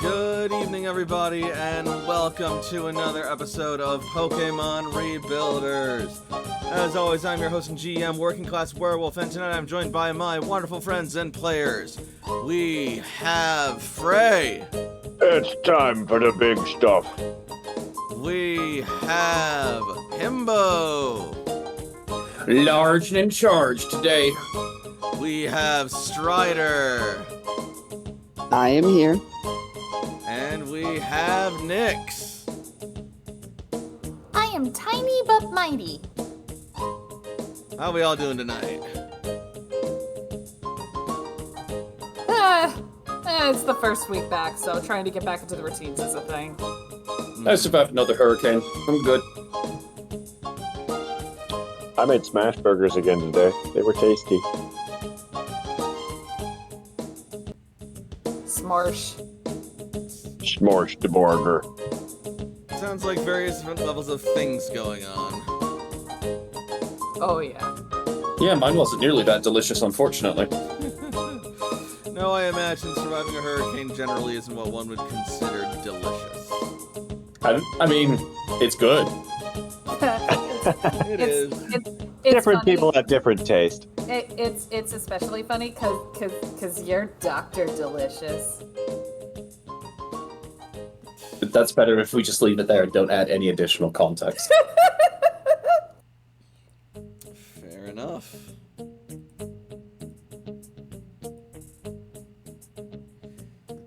Good evening, everybody, and welcome to another episode of Pokemon Rebuilders. As always, I'm your host and GM, Working Class Werewolf, and tonight I'm joined by my wonderful friends and players. We have Frey. It's time for the big stuff. We have Himbo. Large and in charge today. We have Strider. I am here. And we have Nyx. I am tiny but mighty. How we all doing tonight? It's the first week back, so trying to get back into the routines is a thing. I survived another hurricane. I'm good. I made smash burgers again today. They were tasty. Smarsh. Smorshed the burger. Sounds like various different levels of things going on. Oh yeah. Yeah, mine wasn't nearly that delicious, unfortunately. No, I imagine surviving a hurricane generally isn't what one would consider delicious. I mean, it's good. It is. It's Different funny. people have different taste. It's especially funny because you're Dr. Delicious. But that's better if we just leave it there and don't add any additional context. Fair enough.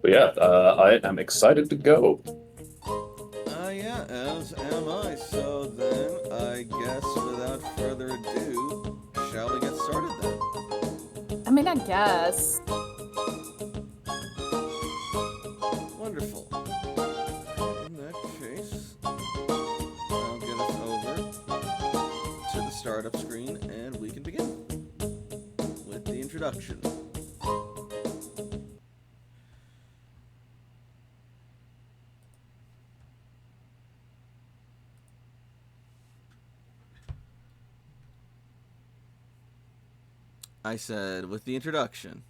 But yeah, I am excited to go. Yeah, as am I. So then, I guess without further ado, shall we get started then? I mean, I guess. Wonderful. In that case, I'll get us over to the startup screen and we can begin with the introduction. I said, with the introduction.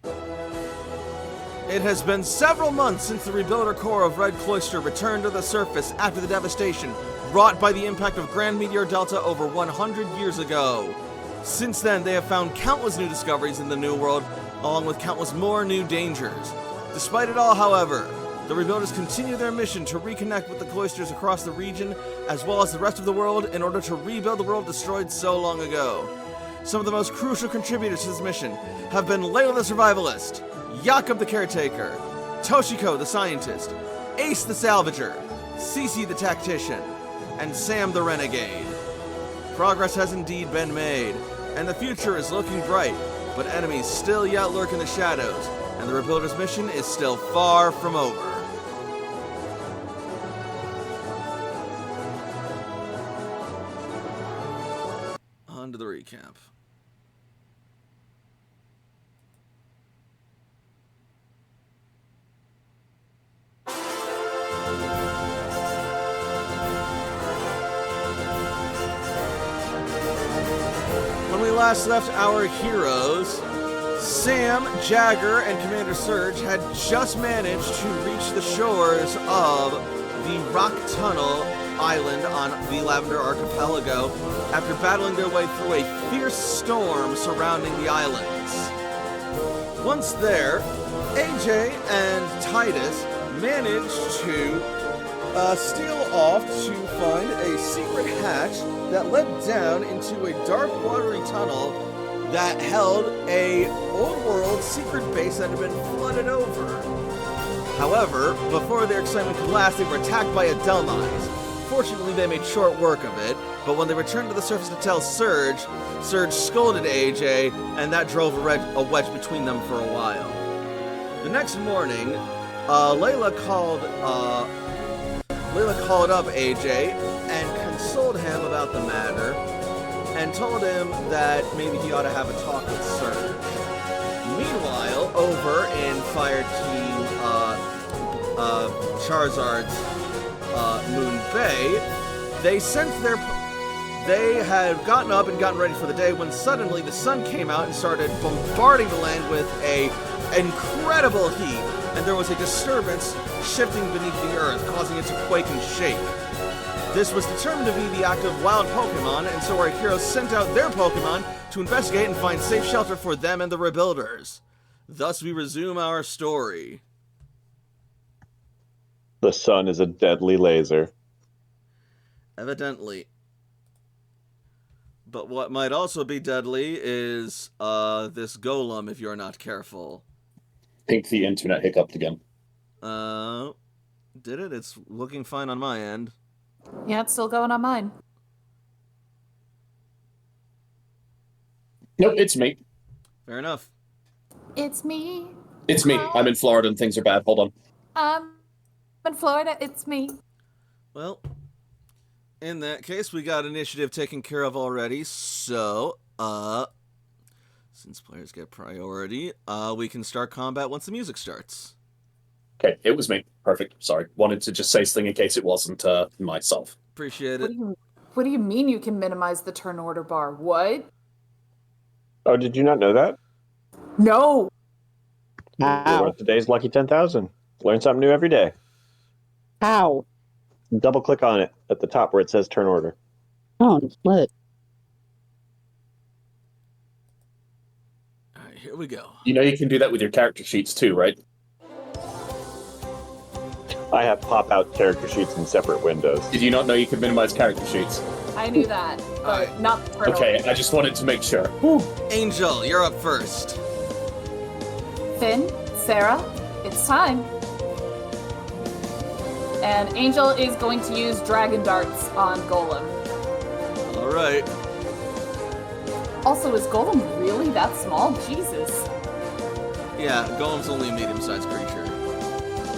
It has been several months since the Rebuilder Corps of Red Cloister returned to the surface after the devastation wrought by the impact of Grand Meteor Delta over 100 years ago. Since then, they have found countless new discoveries in the New World, along with countless more new dangers. Despite it all, however, the Rebuilders continue their mission to reconnect with the cloisters across the region, as well as the rest of the world, in order to rebuild the world destroyed so long ago. Some of the most crucial contributors to this mission have been Layla the Survivalist, Jakob the Caretaker, Toshiko the Scientist, Ace the Salvager, Cece the Tactician, and Sam the Renegade. Progress has indeed been made, and the future is looking bright, but enemies still yet lurk in the shadows, and the Rebuilders' mission is still far from over. On to the recap. last left our heroes, Sam, Jagger, and Commander Surge had just managed to reach the shores of the Rock Tunnel Island on the Lavender Archipelago after battling their way through a fierce storm surrounding the islands. Once there, AJ and Titus managed to steal off to find a secret hatch that led down into a dark, watery tunnel that held a old-world secret base that had been flooded over. However, before their excitement could last, they were attacked by a Delmise. Fortunately, they made short work of it, but when they returned to the surface to tell Surge, Surge scolded AJ, and that drove a wedge between them for a while. The next morning, Layla called up AJ and consoled him about the matter, and told him that maybe he ought to have a talk with Surge. Meanwhile, over in Fire Team Charizard's Moon Bay, they had gotten up and gotten ready for the day when suddenly the sun came out and started bombarding the land with a incredible heat, and there was a disturbance shifting beneath the earth, causing it to quake and shake. This was determined to be the act of wild Pokemon, and so our heroes sent out their Pokemon to investigate and find safe shelter for them and the Rebuilders. Thus we resume our story. The sun is a deadly laser. Evidently. But what might also be deadly is this golem if you're not careful. I think the internet hiccuped again. Did it? It's looking fine on my end. Yeah, it's still going on mine. Nope, it's me. Fair enough. It's me. It's me. I'm in Florida and things are bad. Hold on. I'm in Florida. It's me. Well, in that case, we got initiative taken care of already, so, since players get priority, we can start combat once the music starts. Okay, it was me. Perfect. Sorry. Wanted to just say something in case it wasn't myself. Appreciate it. What do you mean you can minimize the turn order bar? What? Oh, did you not know that? No! How? Today's Lucky 10,000. Learn something new every day. How? Double click on it at the top where it says turn order. Oh, what? Alright, here we go. You know you can do that with your character sheets too, right? I have pop-out character sheets in separate windows. Did you not know you could minimize character sheets? I knew that, but Alright. not the turn Okay, order. I just wanted to make sure. Angel, you're up first. Finn, Sarah, it's time. And Angel is going to use Dragon Darts on Golem. Alright. Also, is Golem really that small? Jesus. Yeah, Golem's only a medium-sized creature.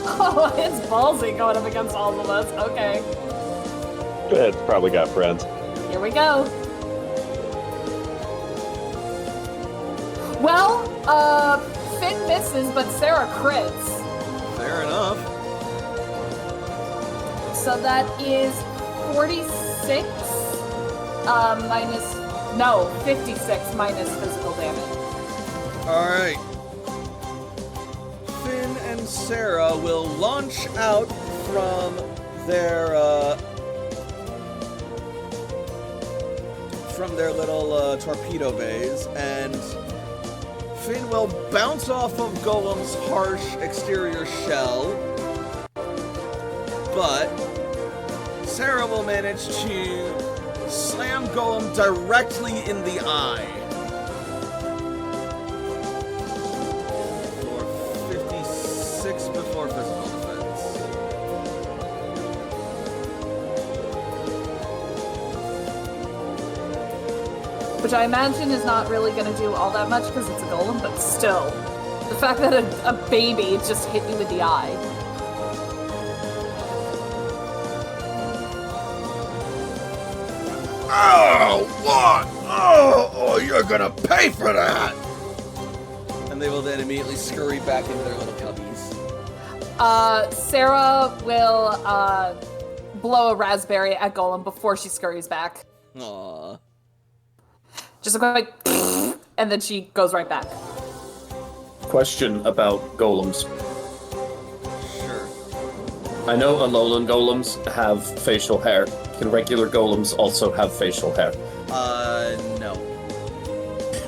Oh, it's ballsy going up against all of us. Okay, It's probably got friends. here we go. Well, Finn misses, but Sarah crits. Fair enough. So that is 46 56 minus physical damage. Alright. Finn and Sarah will launch out from their little torpedo bays, and Finn will bounce off of Golem's harsh exterior shell, but Sarah will manage to slam Golem directly in the eye. For 56 before physical defense. Which I imagine is not really going to do all that much because it's a golem, but still. The fact that a baby just hit you with the eye. Oh, what? Oh, you're gonna pay for that! And they will then immediately scurry back into their little cubbies. Sarah will blow a raspberry at Golem before she scurries back. Aww. Just a quick, and then she goes right back. Question about golems. Sure. I know Alolan golems have facial hair. Can regular golems also have facial hair? No.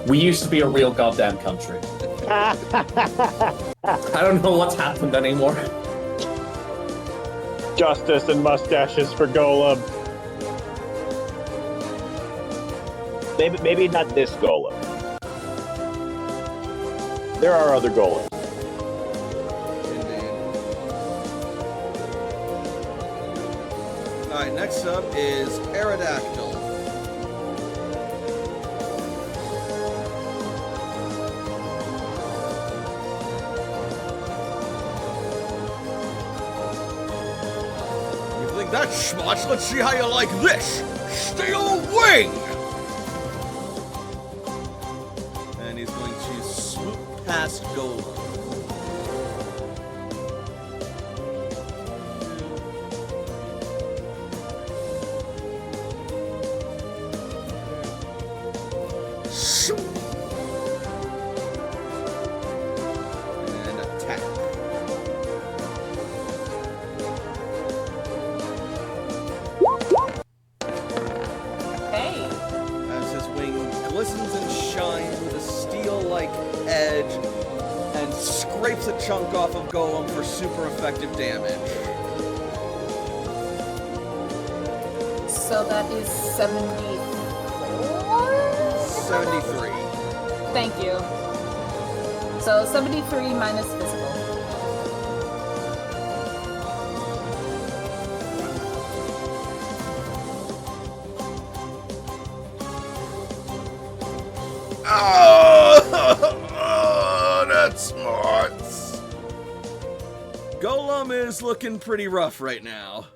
We used to be a real goddamn country. I don't know what's happened anymore. Justice and mustaches for Golem. Maybe not this Golem. There are other Golems. Indeed. Alright, next up is Aerodactyl. You think that's smart? Let's see how you like this! Steel Wing! And he's going to swoop past Golem. And attack. Hey. As his wing glistens and shines with a steel-like edge and scrapes a chunk off of Golem for super effective damage. So that is 74? 73. Thank you. So 73 minus physical. Oh, that's smart. Golem is looking pretty rough right now.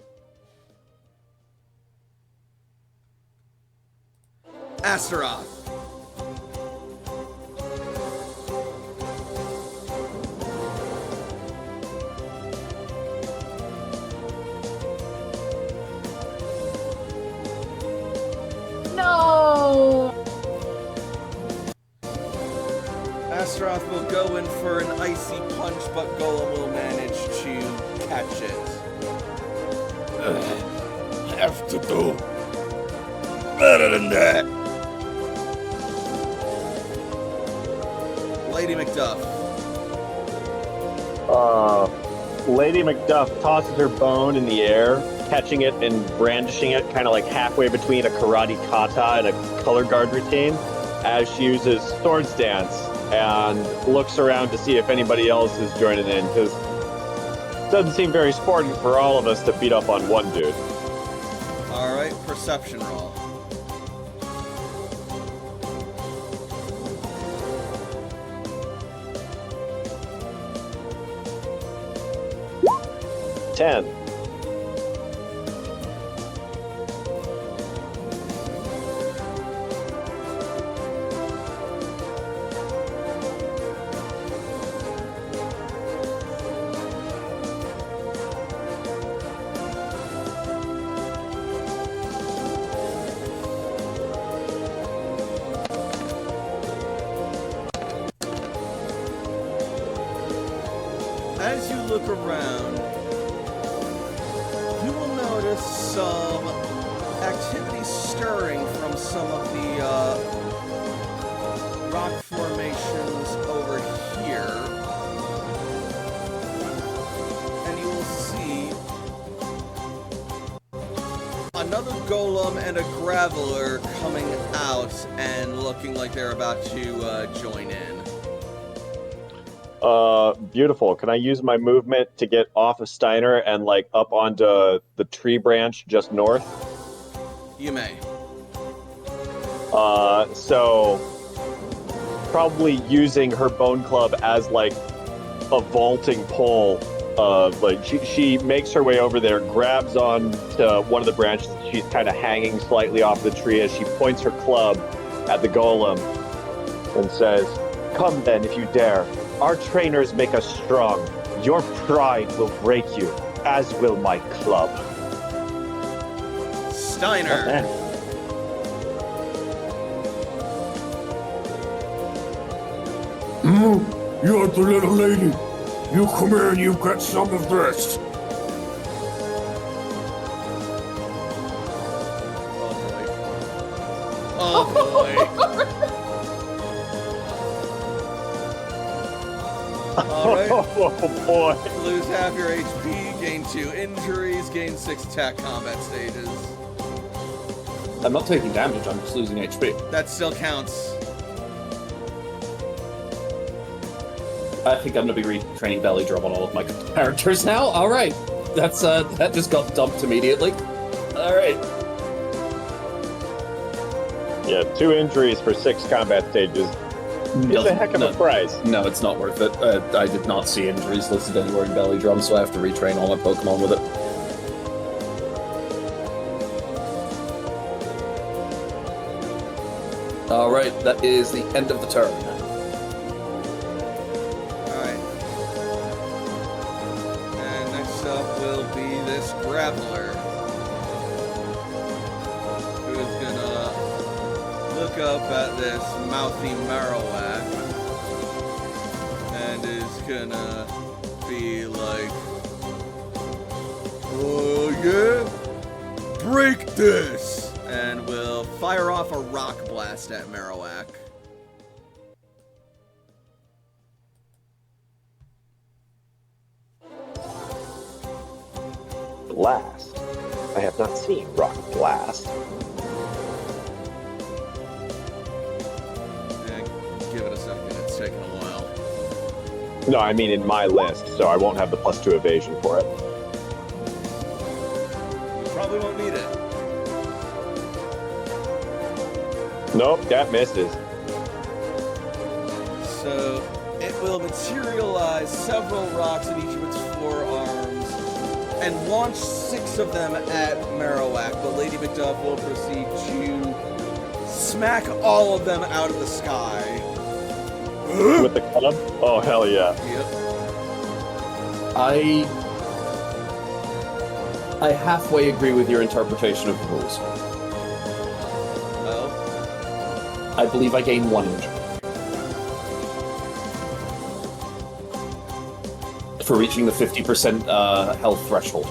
Astaroth. No! Astaroth will go in for an icy punch, but Golem will manage to catch it. Have to do better than that. Lady McDuff. Lady McDuff tosses her bone in the air, catching it and brandishing it kind of like halfway between a karate kata and a color guard routine as she uses Swords Dance and looks around to see if anybody else is joining in, because it doesn't seem very sporting for all of us to beat up on one dude. Alright, perception roll. Ten. As you look around, you will notice some activity stirring from some of the rock formations over here. And you will see another golem and a graveler coming out and looking like they're about to join in. Beautiful. Can I use my movement to get off of Steiner and like up onto the tree branch just north? You may. So probably using her bone club as like a vaulting pole. Like she makes her way over there, grabs on to one of the branches. She's kind of hanging slightly off the tree as she points her club at the golem and says, "Come then, if you dare. Our trainers make us strong. Your pride will break you, as will my club." Steiner. You're the little lady. You come here and you get some of this. Oh boy. Alright. Oh boy. Lose half your HP, gain 2 injuries, gain 6 attack combat stages. I'm not taking damage, I'm just losing HP. That still counts. I think I'm going to be retraining belly drum on all of my characters now. All right. That just got dumped immediately. All right. Yeah, 2 injuries for 6 combat stages. It's a heck of a price. No, it's not worth it. I did not see injuries listed anywhere in belly drum, so I have to retrain all my Pokemon with it. All right, that is the end of the turn. Grappler, who's gonna look up at this mouthy Marowak and is gonna be like, oh yeah, break this, and will fire off a rock blast at Marowak. Blast. I have not seen Rock Blast. Yeah, give it a second, it's taking a while. No, I mean in my list, so I won't have the +2 evasion for it. You probably won't need it. Nope, that misses. So, it will materialize several rocks in each of its 4 arms and launch 6 of them at Marowak, but Lady Macduff will proceed to smack all of them out of the sky. With the club? Oh, hell yeah. Yep. I halfway agree with your interpretation of the rules. Oh? I believe I gain 1 injury. For reaching the 50% health threshold.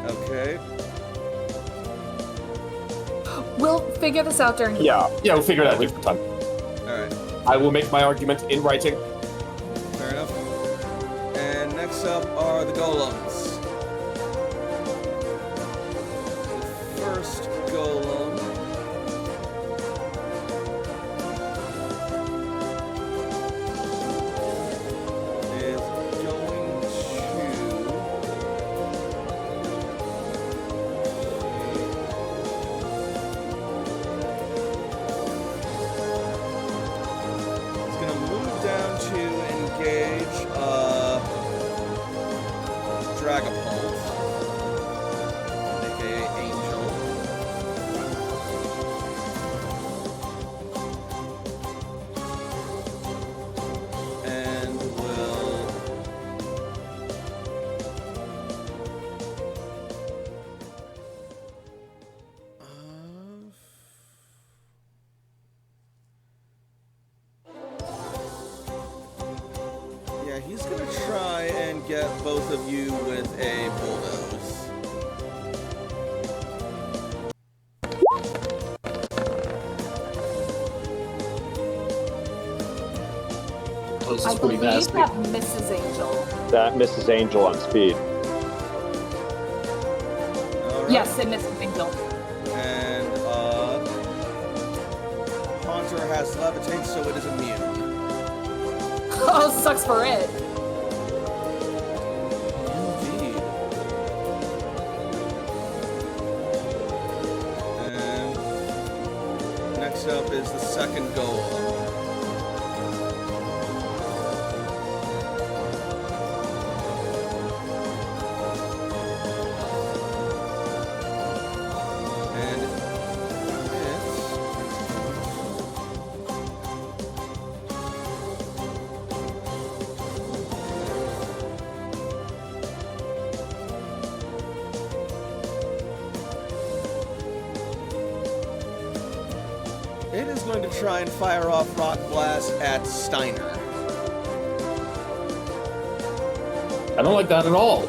Okay. We'll figure this out during. Yeah. Yeah, we'll figure it out different time. Alright. I will make my argument in writing. Fair enough. And next up are the golems. The first golem is going to... It's going to move down to engage Dragapult, aka Angel. And will yeah, he's gonna try and get both of you with a bulldoze. This I is pretty believe nasty. that Mrs. Angel. That misses Angel on speed. All right. Yes, it Mrs. Angel. And Haunter has levitate, so it is immune. Oh, sucks for it. Indeed. And next up is the second golem. And it is going to try and fire off Rock Blast at Steiner. I don't like that at all.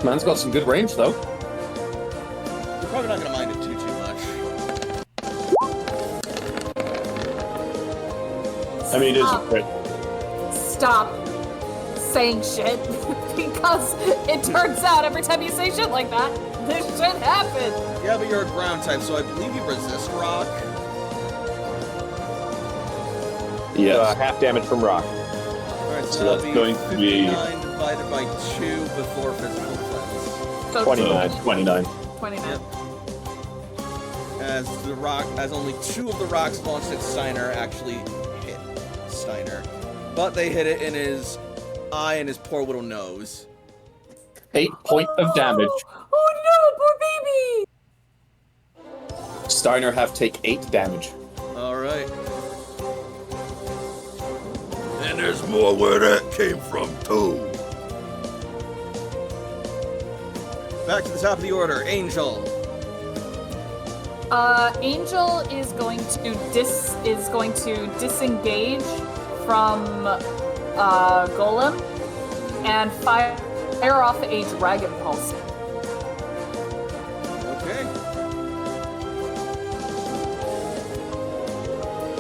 Man's got some good range, though. You're probably not going to mind it too much. I mean, it is a crit. Stop saying shit, because it turns out every time you say shit like that, this shit happens. Yeah, but you're a ground type, so I believe you resist rock. Yes. Half damage from rock. Alright, So so that's that'll going be to be- 59 divided by 2 before physical defense. So 29. 29. 29. As only 2 of the rocks launched at Steiner actually hit Steiner. But they hit it in his eye and his poor little nose. 8 points of damage. Oh no, poor baby! Steiner have take 8 damage. Alright. And there's more where that came from, too. Back to the top of the order. Angel. Angel is going to disengage from Golem and fire off a Dragon Pulse. Okay.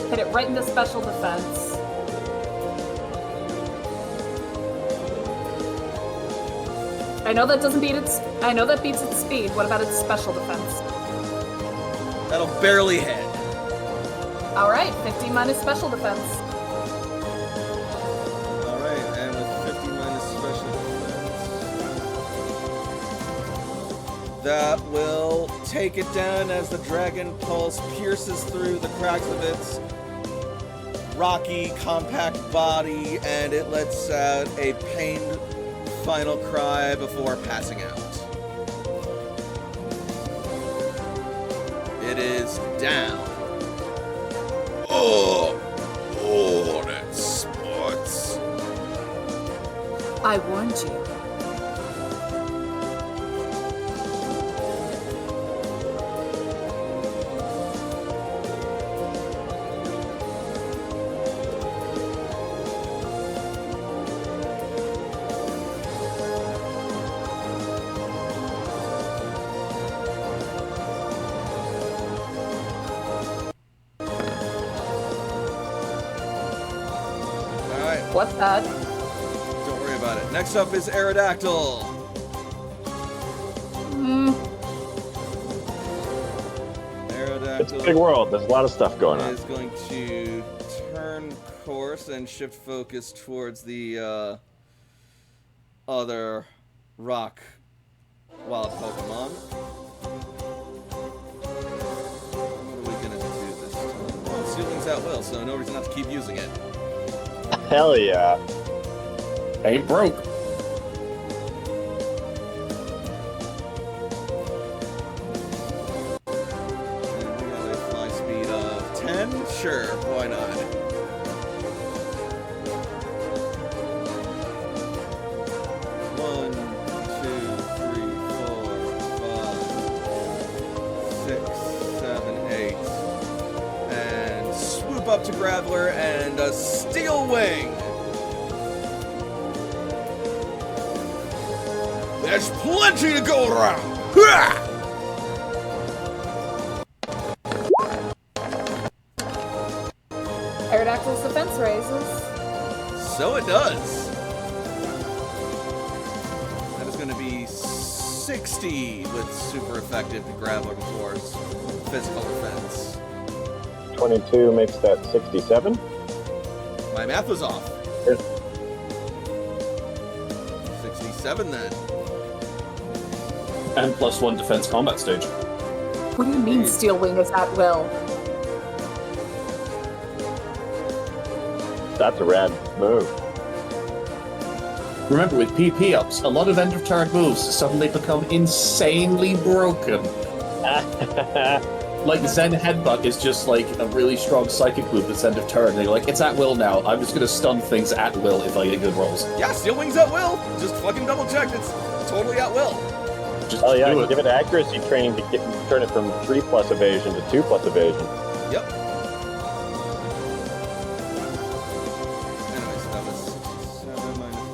Hit it right into special defense. I know that doesn't beat its. I know that beats its speed. What about its special defense? That'll barely hit. All right, 15 minus special defense. Alright, and with 50 minus special defense. That will take it down as the Dragon Pulse pierces through the cracks of its rocky, compact body, and it lets out a pained final cry before passing out. It is down. Oh, that's sports. I warned you. Alright, What's that? don't worry about it. Next up is Aerodactyl. It's a big Aerodactyl world. There's a lot of stuff going on. is going to turn course and shift focus towards the other rock wild Pokemon. What are we gonna do this time? Well, Steelix at will, so no reason not to keep using it. Hell yeah. Ain't broke. And we have a fly speed of 10? Sure, why not? One, two, three, 4, 5, 6, 7, 8. And swoop up to Graveler and a Steel Wing! There's plenty to go around! Hah! Aerodactyl's defense raises. So it does. That is going to be 60 with super effective to Graveler before his physical defense. 22 makes that 67. My math was off. Yes. 67 then. And +1 defense combat stage. What do you mean Steel Wing is at will? That's a rad move. Remember, with PP ups, a lot of end of turn moves suddenly become insanely broken. Like Zen Headbutt is just like a really strong psychic move that's end of turn. And you're like, it's at will now. I'm just gonna stun things at will if I get good rolls. Yeah, Steel Wing's at will. Just fucking double checked. It's totally at will. Just Oh yeah, do it. give it accuracy training to turn it from 3+ evasion to 2+ evasion. Yep. Anyways, that was 67 minus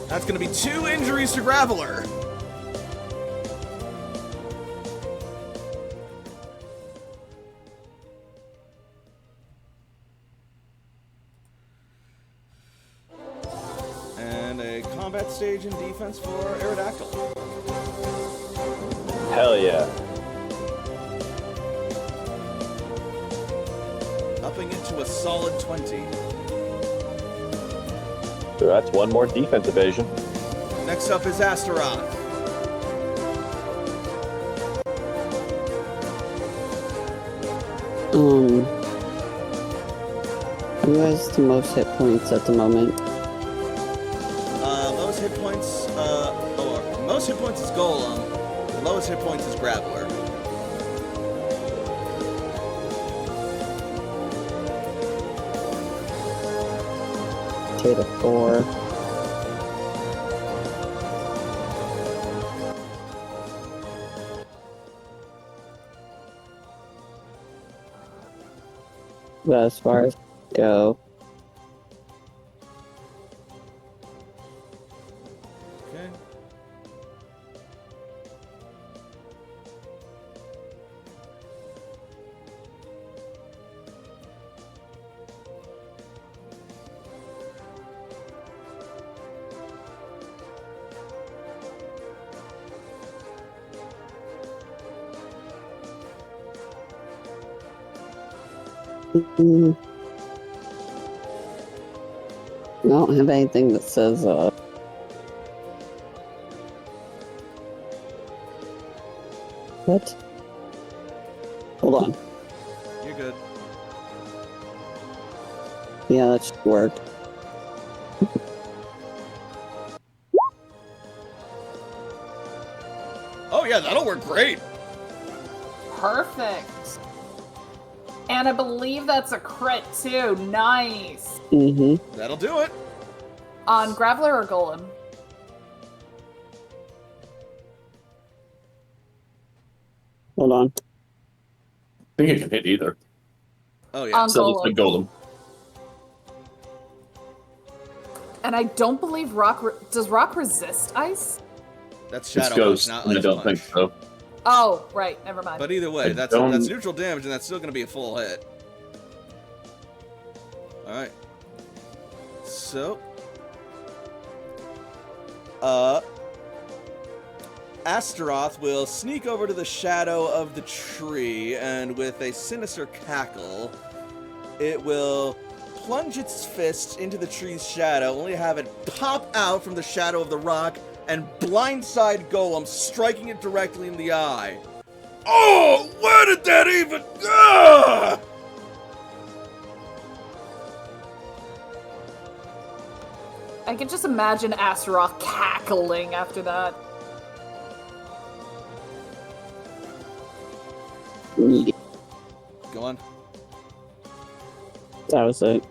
the... That's gonna be 2 injuries to Graveler. And a combat stage in defense for Aerodactyl. Hell yeah. Upping it to a solid 20. So that's 1 more defense evasion. Next up is Astaroth. Who has the most hit points at the moment? Lowest hit points, most hit points is Golem. Lowest hit points is Graveler. Take a 4. But as far as go, Okay. I don't have anything that says, what? Hold on. You're good. Yeah, that should work. Oh yeah, that'll work great. Perfect. And I believe that's a crit too. Nice. Mm-hmm. That'll do it. On Graveler or Golem? Hold on. I think it can hit either. Oh yeah. On So let's Golem. go Golem. And I don't believe Rock... does Rock resist ice? That's It's Shadow Ghost, Punch, not and I Ice don't Punch. think so. Oh, right. Never mind. But either way, I that's don't- neutral damage, and that's still going to be a full hit. All right. So, Astaroth will sneak over to the shadow of the tree, and with a sinister cackle, it will plunge its fist into the tree's shadow, only to have it pop out from the shadow of the rock and blindside Golem, striking it directly in the eye. Oh, where did that even... Ah! I can just imagine Astaroth cackling after that. Yeah, Go on. that was it.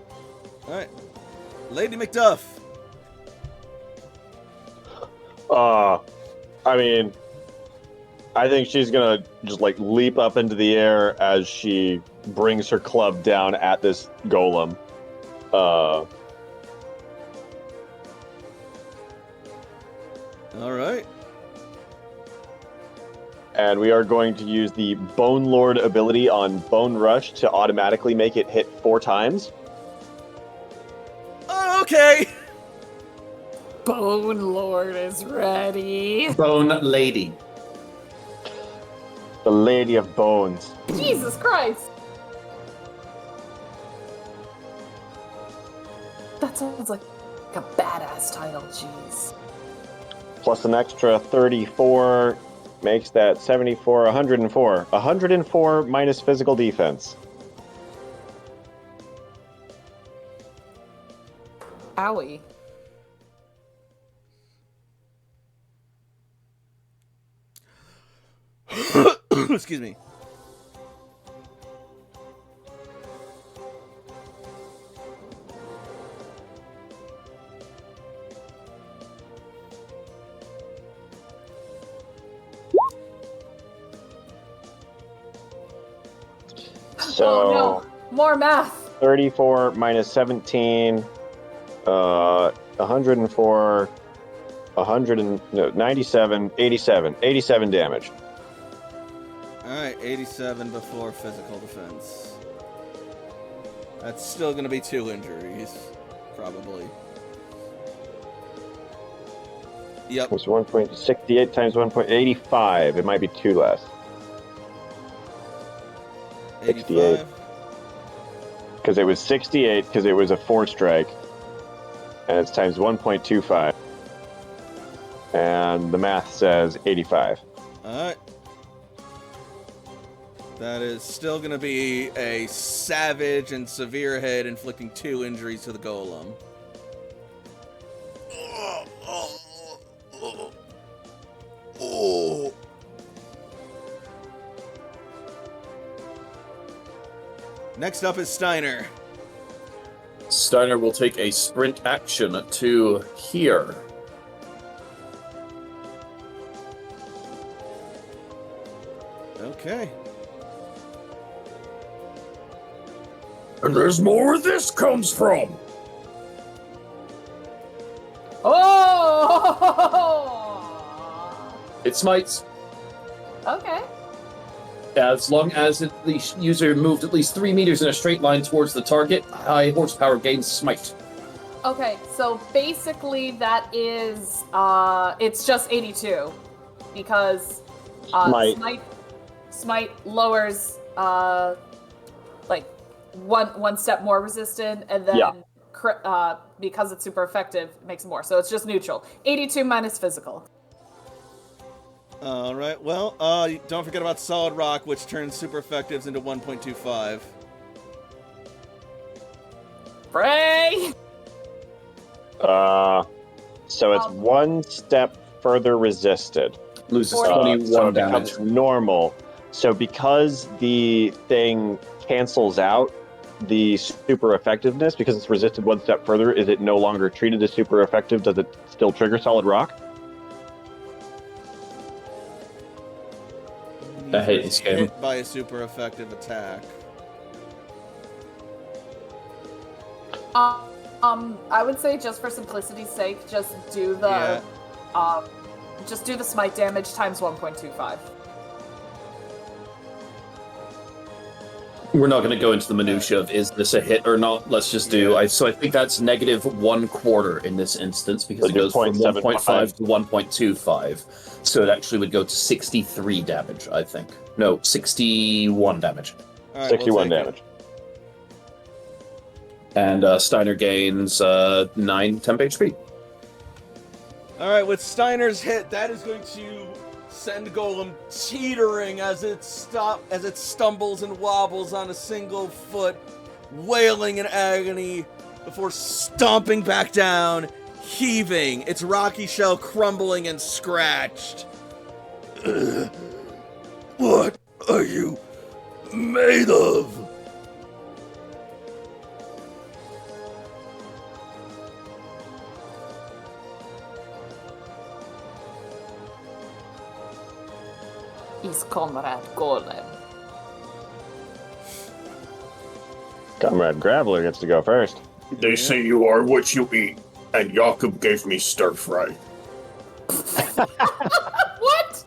All right. Lady McDuff. I mean, I think she's gonna just like leap up into the air as she brings her club down at this golem. All right. And we are going to use the Bone Lord ability on Bone Rush to automatically make it hit 4 times. Oh, okay. Bone Lord is ready. Bone Lady. The Lady of Bones. Jesus Christ. That sounds like a badass title, jeez. Plus an extra 34 makes that 74, 104. 104 minus physical defense. Owie. Excuse me. So Oh no, more math. 34 minus 17, 104, 97, 87 damage. Alright, 87 before physical defense. That's still gonna be 2 injuries, probably. Yep. It's 1.68 times 1.85. It might be 2 less. 68. 85. Because it was 68 because it was a 4 strike. And it's times 1.25. And the math says 85. Alright. That is still gonna be a savage and severe hit, inflicting 2 injuries to the golem. Next up is Steiner. Steiner will take a sprint action to here. Okay. And there's more where this comes from. Oh! It smites. Okay. As long as the user moved at least 3 meters in a straight line towards the target, high horsepower gains smite. Okay, so basically that is, it's just 82. Because, Smite lowers, like, one step more resistant, and then, because it's super effective, it makes it more. So it's just neutral. 82 minus physical. Alright, well, don't forget about Solid Rock, which turns super effectives into 1.25. Pray! So it's 1 step further resisted. Loses Forty. 21 So it damage. becomes normal. So because the thing cancels out the super effectiveness, because it's resisted 1 step further, is it no longer treated as super effective? Does it still trigger Solid Rock? I hate this game. Hit by a super effective attack. I would say just for simplicity's sake, just do the, just do the smite damage times 1.25. We're not going to go into the minutia of is this a hit or not. Let's just do. So I think that's negative 1/4 in this instance because So it goes from 0.75 1.5 to 1.25. So it actually would go to 63 damage. I think. No, 61 damage. Alright, 61 we'll take damage. And Steiner gains 9 temp HP. Alright, with Steiner's hit, that is going to send Golem teetering as it stumbles and wobbles on a single foot, wailing in agony before stomping back down, heaving, its rocky shell crumbling and scratched. What are you made of? Is Comrade Golem. Comrade Graveler gets to go first. They say you are what you eat, and Jakob gave me stir fry. What?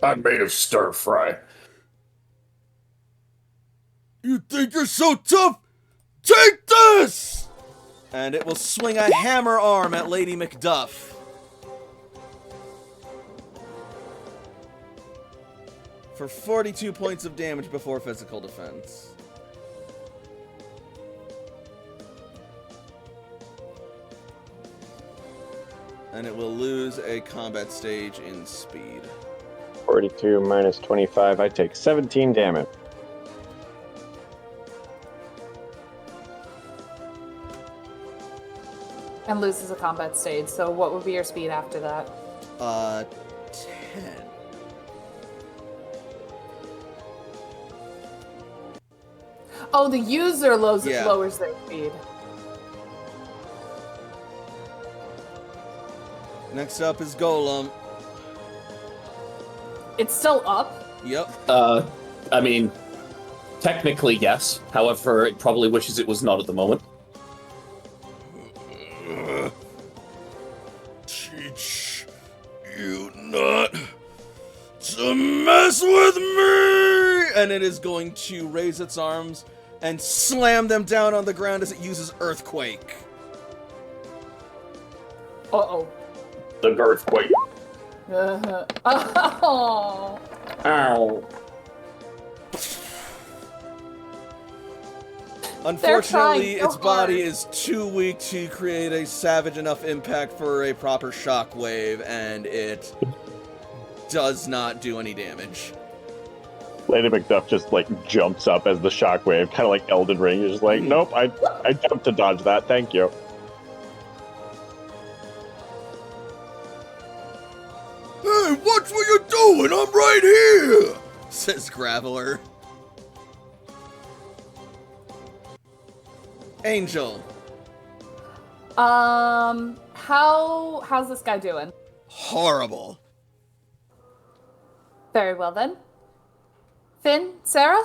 I'm made of stir fry. You think you're so tough? Take this! And it will swing a hammer arm at Lady Macduff. For 42 points of damage before physical defense. And it will lose a combat stage in speed. 42 minus 25, I take 17 damage. And loses a combat stage, so what would be your speed after that? 10. Oh, the user lowers Yeah. their speed. Next up is Golem. It's still up? Yep. I mean, Technically, yes. However, it probably wishes it was not at the moment. Teach you not to mess with me! And it is going to raise its arms and slam them down on the ground as it uses Earthquake. Uh-oh. The earthquake. Oh. Ow. Unfortunately, so its body hard. is too weak to create a savage enough impact for a proper shockwave, and it does not do any damage. Lady Macduff just like jumps up as the shockwave, kind of like Elden Ring. You're just like, nope, I jumped to dodge that. Thank you. Hey, watch what you're doing! I'm right here! Says Graveler. Angel. How's this guy doing? Horrible. Very well then. Finn, Sarah?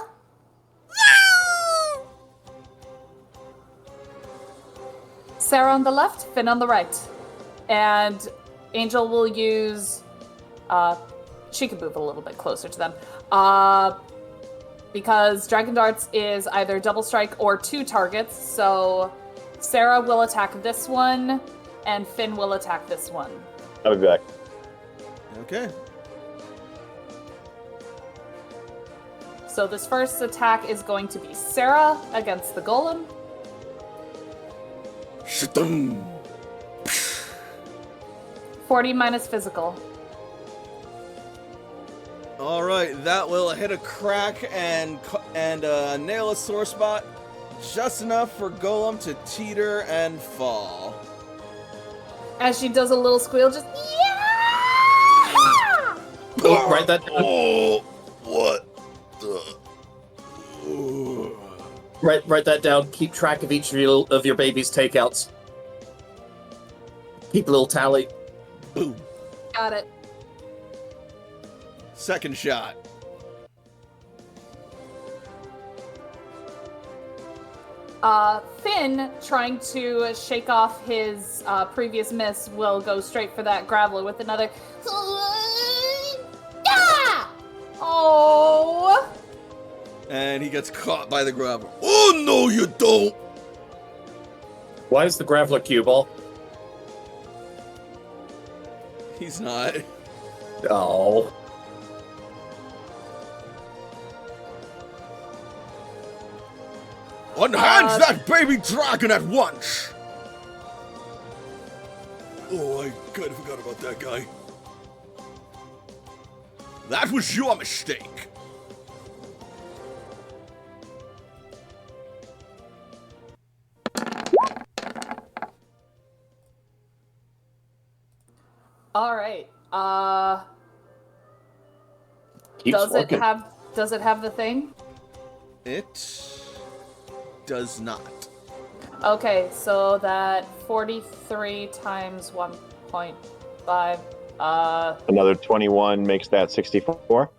Sarah on the left, Finn on the right. And Angel will use she can move a little bit closer to them. Because Dragon Darts is either double strike or 2 targets, so Sarah will attack this one, and Finn will attack this one. I'll be back. Okay. So this first attack is going to be Sarah against the golem. Shadum. 40 minus physical. All right, that will hit a crack and nail a sore spot, just enough for Golem to teeter and fall. As she does a little squeal, just yeah! Oh, write that down. Oh, what the? Write that down. Keep track of each of your baby's takeouts. Keep a little tally. Boom. Got it. Second shot. Finn, trying to shake off his previous miss, will go straight for that Graveler with another. Yeah! Oh! And he gets caught by the grabber. Oh, no, you don't! Why is the Graveler cue ball? He's not. Oh. Unhands that baby dragon at once! Oh, I kind of forgot about that guy. That was your mistake. All right. Keeps Does working. it have the thing? It does not. Okay, so that 43 times 1.5. Another 21 makes that 64.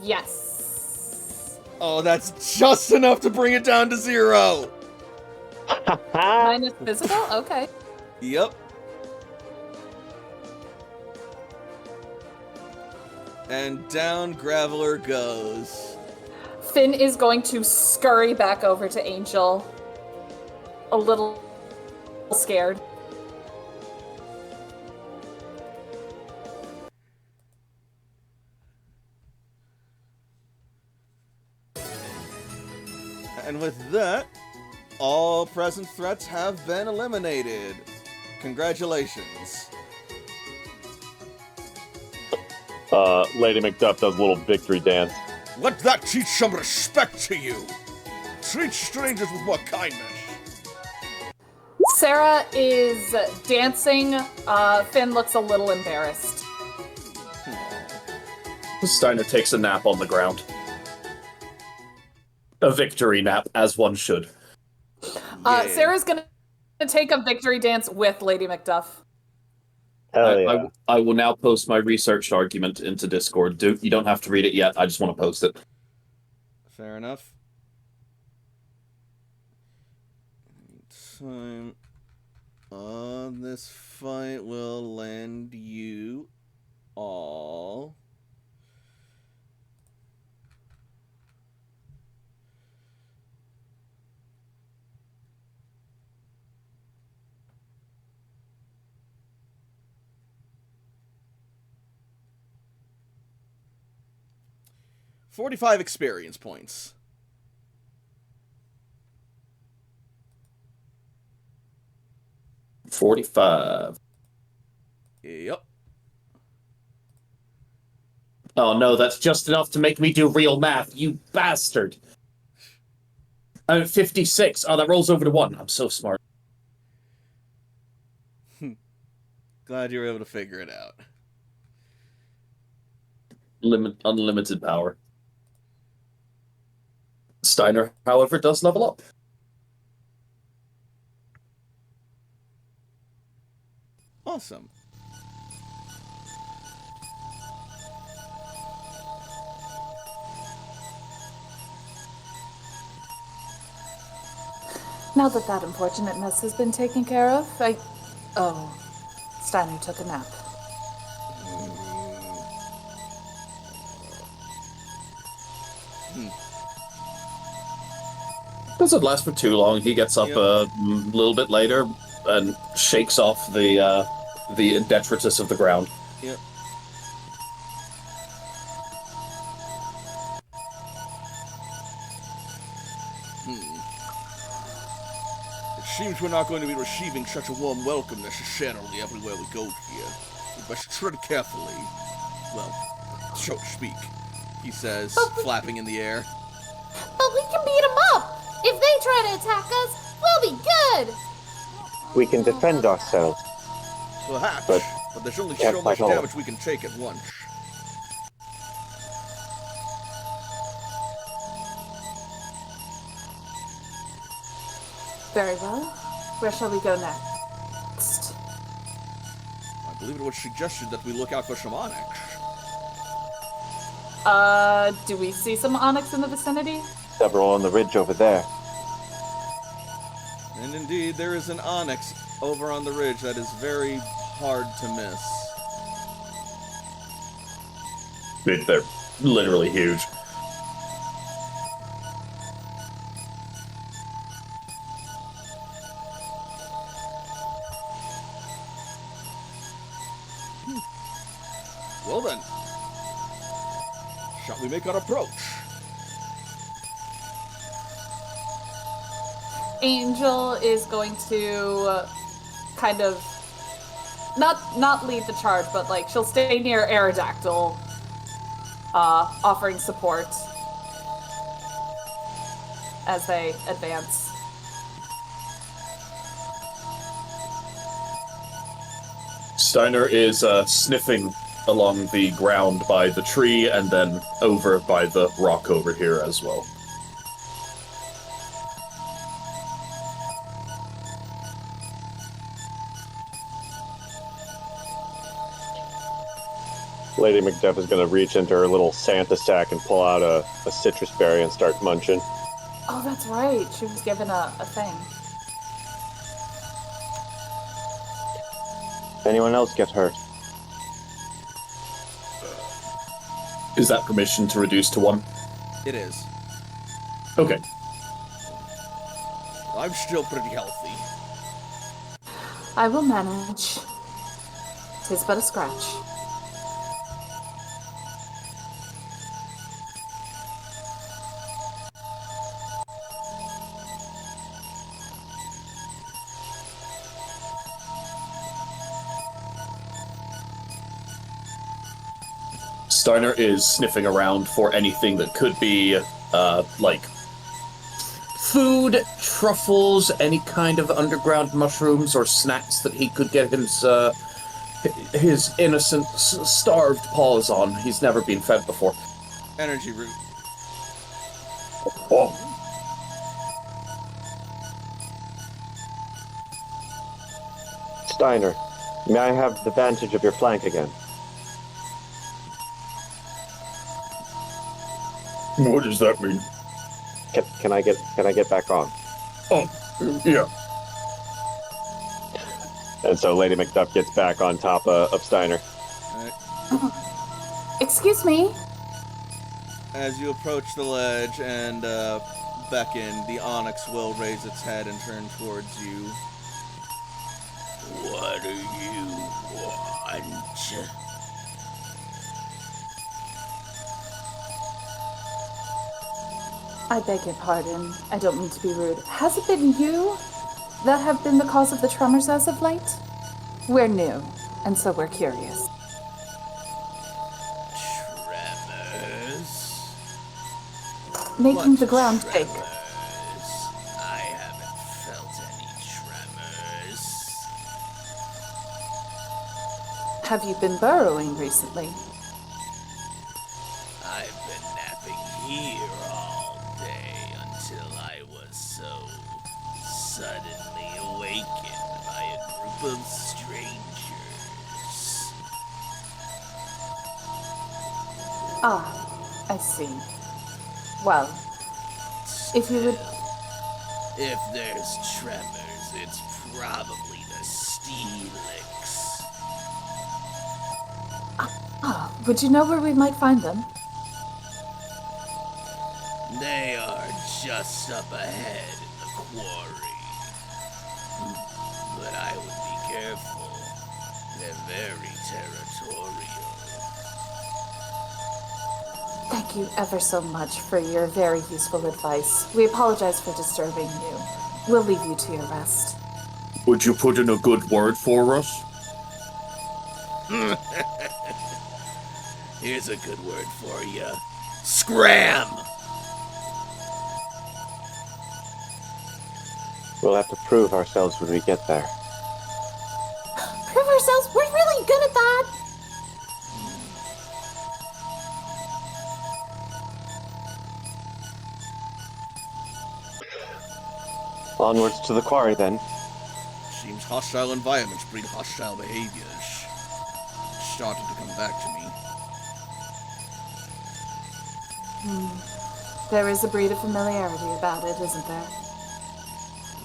Yes. Oh, that's just enough to bring it down to 0. Minus physical? Okay. Yep. And down Graveler goes. Finn is going to scurry back over to Angel. A little scared. And with that, all present threats have been eliminated. Congratulations. Lady Macduff does a little victory dance. Let that teach some respect to you. Treat strangers with more kindness. Sarah is dancing. Finn looks a little embarrassed. Steiner takes a nap on the ground. A victory nap, as one should. Yeah. Sarah's gonna take a victory dance with Lady Macduff. Hell yeah. I will now post my researched argument into Discord. You don't have to read it yet. I just want to post it. Fair enough. Time on this fight will land you all. $45 experience points. $45. Yep. Oh no, that's just enough to make me do real math, you bastard. I'm at 56. Oh, that rolls over to 1. I'm so smart. Glad you were able to figure it out. Unlimited power. Steiner, however, does level up. Awesome. Now that that unfortunate mess has been taken care of, Oh, Steiner took a nap. Doesn't last for too long. He gets up a little bit later and shakes off the detritus of the ground. Yep. It seems we're not going to be receiving such a warm welcome necessarily everywhere we go here. We must tread carefully. Well, so to speak, he says, flapping in the air. But we can beat them up! If they try to attack us, we'll be good! We can defend ourselves. Perhaps, But but there's only can't so much fight all. damage we can take at once. Very well. Where shall we go next? I believe it was suggested that we look out for some onyx. Do we see some onyx in the vicinity? Several on the ridge over there. And indeed, there is an onyx over on the ridge that is very hard to miss. They're literally huge. Well then, shall we make our approach? Angel is going to kind of not lead the charge, but like she'll stay near Aerodactyl, offering support as they advance. Steiner is sniffing along the ground by the tree and then over by the rock over here as well. Lady Macduff is going to reach into her little Santa sack and pull out a citrus berry and start munching. Oh, that's right. She was given a thing. Anyone else get hurt? Is that permission to reduce to 1? It is. Okay. I'm still pretty healthy. I will manage. 'Tis but a scratch. Steiner is sniffing around for anything that could be, like, food, truffles, any kind of underground mushrooms or snacks that he could get his innocent, starved paws on. He's never been fed before. Energy root. Oh. Steiner, may I have the vantage of your flank again? What does that mean? Can I get back on? Oh, yeah. And so Lady Macduff gets back on top of Steiner. Excuse me? As you approach the ledge and beckon, the onyx will raise its head and turn towards you. What do you want? I beg your pardon. I don't mean to be rude. Has it been you that have been the cause of the tremors as of late? We're new, and so we're curious. Tremors? Making the ground shake. I haven't felt any tremors. Have you been burrowing recently? I've been napping here all day until I was so suddenly awakened by a group of strangers. Ah, I see. Well, if you would... If there's tremors, it's probably the Steelix. Ah, would you know where we might find them? They are just up ahead in the quarry. But I would be careful. They're very territorial. Thank you ever so much for your very useful advice. We apologize for disturbing you. We'll leave you to your rest. Would you put in a good word for us? Here's a good word for you. Scram! We'll have to prove ourselves when we get there. Prove ourselves. We're really good at that. Onwards to the quarry, then. Seems hostile environments breed hostile behaviors. It's starting to come back to me. There is a breed of familiarity about it, isn't there?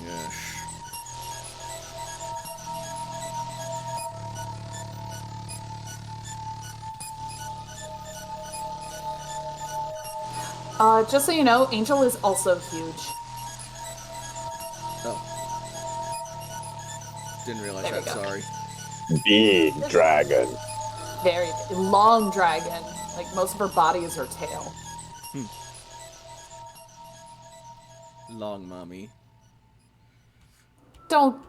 Yes. Just so you know, Angel is also huge. Oh. Didn't realize There we that, go. sorry. Big dragon. Very long dragon. Like, most of her body is her tail. Long mommy. Don't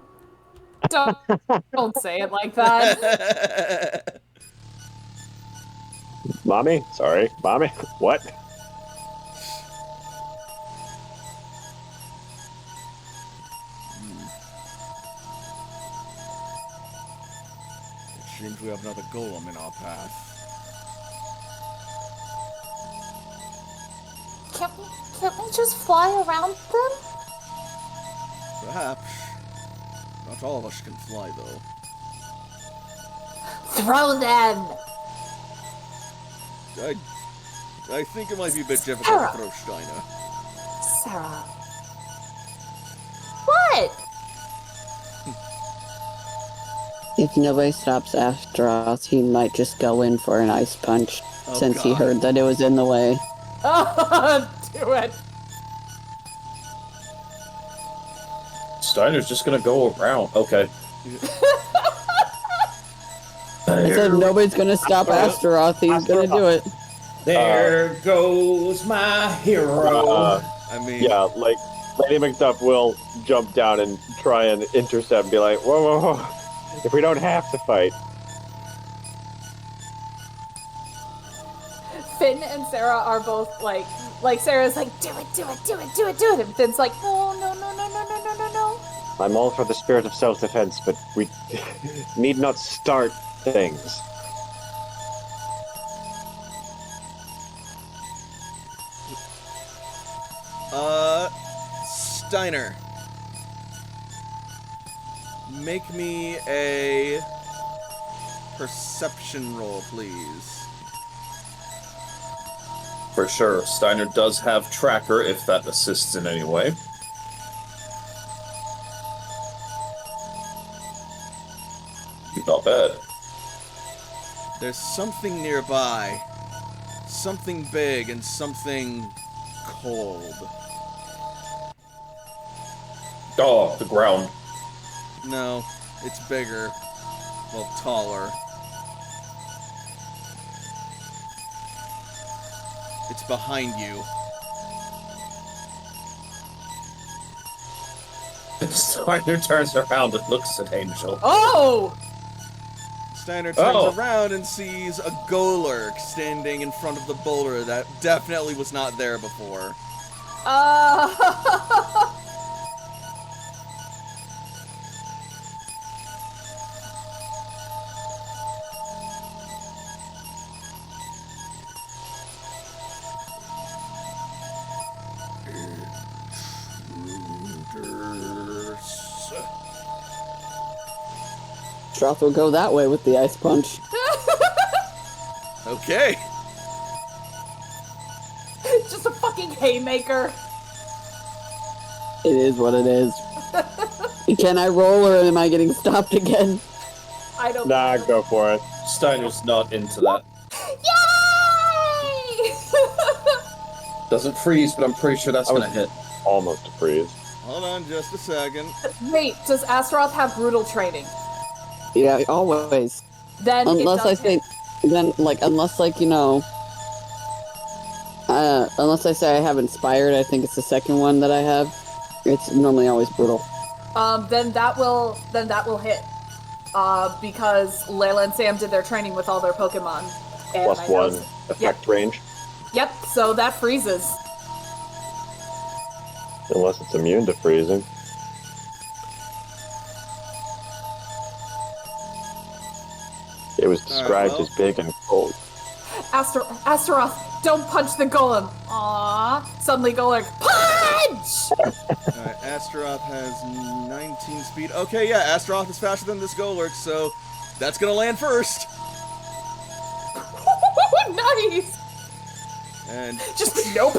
say it like that. Mommy? Sorry. Mommy? What? It seems we have another golem in our path. Can't we just fly around them? Perhaps. Not all of us can fly, though. Throw them. I think it might be a bit difficult to throw Steiner. Sarah. What? If nobody stops after us, he might just go in for an ice punch, Oh, since he God. heard that it was in the way. Do it. Steiner's just gonna go around. Okay. I said nobody's gonna stop Astaroth, he's gonna do it. There goes my hero. I mean, Yeah, like, Lady Macduff will jump down and try and intercept and be like, whoa, whoa, whoa. If we don't have to fight. Finn and Sarah are both like Sarah's like, do it, do it, do it, do it, do it. And Finn's like, no, no, no, no, no, no, no, no, no. I'm all for the spirit of self-defense, but we need not start things. Steiner. Make me a perception roll, please. For sure. Steiner does have tracker if that assists in any way. Not bad. There's something nearby. Something big and something cold. Oh, the ground. No, it's bigger. Well, taller. It's behind you. Steiner turns around and looks at Angel. Oh! Steiner turns around and sees a Golurk standing in front of the boulder that definitely was not there before. Stroth will go that way with the ice punch. Okay. Just a fucking haymaker. It is what it is. Can I roll or am I getting stopped again? I don't Nah, know. go for it. Steiner's not into that. Yay! Doesn't freeze, but I'm pretty sure that's gonna hit. Almost a freeze. Hold on just a second. Wait, does Astaroth have brutal training? Yeah, always. Then Unless I it does hit. think, then, like, unless, like, you know, unless I say I have Inspired, I think it's the second one that I have. It's normally always brutal. Then that will hit. Because Layla and Sam did their training with all their Pokemon. And Plus I one know- effect range. Yep, so that freezes. Unless it's immune to freezing. It was described well. as big and cold. Astaroth, don't punch the golem. Aww. Suddenly Golem, punch! Alright, Astaroth has 19 speed. Okay, yeah, Astaroth is faster than this Golurk, so that's gonna land first. Nice! And Just nope.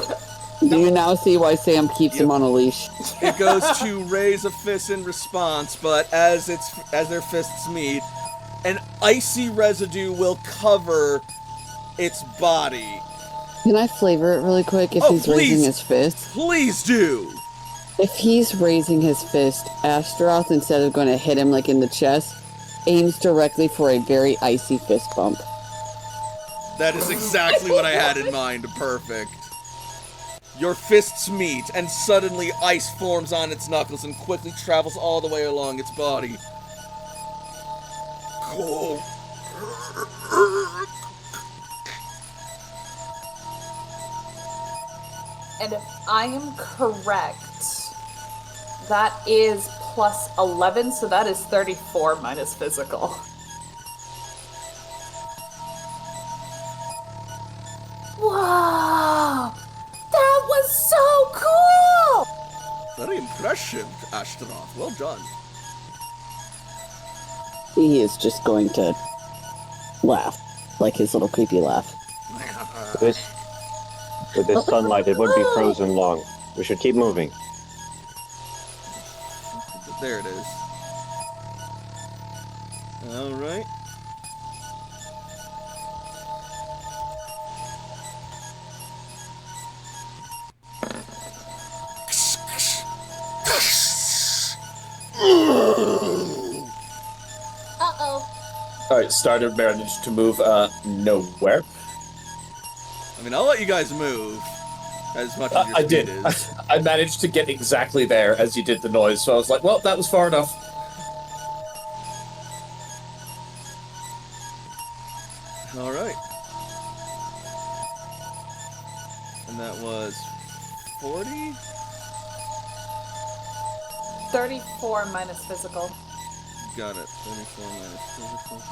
Do you now see why Sam keeps him on a leash? it goes to raise a fist in response, but as their fists meet, an icy residue will cover its body. Can I flavor it really quick if Oh, he's please. raising his fist? Please do! If he's raising his fist, Astaroth, instead of going to hit him like in the chest, aims directly for a very icy fist bump. That is exactly what I had in mind. Perfect. Your fists meet, and suddenly ice forms on its knuckles and quickly travels all the way along its body. Cool. And if I am correct, that is plus 11, so that is 34 minus physical. Wow! That was so cool! Very impressive, Astaroth. Well done. He is just going to laugh, like his little creepy laugh. With this sunlight, it wouldn't be frozen long. We should keep moving. There it is. Alright. Uh-oh. Alright, Steiner managed to move nowhere. I mean, I'll let you guys move as much as your I speed did. is. I managed to get exactly there as you did the noise, so I was like, well, that was far enough. Alright. And that was 40? 34 minus physical. Got it. 34 minus physical.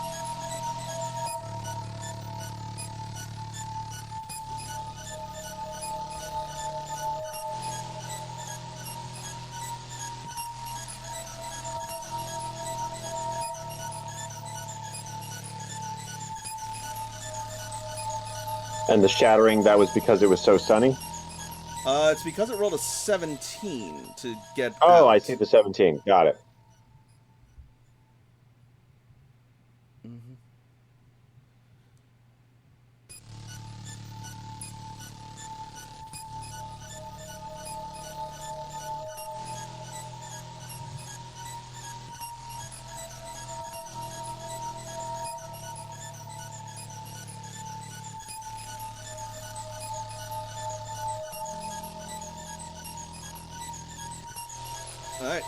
And the shattering, that was because it was so sunny? It's because it rolled a 17 to get. Oh, out. I see the 17. Got it. Mhm. All right.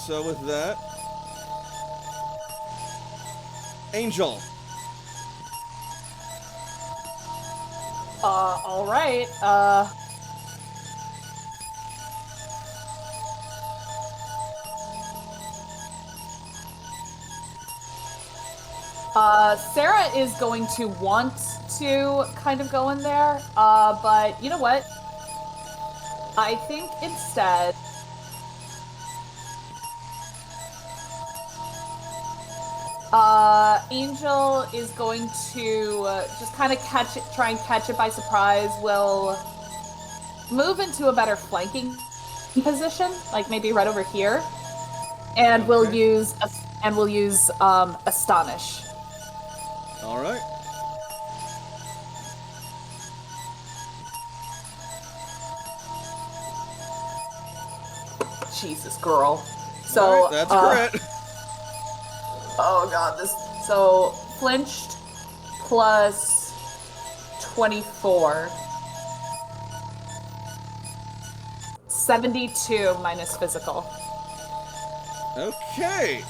So with that, Angel. All right. Sarah is going to want to kind of go in there, but you know what? I think instead, Angel is going to just kind of catch it, try and catch it by surprise. Will move into a better flanking position, like maybe right over here, and we'll Okay. use astonish. All right. Jesus, girl. So All right, that's correct. oh god, this so flinched plus 24. 72 minus physical. Okay.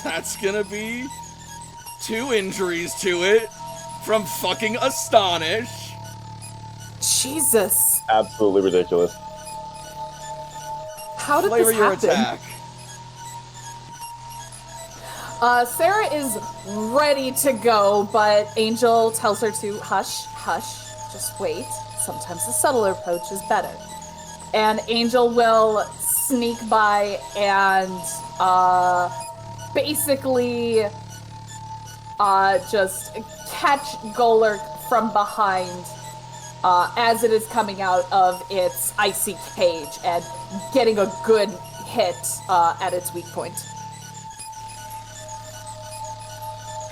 That's gonna be 2 injuries to it from fucking Astonish. Jesus. Absolutely ridiculous. How did Flavor this your happen? attack. Sarah is ready to go, but Angel tells her to hush, hush, just wait. Sometimes the subtler approach is better. And Angel will sneak by and basically just catch Golurk from behind as it is coming out of its icy cage and getting a good hit at its weak point.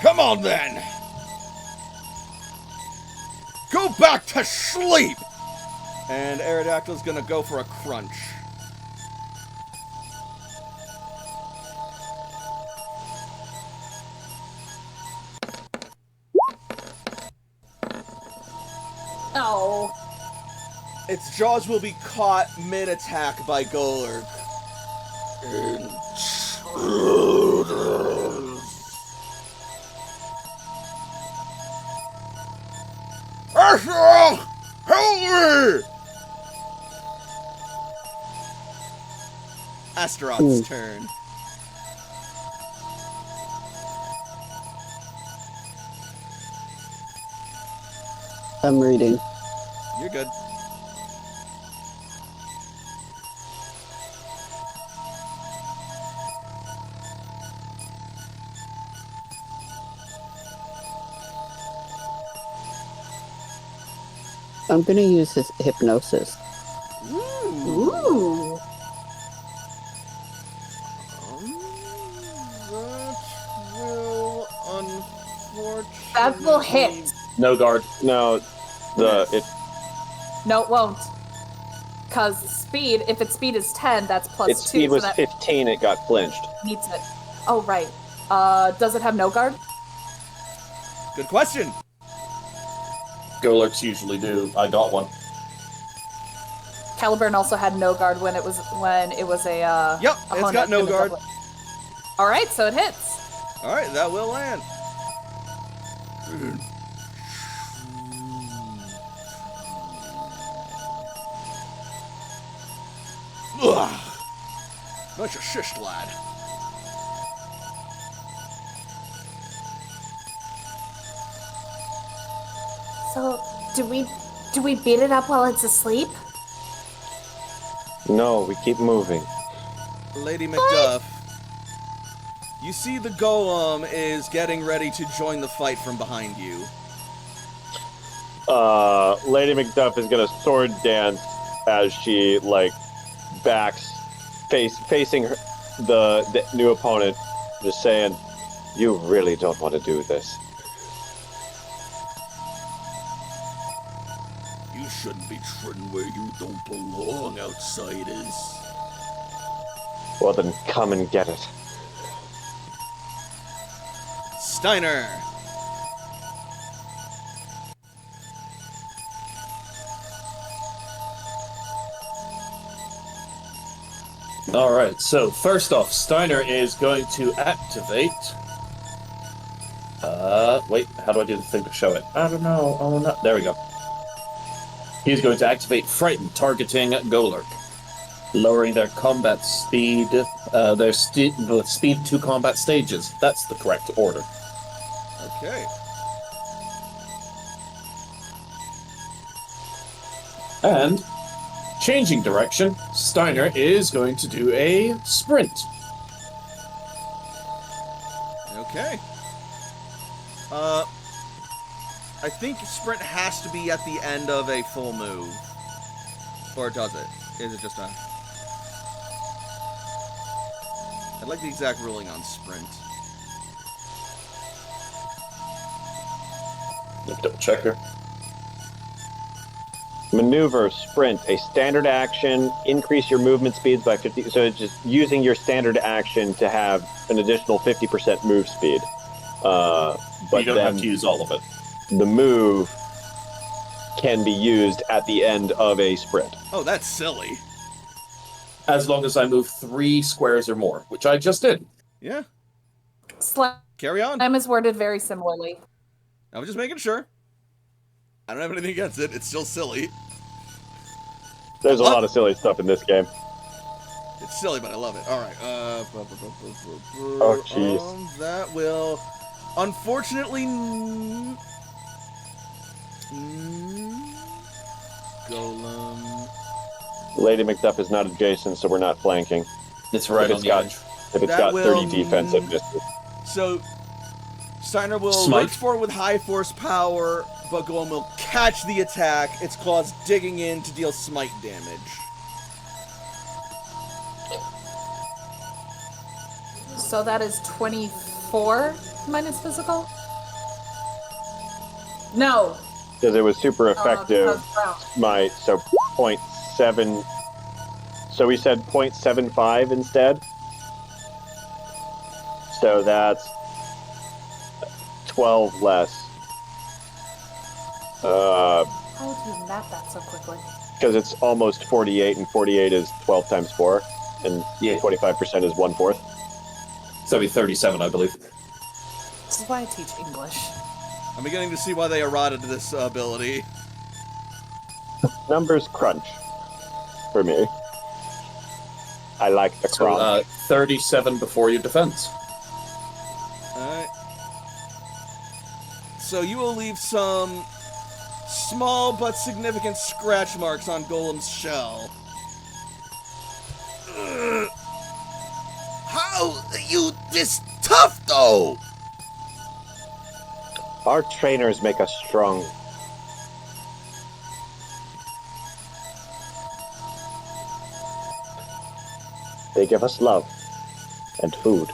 Come on then. Go back to sleep. And Aerodactyl's gonna go for a crunch. Oh. Its jaws will be caught mid-attack by Golurk. Intruders. Astra! Help me! Astaroth's turn. I'm reading. You're good. I'm gonna use his hypnosis. Ooh. That will unfortunately... That will hit. No guard. No, it No, it won't. Because speed, if its speed is 10, that's plus its 2. speed was so that 15. It got flinched. needs it. Oh, right. Does it have no guard? Good question. Golurks usually do. I got one. Caliburn also had no guard when it was a Yep, a it's honed got no in the guard. doublet. All right, so it hits. All right, that will land. Ugh. That's a shish, lad. So, do we beat it up while it's asleep? No, we keep moving. Lady Macduff, you see the golem is getting ready to join the fight from behind you. Lady Macduff is gonna sword dance as she backs, facing the new opponent, just saying, "You really don't want to do this." You shouldn't be treading where you don't belong, outsiders. Well, then come and get it. Steiner. Alright, so first off, Steiner is going to activate. Wait, how do I do the thing to show it? I don't know. Oh, no. There we go. He's going to activate Frighten, targeting Golurk, lowering their combat speed, their speed to combat stages. That's the correct order. Okay. And, changing direction, Steiner is going to do a sprint. Okay. I think sprint has to be at the end of a full move. Or does it? Is it just a... I'd like the exact ruling on sprint. Double checker. Maneuver, sprint, a standard action, increase your movement speeds by 50. So it's just using your standard action to have an additional 50% move speed. But you don't then have to use all of it. the move can be used at the end of a sprint. Oh, that's silly. As long as I move 3 squares or more, which I just did. Yeah. Slam Carry on. is worded very similarly. I was just making sure. I don't have anything against it. It's still silly. There's a lot of silly stuff in this game. It's silly, but I love it. All right. Oh, jeez. That will, unfortunately, Golem. Lady Macduff is not adjacent, so we're not flanking. It's right If on it's the got- edge. If it's That got will- 30 defensiveness. So, Steiner will Smite. lunge forward with high force power, but Golem will catch the attack, its claws digging in to deal smite damage. So that is 24 minus physical? No. Because it was super effective. because round. Smite, so 0.7. So we said 0.75 instead. So that's 12 less. How do you map that so quickly? Because it's almost 48, and 48 is 12 times 4, and Yeah. 25% is 1/4. So it'll be 37, I believe. This is why I teach English. I'm beginning to see why they eroded this ability. Numbers crunch for me. I like the So, crunch. 37 before your defense. Alright. So you will leave some small but significant scratch marks on Golem's shell. How are you this tough, though? Our trainers make us strong. They give us love and food.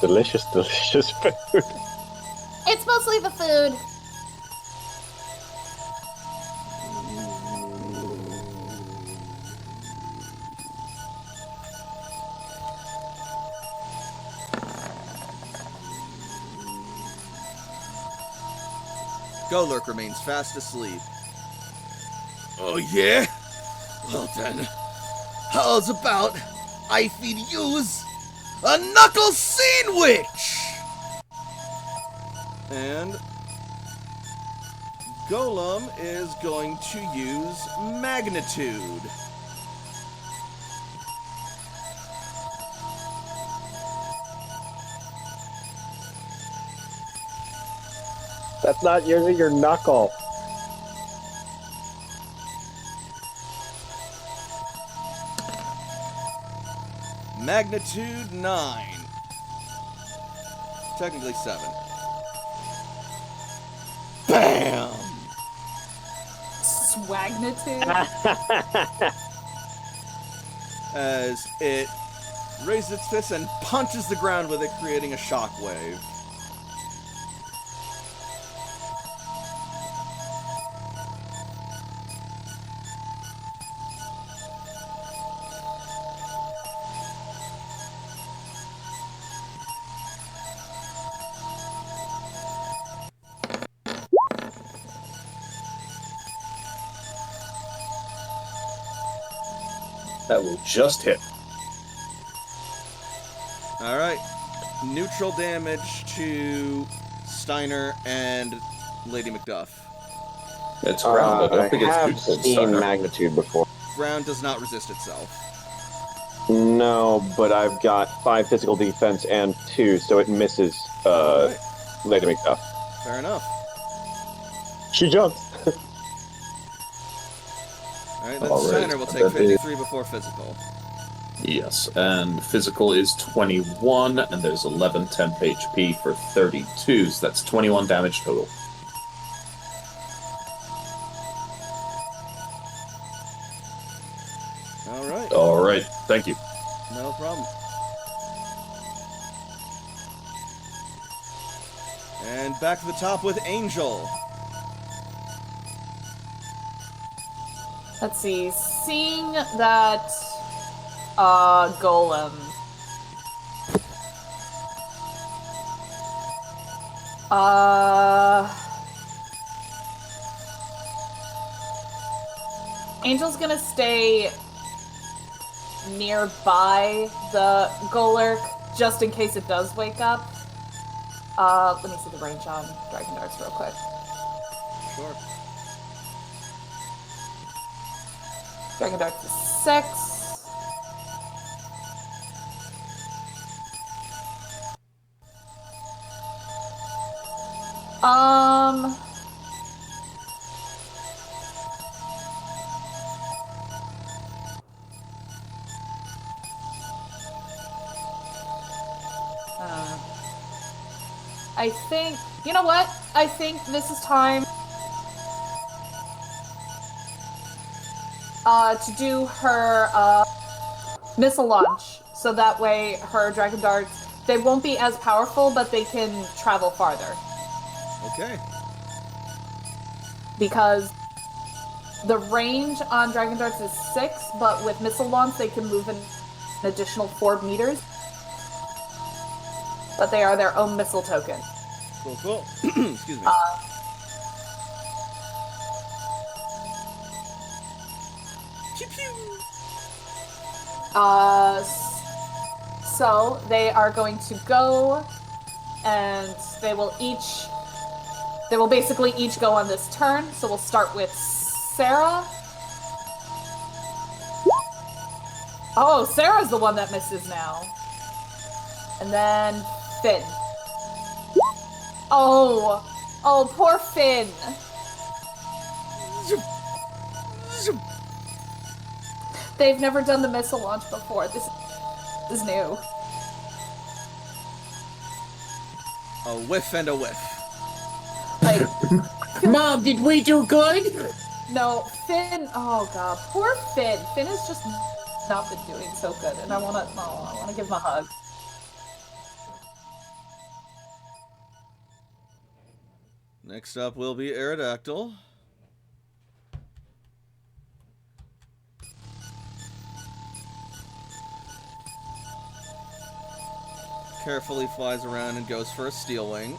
Delicious, delicious food. It's mostly the food. Golurk remains fast asleep. Oh, yeah? Well then, how's about I feed yous a knuckle sandwich? And Golem is going to use Magnitude. That's not using your knuckle. Magnitude 9. Technically 7. Bam! Swagnitude? As it raises its fist and punches the ground with it, creating a shockwave. That will just hit. Alright. Neutral damage to Steiner and Lady Macduff. It's ground. I don't think it's have neutral, seen Steiner. magnitude before. Ground does not resist itself. No, but I've got 5 physical defense and 2, so it misses Alright. Lady Macduff. Fair enough. She jumps. Alright, then Alright, Steiner will take that is- 53 before physical. Yes, and physical is 21, and there's 11 temp HP for 32, so that's 21 damage total. Alright, Alright, thank you. no problem. And back to the top with Angel. Let's see. Seeing that golem. Angel's gonna stay nearby the Golurk just in case it does wake up. Let me see the range on Dragon Darts real quick. Sure. Dragon Darts is 6. I think, you know what? I think this is time to do her missile launch. So that way her Dragon Darts, they won't be as powerful, but they can travel farther. Okay. Because the range on Dragon Darts is 6, but with missile launch they can move an additional 4 meters. But they are their own missile token. Cool, cool. Excuse me. Pew pew. So they are going to go, and they will basically each go on this turn. So we'll start with Sarah. Oh, Sarah's the one that misses now. And then Finn. Oh, poor Finn. They've never done the missile launch before. This is new. A whiff and a whiff. Like, Mom, did we do good? no, Finn. Oh god, poor Finn. Finn has just not been doing so good, and I wanna give him a hug. Next up will be Aerodactyl. Carefully flies around and goes for a Steel Wing,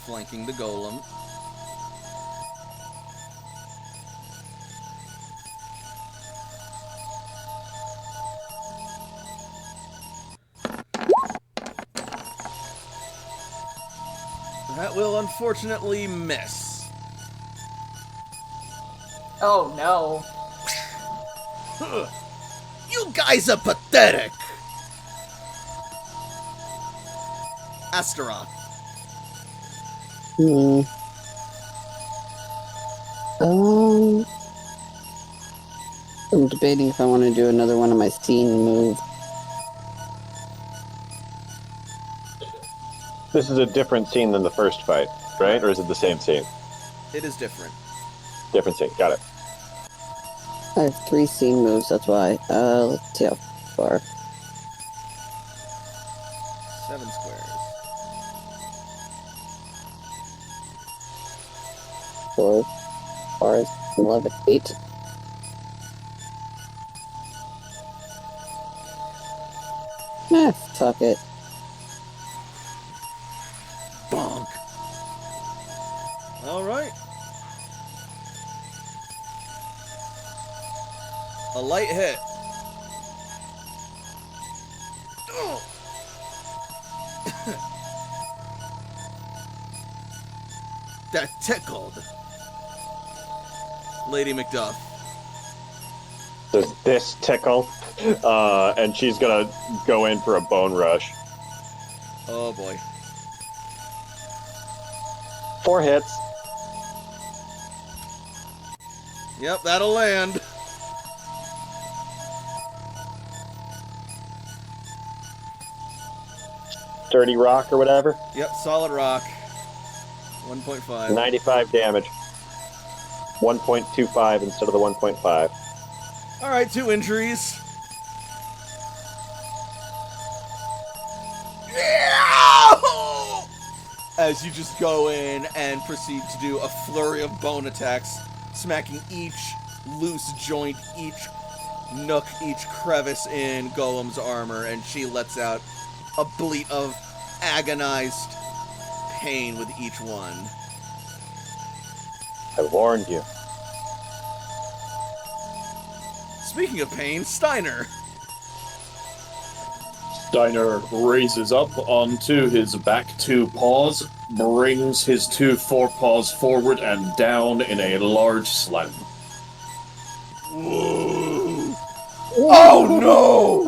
flanking the Golem. That will unfortunately miss. Oh no. You guys are pathetic! Astaroth. I'm debating if I want to do another one of my scene moves. This is a different scene than the first fight, right? Or is it the same scene? It is different. Different scene. Got it. I have 3 scene moves, that's why. Let's see how far. 7 squares. 4, 5, 11, 8. Fuck it. Bonk. All right. A light hit. That tickled. Lady Macduff. Does this tickle? And she's gonna go in for a bone rush. Oh boy. 4 hits. Yep, that'll land. Dirty rock or whatever. Yep, solid rock. 1.5. 95 damage. 1.25 instead of the 1.5. All right, 2 injuries. As you just go in and proceed to do a flurry of bone attacks, smacking each loose joint, each nook, each crevice in Golem's armor, and she lets out a bleat of agonized pain with each one. I warned you. Speaking of pain, Steiner. Steiner raises up onto his back 2 paws, brings his 2 forepaws forward and down in a large slam. Oh no!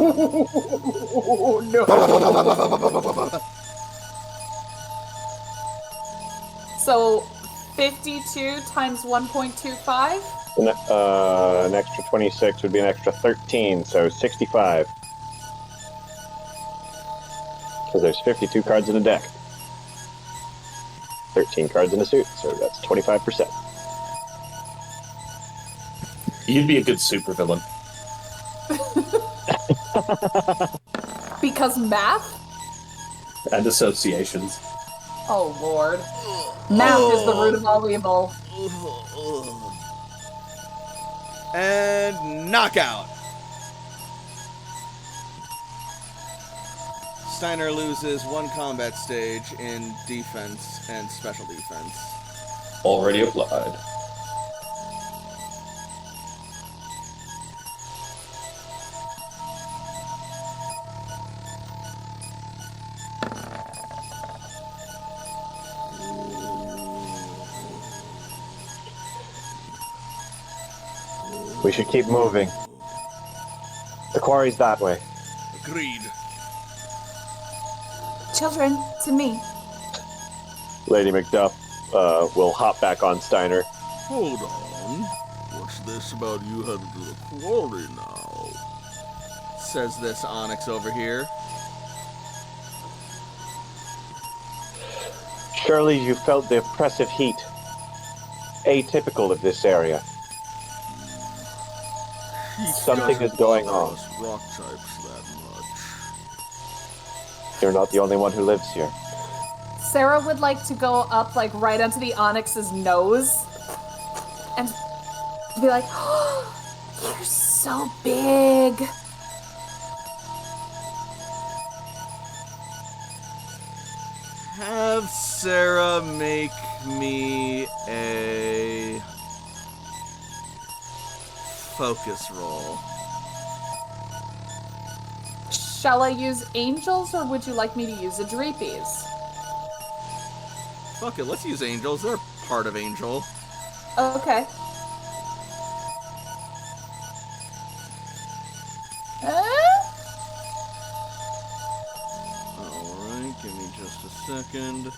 So 52 times 1.25? An extra 26 would be an extra 13, so 65. Because there's 52 cards in a deck. 13 cards in a suit, so that's 25%. You'd be a good supervillain. Because math? And associations. Oh lord. Math is the root of all evil. And knockout. Steiner loses 1 combat stage in defense and special defense. Already applied. We should keep moving. The quarry's that way. Agreed. Children, to me. Lady Macduff will hop back on Steiner. Hold on. What's this about you headed to the quarry now? Says this Onyx over here. Surely you felt the oppressive heat. Atypical of this area. Something is going on. Rock types that much. You're not the only one who lives here. Sarah would like to go up, like, right onto the Onyx's nose and be like, oh, you're so big. Have Sarah make me a focus roll. Shall I use angels, or would you like me to use a Drapies? Fuck it, let's use angels. They're part of angel. Okay. Alright, give me just a second.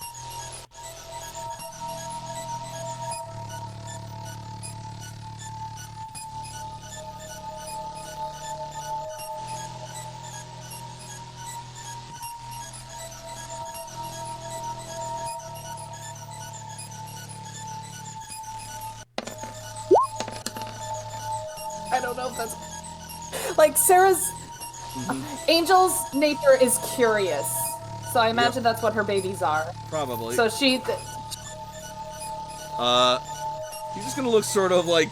know if that's like Sarah's Angel's nature is curious, so I imagine that's what her babies are. Probably. So she, He's just gonna look sort of like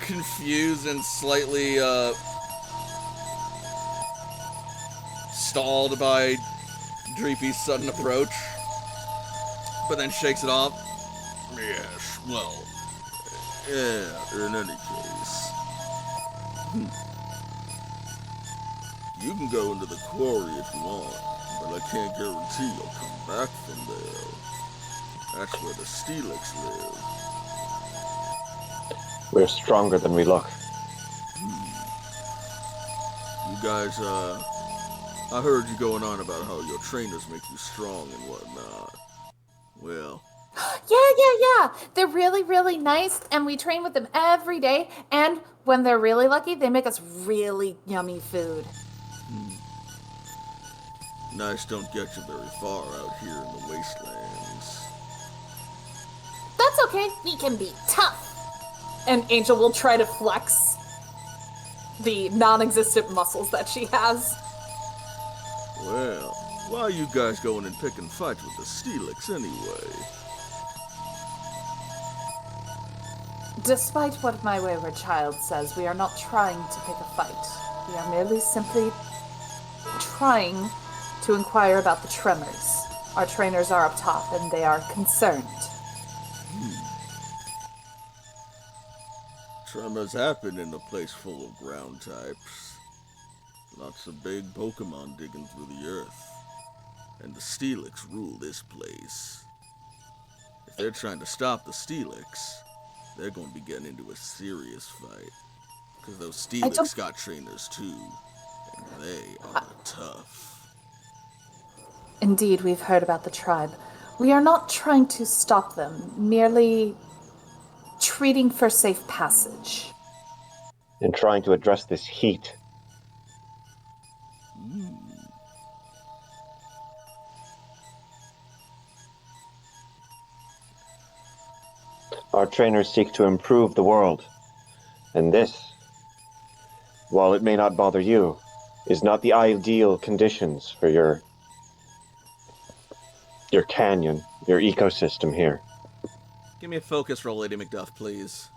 confused and slightly stalled by Dreepy's sudden approach, but then shakes it off. Yes, well, yeah, in any case. You can go into the quarry if you want, but I can't guarantee you'll come back from there. That's where the Steelix live. We're stronger than we look. You guys, I heard you going on about how your trainers make you strong and whatnot. Well, Yeah. They're really, really nice, and we train with them every day. And when they're really lucky, they make us really yummy food. nice don't get you very far out here in the wastelands. That's okay. We can be tough. and Angel will try to flex the non-existent muscles that she has. Well, why are you guys going and picking fights with the Steelix anyway? Despite what my wayward child says, we are not trying to pick a fight. We are merely simply trying to inquire about the tremors. Our trainers are up top, and they are concerned. Tremors happen in a place full of ground types. Lots of big Pokemon digging through the earth. And the Steelix rule this place. If they're trying to stop the Steelix, they're going to be getting into a serious fight. Because those Steelix got trainers too. And they are tough. Indeed, we've heard about the tribe. We are not trying to stop them, merely treating for safe passage. And trying to address this heat. Our trainers seek to improve the world. And this, while it may not bother you, is not the ideal conditions for your canyon, your ecosystem here. Give me a focus roll, Lady Macduff, please.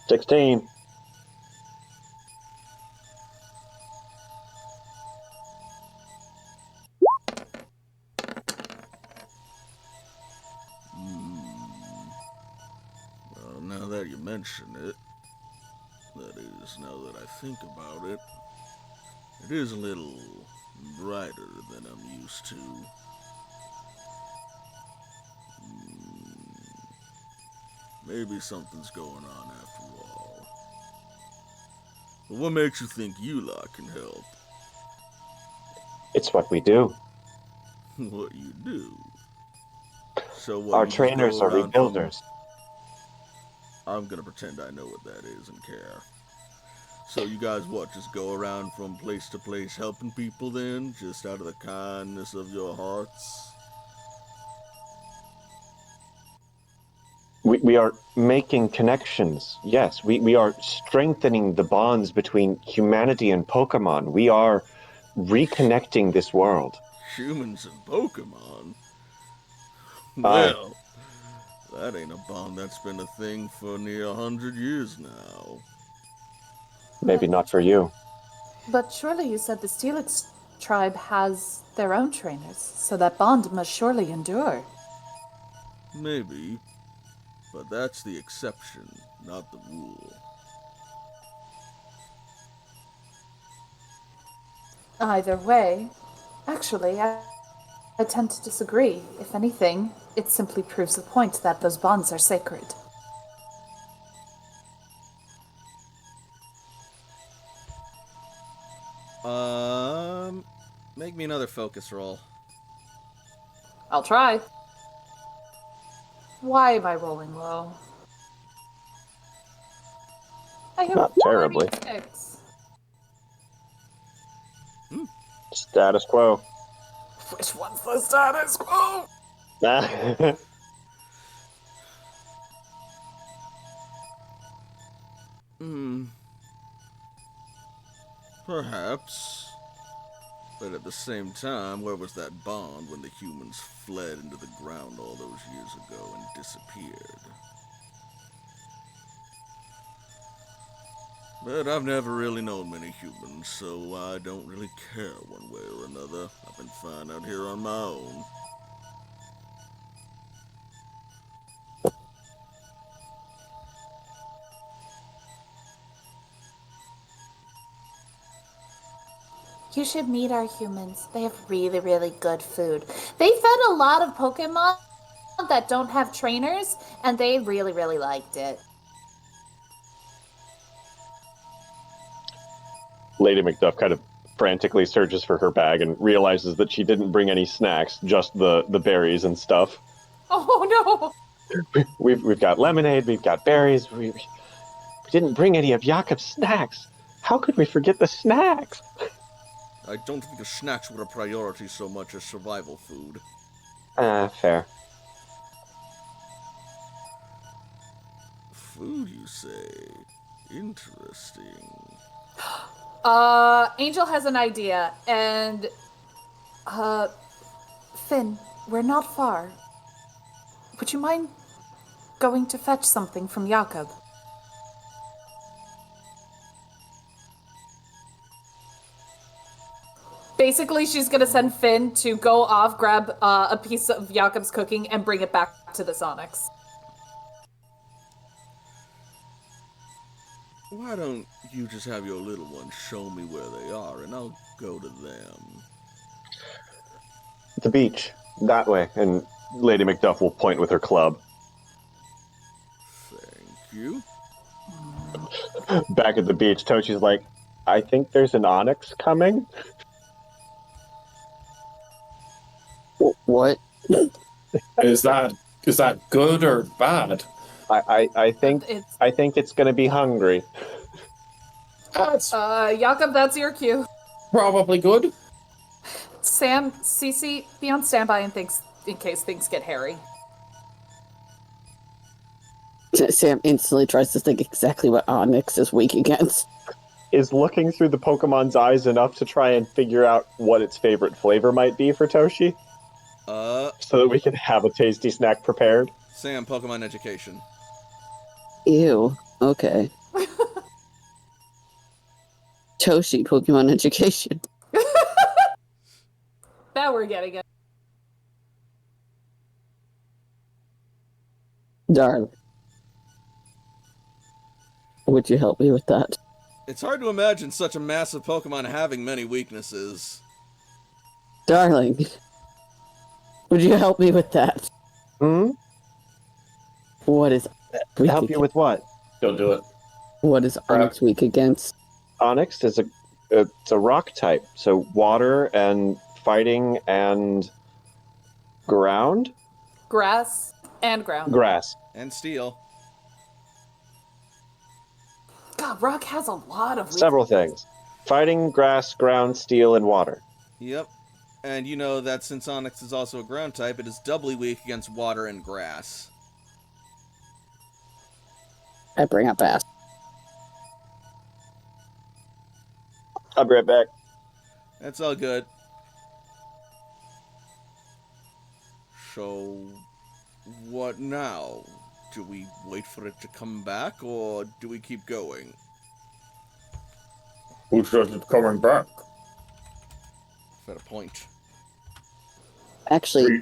$16. Well, now that you mention it, that is, now that I think about it, it is a little brighter than I'm used to. Maybe something's going on after all. But what makes you think you lot can help? It's what we do. What you do? So what? Our You just trainers go are around rebuilders. I'm gonna pretend I know what that is and care. So you guys what, just go around from place to place helping people then? Just out of the kindness of your hearts? We are making connections. Yes, we are strengthening the bonds between humanity and Pokemon. We are reconnecting this world. Humans and Pokemon? Aye. Well, that ain't a bond that's been a thing for near 100 years now. Maybe not for you. But surely you said the Steelix tribe has their own trainers, so that bond must surely endure. Maybe. But that's the exception, not the rule. Either way, actually, I tend to disagree. If anything, it simply proves the point that those bonds are sacred. Make me another focus roll. I'll try. Why am I rolling low? I have Not terribly. 46. Status quo. Which one's the status quo? Perhaps. But at the same time, where was that bond when the humans fled into the ground all those years ago and disappeared? But I've never really known many humans, so I don't really care one way or another. I've been fine out here on my own. You should meet our humans. They have really, really good food. They fed a lot of Pokemon that don't have trainers, and they really, really liked it. Lady Macduff kind of frantically searches for her bag and realizes that she didn't bring any snacks, just the berries and stuff. Oh no! We've got lemonade, we've got berries. We didn't bring any of Jakob's snacks. How could we forget the snacks? I don't think the snacks were a priority so much as survival food. Fair. Food, you say? Interesting. Angel has an idea, and Finn, we're not far. Would you mind going to fetch something from Jakob? basically she's gonna send Finn to go off, grab a piece of Jakob's cooking, and bring it back to the Sonics. Why don't you just have your little one show me where they are, and I'll go to them. The beach, that way, and Lady Macduff will point with her club. Thank you. Back at the beach, Toshi's like, I think there's an onyx coming. What? Is that good or bad? I think it's gonna be hungry. That's Jakob, that's your cue. probably good. Sam, Cece, be on standby in case things get hairy. Sam instantly tries to think exactly what Onyx is weak against. Is looking through the Pokemon's eyes enough to try and figure out what its favorite flavor might be for Toshi? So that we can have a tasty snack prepared? Sam, Pokemon education. Ew. Okay. Toshi, Pokemon education. Now we're getting it. Darling. Would you help me with that? It's hard to imagine such a massive Pokemon having many weaknesses. Darling. Would you help me with that? Hmm? What is weak Help you with what? Don't do it. What is Onyx weak against? Onyx is it's a rock type, so water and fighting and ground? Grass and ground. Grass. And steel. God, Rock has a lot of Several things. Fighting, grass, ground, steel, and water. Yep. And you know that since Onyx is also a ground type, it is doubly weak against water and grass. I bring up Bass. I'll be right back. That's all good. So, what now? Do we wait for it to come back, or do we keep going? Who says it's coming back? Fair point. Actually,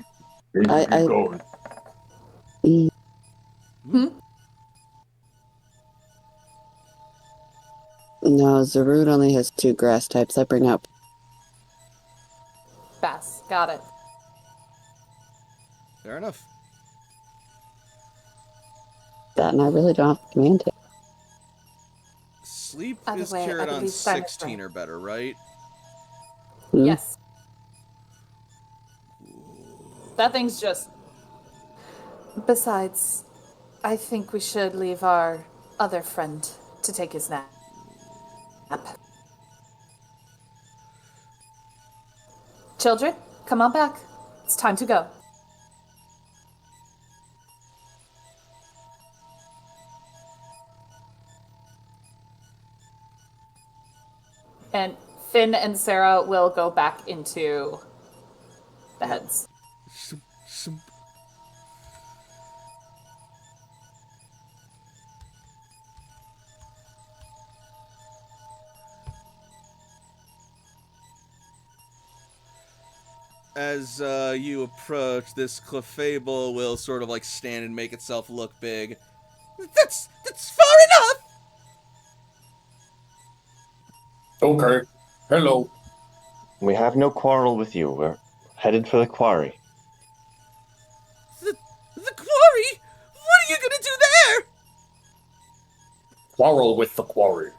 Keep I- going. no, Zarude only has 2 grass types. I bring up. Bass. Got it. Fair enough. That, and I really don't have command it. Sleep By the is way, I carried on believe Steiner's 16 or better, right? Hmm? Yes. That thing's just... Besides, I think we should leave our other friend to take his nap. Children, Come on back. It's time to go. And Finn and Sarah will go back into the heads. As you approach, this Clefable will sort of like stand and make itself look big. That's far enough! Okay. Hello. We have no quarrel with you. We're headed for the quarry. The quarry? What are you gonna do there? Quarrel with the quarry.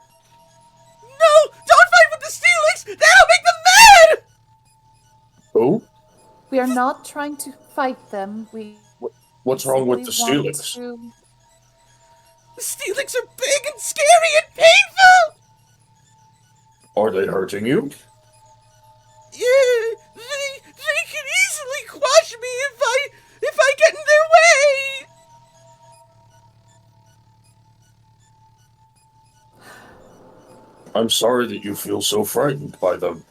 No! Don't fight with the Steelix! That'll make them mad! Who? We are not trying to fight them. What's wrong with the simply want Steelix? to- The Steelix are big and scary and painful! Are they hurting you? Yeah, they can easily quash me if I get in their way! I'm sorry that you feel so frightened by them.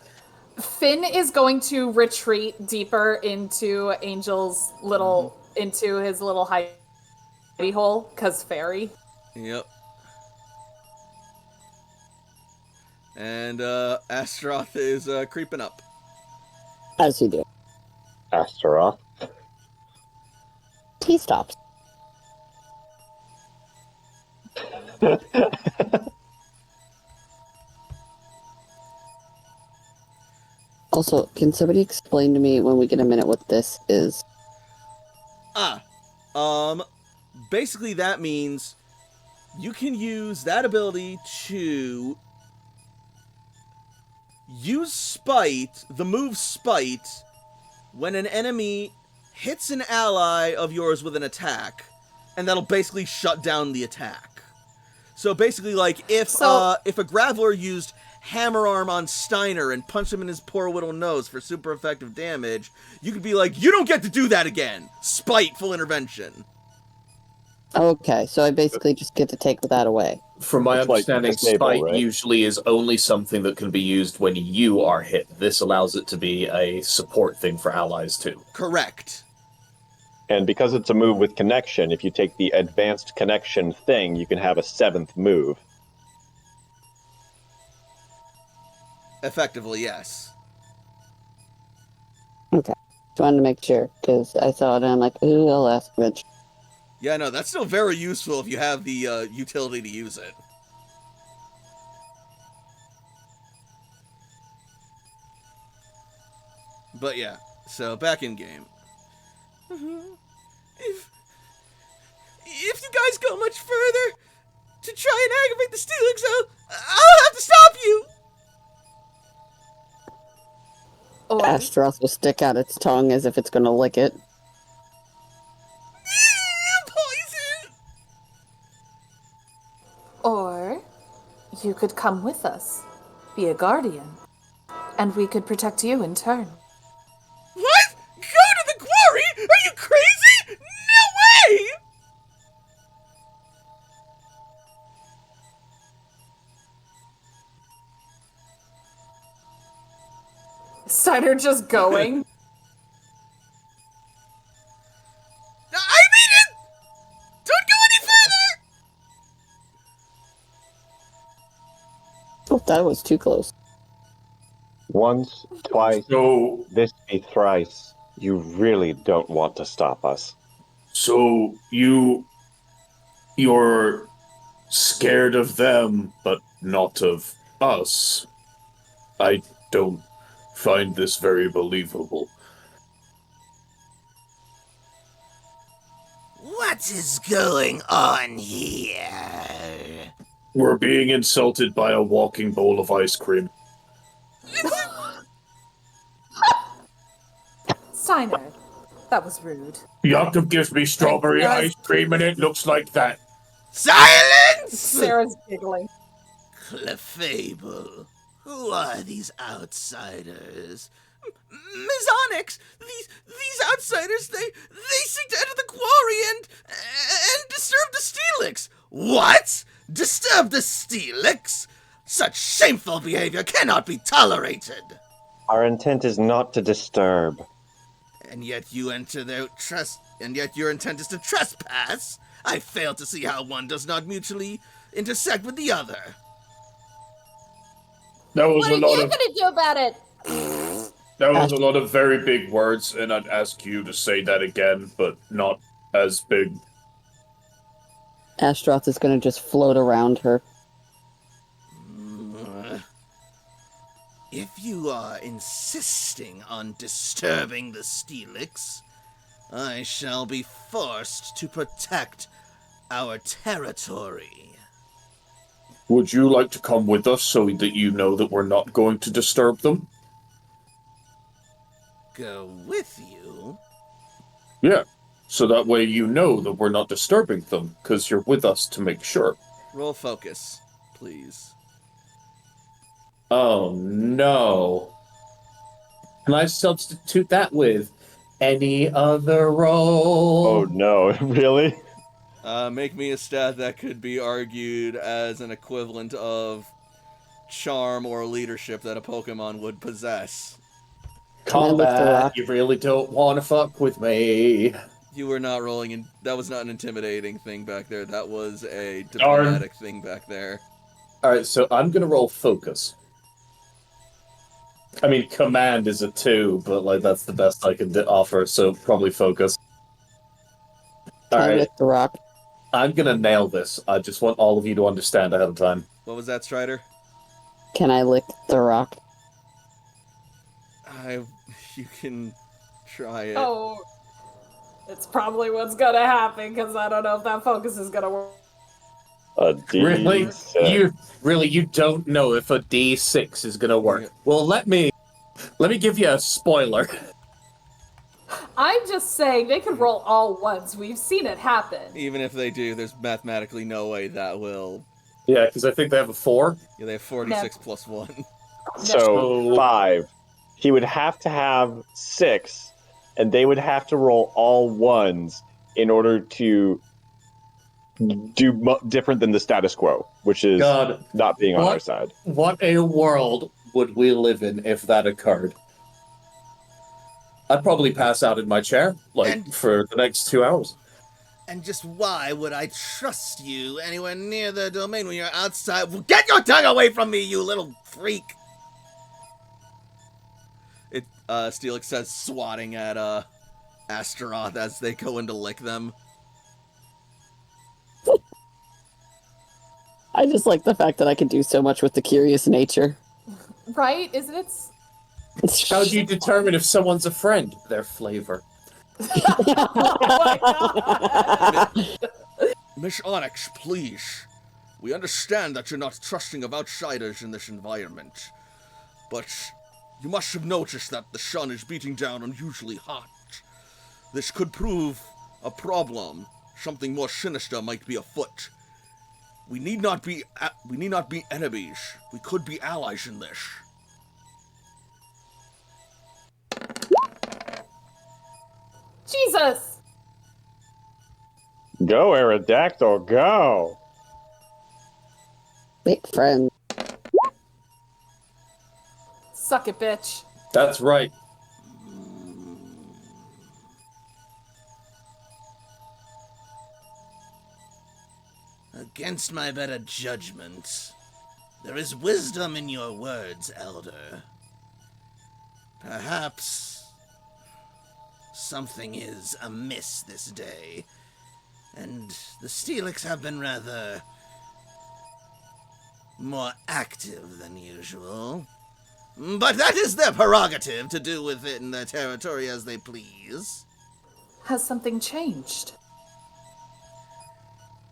Finn is going to retreat deeper into Angel's little, into his little hidey hole, cause fairy. Yep. And Astaroth is creeping up. As you do. Astaroth. He stops. Also, can somebody explain to me when we get a minute what this is? Basically that means you can use that ability to use Spite, the move Spite, when an enemy hits an ally of yours with an attack, and that'll basically shut down the attack. So basically, like, if a Graveler used Hammer Arm on Steiner and punched him in his poor little nose for super effective damage, you could be like, you don't get to do that again! Spite, full intervention. Okay, so I basically just get to take that away. From my It's like understanding, disable, Spite right? usually is only something that can be used when you are hit. This allows it to be a support thing for allies, too. Correct. And because it's a move with connection, if you take the advanced connection thing, you can have a 7th move. Effectively, yes. Okay. Just wanted to make sure, because I saw it and I'm like, ooh, I'll ask Rich. Yeah, no, that's still very useful if you have the utility to use it. But yeah, so back in game. If you guys go much further to try and aggravate the Steelix, I'll have to stop you! Or, Astaroth will stick out its tongue as if it's going to lick it. Poison! or you could come with us, be a guardian, and we could protect you in turn. What? Go to the quarry? Are you crazy? No way! Steiner just going. I mean it! Don't go any further! Oh, that was too close. Once, twice, So, this be thrice. You really don't want to stop us. so you're scared of them, but not of us. I don't find this very believable. What is going on here? We're being insulted by a walking bowl of ice cream. Steiner, that was rude. Yakup gives me strawberry Yes. ice cream and it looks like that. Silence! Sarah's giggling. Clefable, who are these outsiders? Ms. Onyx, these outsiders, they seek to enter the quarry and disturb the Steelix. What? Disturb the Steelix? Such shameful behavior cannot be tolerated. Our intent is not to disturb. And yet you enter their and yet your intent is to trespass? I fail to see how one does not mutually intersect with the other. That was What are a lot you of gonna do about it? that was a lot of very big words, and I'd ask you to say that again, but not as big. Astroth is going to just float around her. If you are insisting on disturbing the Steelix, I shall be forced to protect our territory. Would you like to come with us so that you know that we're not going to disturb them? Go with you? Yeah. So that way you know that we're not disturbing them, because you're with us to make sure. Roll focus, please. Oh no. Can I substitute that with any other role? Oh no, really? Make me a stat that could be argued as an equivalent of charm or leadership that a Pokemon would possess. Can I lift the Combat, rock? you really don't want to fuck with me. You were not rolling in. That was not an intimidating thing back there. That was a Darn. diplomatic thing back there. Alright, so I'm gonna roll focus. I mean, command is a 2, but like that's the best I can offer, so probably focus. Can I Alright, lift the rock? I'm gonna nail this. I just want all of you to understand ahead of time. What was that, Strider? Can I lick the rock? You can try it. Oh, it's probably what's gonna happen because I don't know if that focus is gonna work. A D6. Really, you don't know if a D6 is gonna work. Yeah. Well, let me give you a spoiler. I'm just saying they could roll all ones. We've seen it happen. Even if they do, there's mathematically no way that will. Yeah, because I think they have a 4. Yeah, they have 46 plus 1. So 5. He would have to have 6, and they would have to roll all ones in order to do different than the status quo, which is God, not being on what? our side. What a world would we live in if that occurred? I'd probably pass out in my chair, for the next 2 hours. And just why would I trust you anywhere near the domain when you're outside? Well, get your tongue away from me, you little freak! Steelix says, swatting at, Astaroth as they go in to lick them. I just like the fact that I can do so much with the curious nature. Right? Isn't it? How do you determine if someone's a friend? Their flavor. Oh my god! Miss Onyx, please. We understand that you're not trusting of outsiders in this environment, but you must have noticed that the sun is beating down unusually hot. This could prove a problem. Something more sinister might be afoot. We need not be enemies. We could be allies in this. Jesus! Go, Aerodactyl, go! Big friend. Suck it, bitch. That's right. Against my better judgment, there is wisdom in your words, Elder. Perhaps something is amiss this day, and the Steelix have been rather more active than usual. But that is their prerogative to do with it in their territory as they please. Has something changed?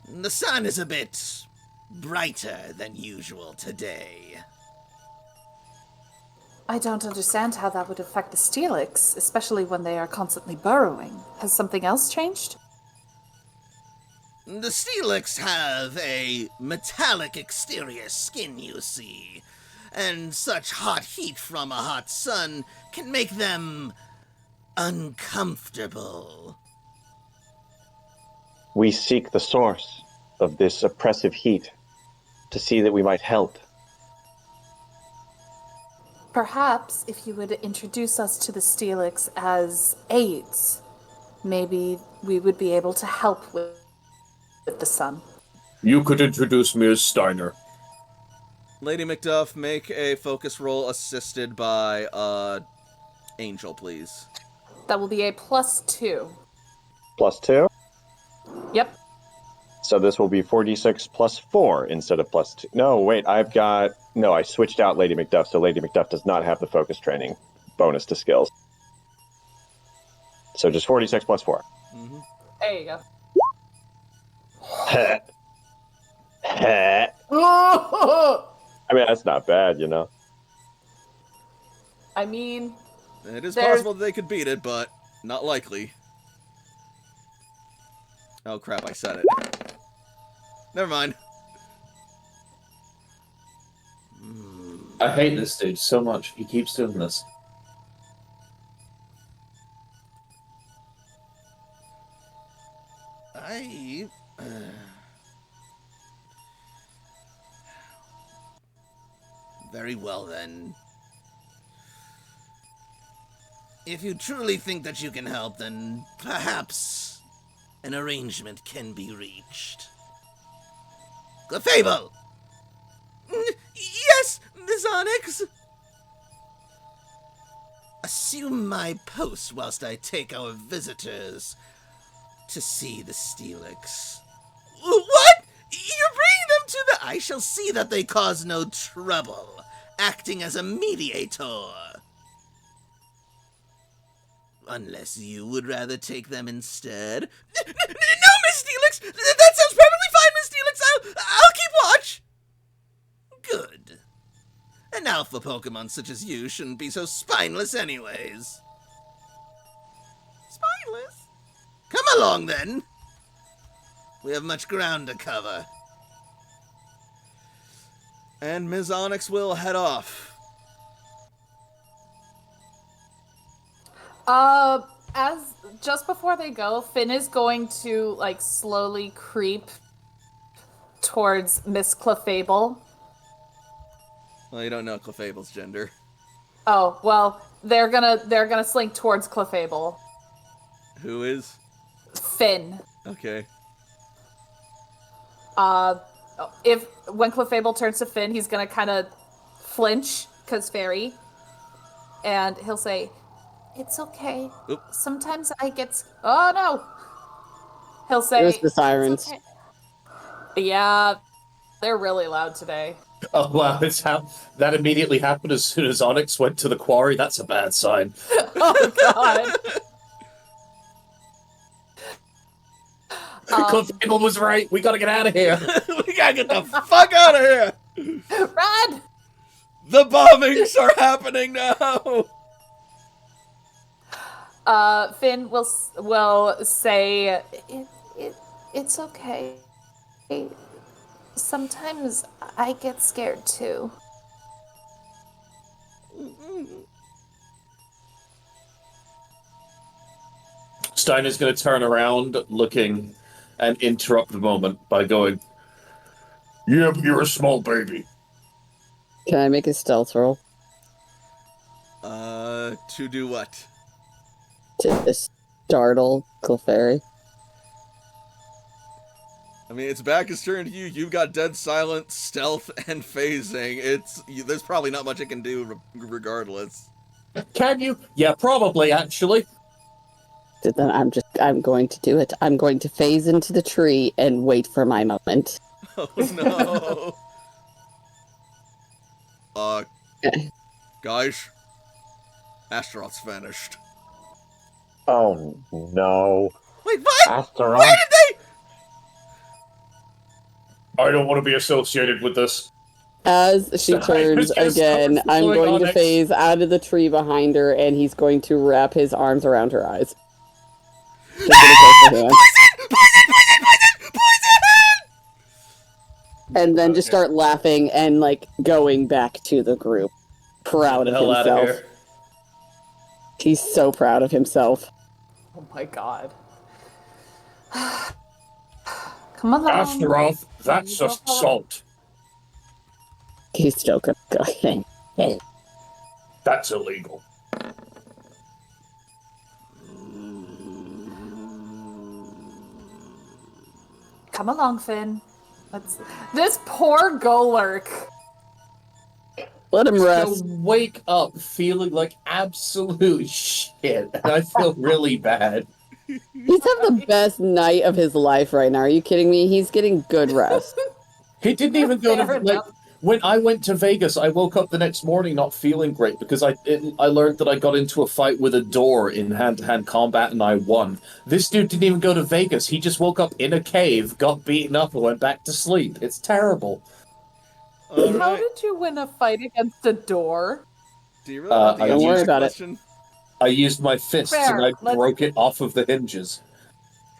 The sun is a bit brighter than usual today. I don't understand how that would affect the Steelix, especially when they are constantly burrowing. Has something else changed? The Steelix have a metallic exterior skin, you see, and such hot heat from a hot sun can make them uncomfortable. We seek the source of this oppressive heat to see that we might help. Perhaps if you would introduce us to the Steelix as aides, maybe we would be able to help with the sun. You could introduce me as Steiner. Lady Macduff, make a focus roll assisted by Angel, please. That will be a +2. +2? Yep. So this will be 4d6 plus 4 instead of +2. No, wait, I switched out Lady Macduff, so Lady Macduff does not have the focus training bonus to skills. So just 4d6 plus 4. Mm-hmm. There you go. I mean, that's not bad, you know? I mean, It is possible that they could beat it, but not likely. Oh crap, I said it. Never mind. I hate this dude so much. He keeps doing this. Very well, then. If you truly think that you can help, then perhaps an arrangement can be reached. Clefable! Yes, Miss Onyx! Assume my post whilst I take our visitors to see the Steelix. What? You're bringing them to the... I shall see that they cause no trouble, acting as a mediator. Unless you would rather take them instead. No, Miss Steelix! That sounds perfectly fine, Miss Steelix! I'll keep watch! Good. An alpha Pokemon such as you shouldn't be so spineless anyways. Spineless? Come along, then. We have much ground to cover. And Ms. Onyx will head off. As just before they go, Finn is going to like slowly creep towards Miss Clefable. Well, you don't know Clefable's gender. Oh, well, they're gonna slink towards Clefable. Who is? Finn. Okay. If when Clefable turns to Finn, he's gonna kind of flinch because fairy, and he'll say, "It's okay. Oop. Sometimes I get." Oh no! He'll say, There's the sirens. "It's okay." Yeah, they're really loud today. Oh wow, that immediately happened as soon as Onyx went to the quarry. That's a bad sign. Oh god. Clefable was right. We gotta get out of here. We gotta get the fuck out of here! Run! The bombings are happening now! Finn will say, "It's okay. Sometimes I get scared too." Steiner's gonna turn around, looking, and interrupt the moment by going, "Yeah, but you're a small baby." Can I make a stealth roll To do what? to startle Clefairy? I mean, its back is turned to you. You've got dead silent, stealth, and phasing. There's probably not much it can do regardless. Can you? Yeah, probably, actually. Then I'm going to do it. I'm going to phase into the tree and wait for my moment. Oh no. Guys, Astaroth's vanished. Oh no. Wait, what? Astaroth? Where did they? I don't want to be associated with this. As she turns again, I'm going to phase out of the tree behind her, and he's going to wrap his arms around her eyes. Just gonna go for him. Poison! And then just start laughing and, like, going back to the group. Proud of Get the hell out of himself. here. He's so proud of himself. Oh my god. Come along. Astaroth, that's just salt. He's still gonna go. That's illegal. Come along, Finn. This poor Golurk. Let him He'll rest. wake up feeling like absolute shit, and I feel really bad. He's having the best night of his life right now. Are you kidding me? He's getting good rest. He didn't even go to Fair like. enough. When I went to Vegas, I woke up the next morning not feeling great because I learned that I got into a fight with a door in hand-to-hand combat and I won. This dude didn't even go to Vegas. He just woke up in a cave, got beaten up, and went back to sleep. It's terrible. How did you win a fight against a door? Do you really want the I Don't answer to worry this about it. question? I used my fists Fair. and I Let's- broke it off of the hinges.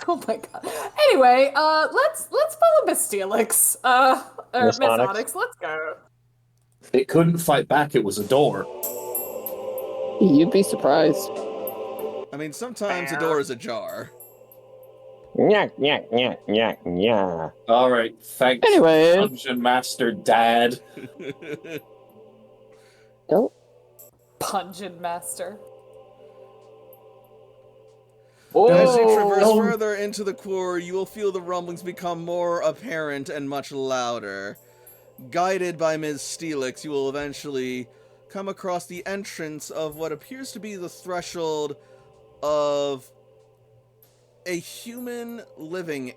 Oh my god. Anyway, let's follow Miss Steelix. Or Miss Miss Onyx? Onyx, let's go. It couldn't fight back. It was a door. You'd be surprised. I mean, sometimes a door is ajar. Nya, nya, nya, nya, nya. All right, thanks, Anyway. Dungeon Master Dad. Don't. Pungent Master. As you Oh. traverse further into the quarry, you will feel the rumblings become more apparent and much louder. Guided by Ms. Steelix, you will eventually come across the entrance of what appears to be the threshold of a human living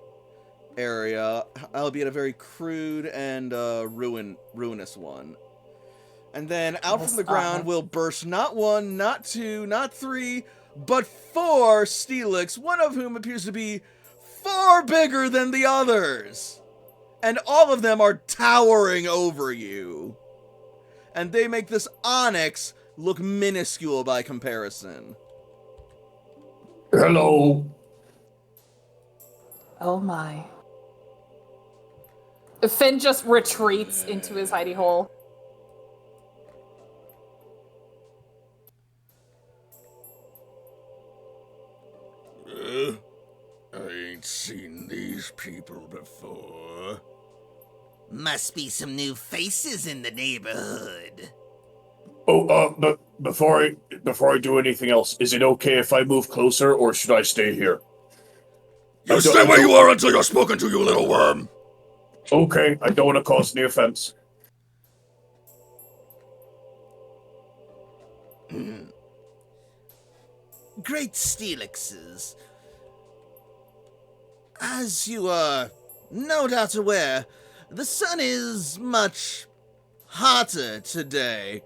area, albeit a very crude and ruinous one. And then out from the ground will burst not one, not two, not three, but 4 Steelix, one of whom appears to be far bigger than the others. And all of them are towering over you. And they make this Onyx look minuscule by comparison. Hello. Oh my. Finn just retreats into his hidey hole. I ain't seen these people before. Must be some new faces in the neighborhood. Oh, but before I do anything else, is it okay if I move closer, or should I stay here? You stay where you are until you're spoken to, you little worm! Okay, I don't want to cause any offense. Great Steelixes. As you are no doubt aware, the sun is much hotter today.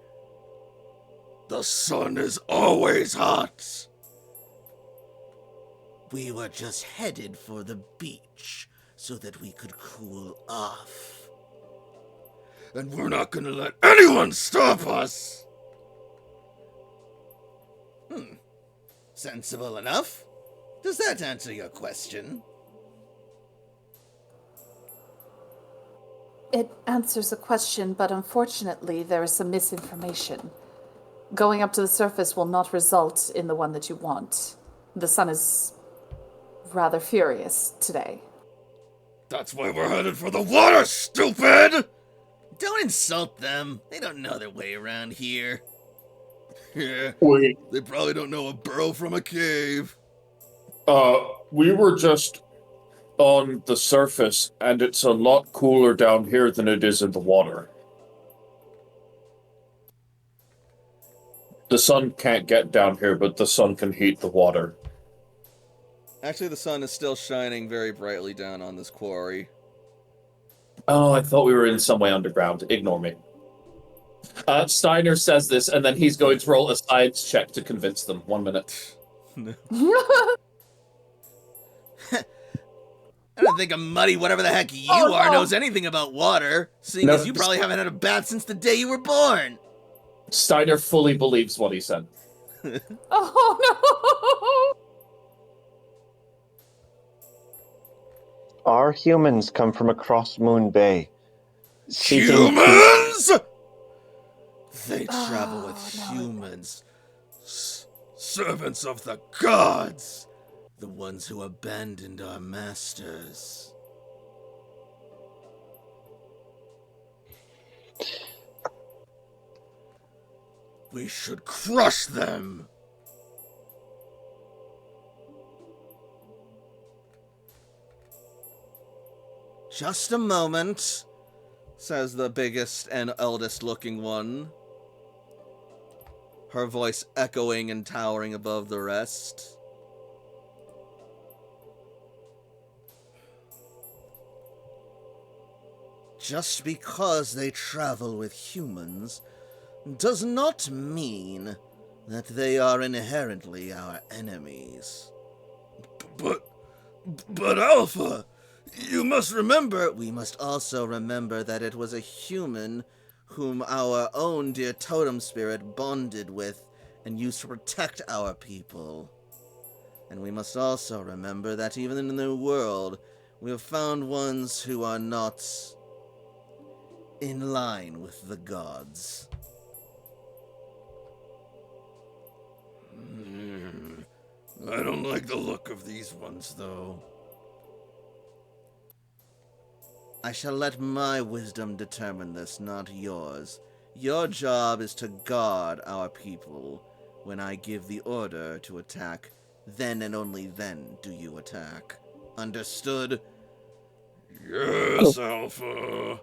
The sun is always hot. We were just headed for the beach so that we could cool off. And we're not gonna let anyone stop us! Sensible enough. Does that answer your question? It answers the question, but unfortunately there is some misinformation. Going up to the surface will not result in the one that you want. The sun is rather furious today. That's why we're headed for the water, stupid! Don't insult them. They don't know their way around here. Yeah, Wait, they probably don't know a burrow from a cave. we were just on the surface, and it's a lot cooler down here than it is in the water. The sun can't get down here, but the sun can heat the water. Actually, the sun is still shining very brightly down on this quarry. Oh, I thought we were in some way underground. Ignore me. Steiner says this, and then he's going to roll a science check to convince them. 1 minute. I don't think a muddy whatever the heck you Oh, are no. knows anything about water, seeing No, as you probably haven't had a bath since the day you were born. Steiner fully believes what he said. Oh Our humans come from across Moon Bay, seeking Humans! They travel with humans. Servants of the gods. The ones who abandoned our masters. We should crush them. Just a moment, says the biggest and eldest looking one, her voice echoing and towering above the rest. Just because they travel with humans does not mean that they are inherently our enemies. But Alpha, you must remember... We must also remember that it was a human whom our own dear totem spirit bonded with and used to protect our people. And we must also remember that even in the new world, we have found ones who are not in line with the gods. I don't like the look of these ones, though. I shall let my wisdom determine this, not yours. Your job is to guard our people. When I give the order to attack, then and only then do you attack. Understood? Yes, Alpha.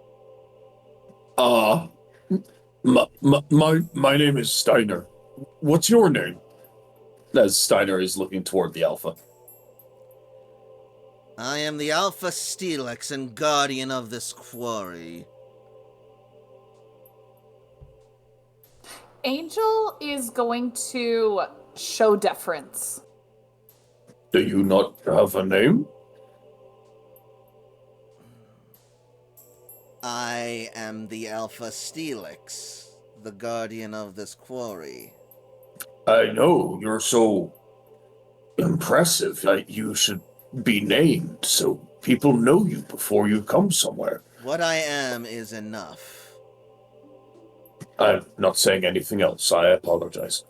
My name is Steiner. What's your name? As Steiner is looking toward the Alpha. I am the Alpha Steelix and guardian of this quarry. Angel is going to show deference. Do you not have a name? I am the Alpha Steelix, the guardian of this quarry. I know, you're so impressive. You should be named so people know you before you come somewhere. What I am is enough. I'm not saying anything else. I apologize.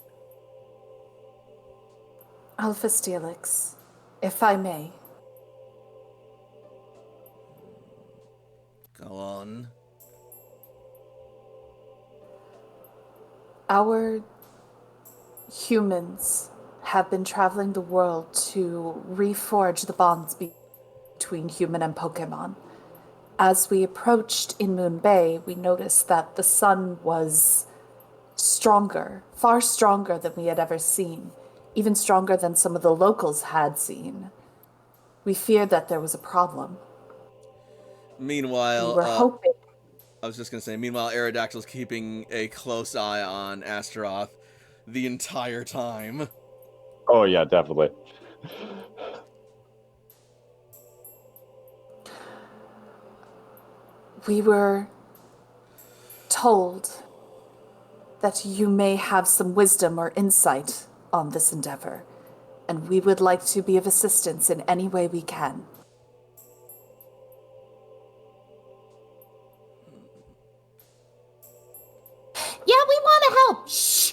Alpha Steelix, if I may. Go on. Our humans have been traveling the world to reforge the bonds between human and Pokemon. As we approached in Moon Bay, we noticed that the sun was stronger, far stronger than we had ever seen, even stronger than some of the locals had seen. We feared that there was a problem. Meanwhile, We were hoping. I was just gonna say, meanwhile, Aerodactyl's keeping a close eye on Astaroth the entire time. Oh yeah, definitely. We were told that you may have some wisdom or insight on this endeavor, and we would like to be of assistance in any way we can. Yeah, we want to help. Shh.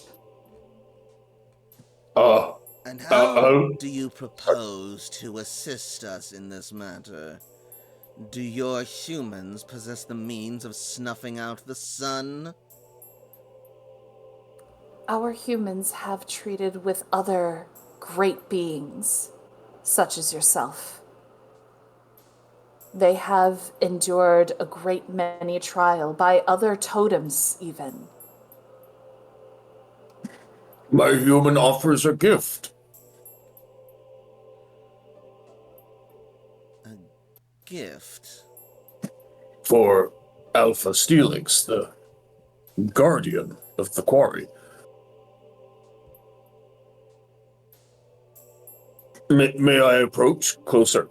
And how do you propose to assist us in this matter? Do your humans possess the means of snuffing out the sun? Our humans have treated with other great beings, such as yourself. They have endured a great many trial by other totems, even. My human offers a gift. A gift? For Alpha Steelix, the guardian of the quarry. May I approach closer?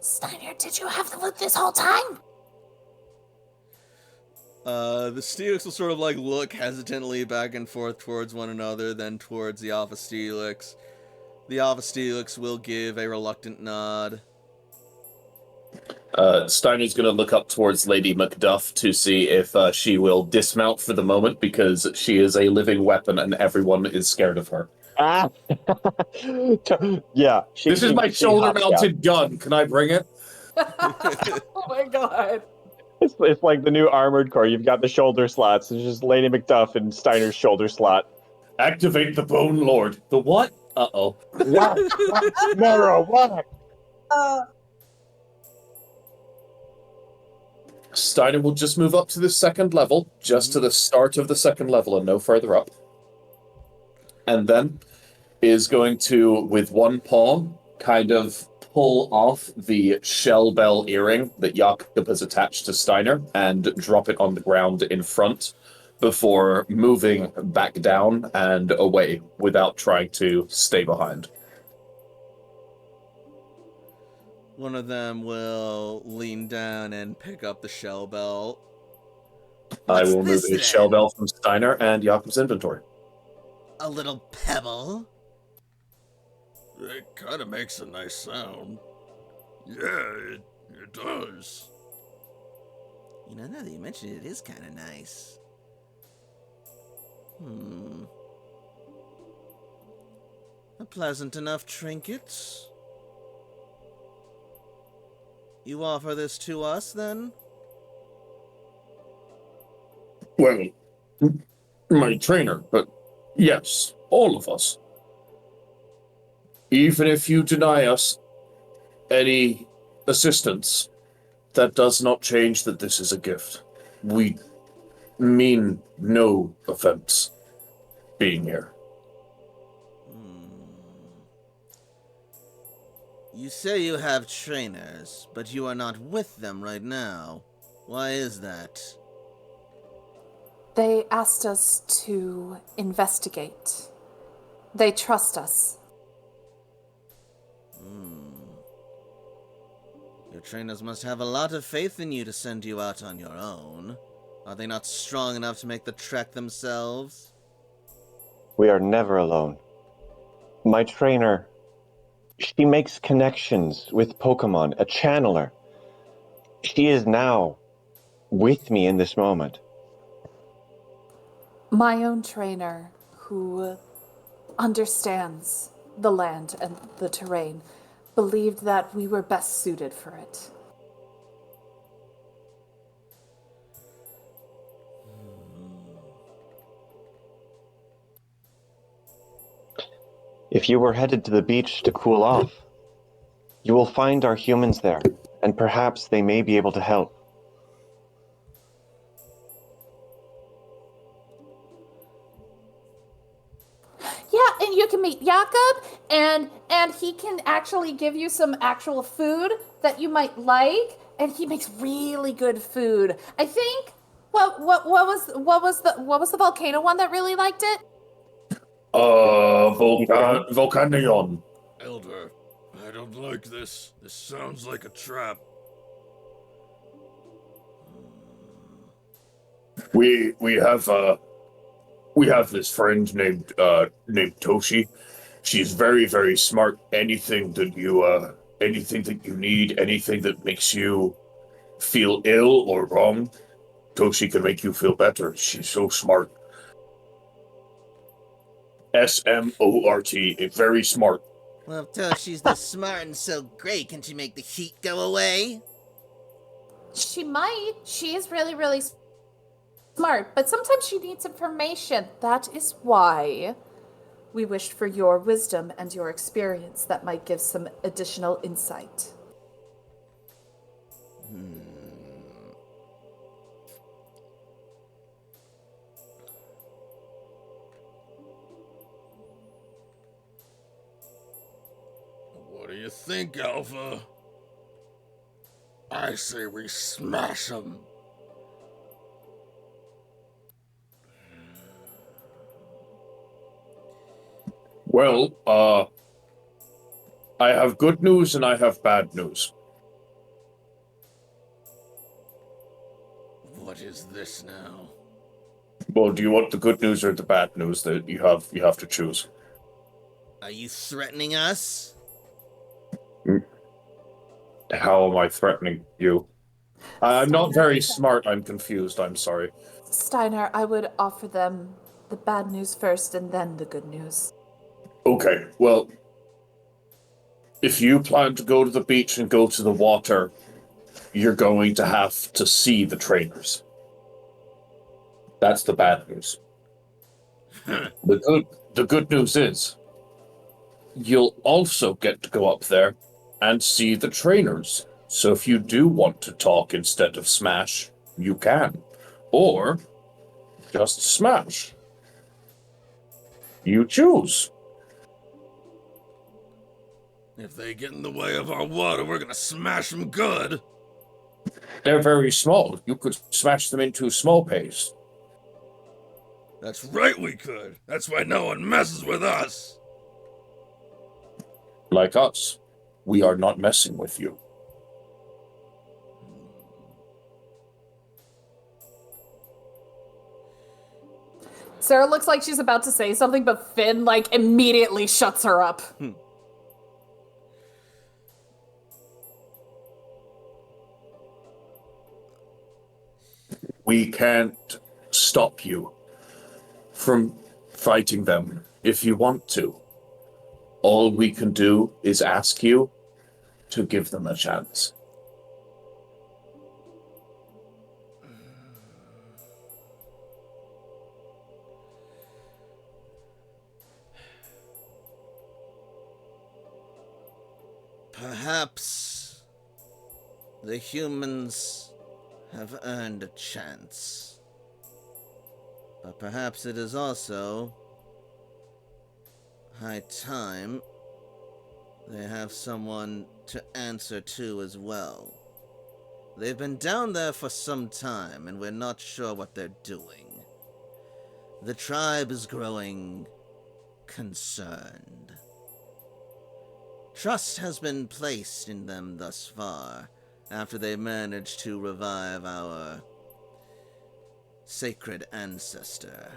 Steiner, did you have the loot this whole time? The Steelix will sort of like look hesitantly back and forth towards one another, then towards the Alpha Steelix. The Alpha Steelix will give a reluctant nod. Steiner's going to look up towards Lady Macduff to see if she will dismount for the moment, because she is a living weapon and everyone is scared of her. Ah! Yeah. This is my she hops down. shoulder-mounted gun. Can I bring it? Oh my god. It's like the new Armored Core. You've got the shoulder slots. It's just Lady Macduff and Steiner's shoulder slot. Activate the Bone Lord. The what? Uh-oh. Whack! Mara, whack! Steiner will just move up to the second level, just to the start of the second level and no further up. And then is going to, with one paw, kind of pull off the shell bell earring that Jakob has attached to Steiner and drop it on the ground in front before moving back down and away without trying to stay behind. One of them will lean down and pick up the shell bell. I What's will move this a then? shell bell from Steiner and Jakob's inventory. A little pebble? It kind of makes a nice sound. Yeah, it does. You know, now that you mention it, it is kind of nice. A pleasant enough trinket. You offer this to us, then? Well, my trainer, but yes, all of us. Even if you deny us any assistance, that does not change that this is a gift. We mean no offense being here. You say you have trainers, but you are not with them right now. Why is that? They asked us to investigate. They trust us. Your trainers must have a lot of faith in you to send you out on your own. Are they not strong enough to make the trek themselves? We are never alone. My trainer, she makes connections with Pokemon, a channeler. She is now with me in this moment. My own trainer, who understands the land and the terrain, believed that we were best suited for it. If you were headed to the beach to cool off, you will find our humans there, and perhaps they may be able to help. Yeah, and you can meet Jakob, and he can actually give you some actual food that you might like, and he makes really good food. I think what was the volcano one that really liked it? Volcanion. Elder, I don't like this. This sounds like a trap. We have this friend named Toshi. She's very, very smart. Anything that you need, anything that makes you feel ill or wrong, Toshi can make you feel better. She's so smart. SMORT, very smart. Well, if Toshi's this smart and so great, can she make the heat go away? She might. She is really, really smart, but sometimes she needs information. That is why we wished for your wisdom and your experience that might give some additional insight. What do you think, Alpha? I say we smash him. Well, I have good news and I have bad news. What is this now? Well, do you want the good news or the bad news? That you have to choose. Are you threatening us? How am I threatening you? I'm not very smart. I'm confused. I'm sorry. Steiner, I would offer them the bad news first and then the good news. Okay, well, if you plan to go to the beach and go to the water, you're going to have to see the trainers. That's the bad news. The good news is you'll also get to go up there and see the trainers. So if you do want to talk instead of smash, you can. Or just smash. You choose. If they get in the way of our water, we're gonna smash them good. They're very small. You could smash them into small paste. That's right, we could. That's why no one messes with us. Like us. We are not messing with you. Sarah looks like she's about to say something, but Finn, like, immediately shuts her up. We can't stop you from fighting them if you want to. All we can do is ask you to give them a chance. Perhaps the humans have earned a chance. But perhaps it is also high time they have someone to answer to as well. They've been down there for some time, and we're not sure what they're doing. The tribe is growing concerned. Trust has been placed in them thus far, after they managed to revive our sacred ancestor.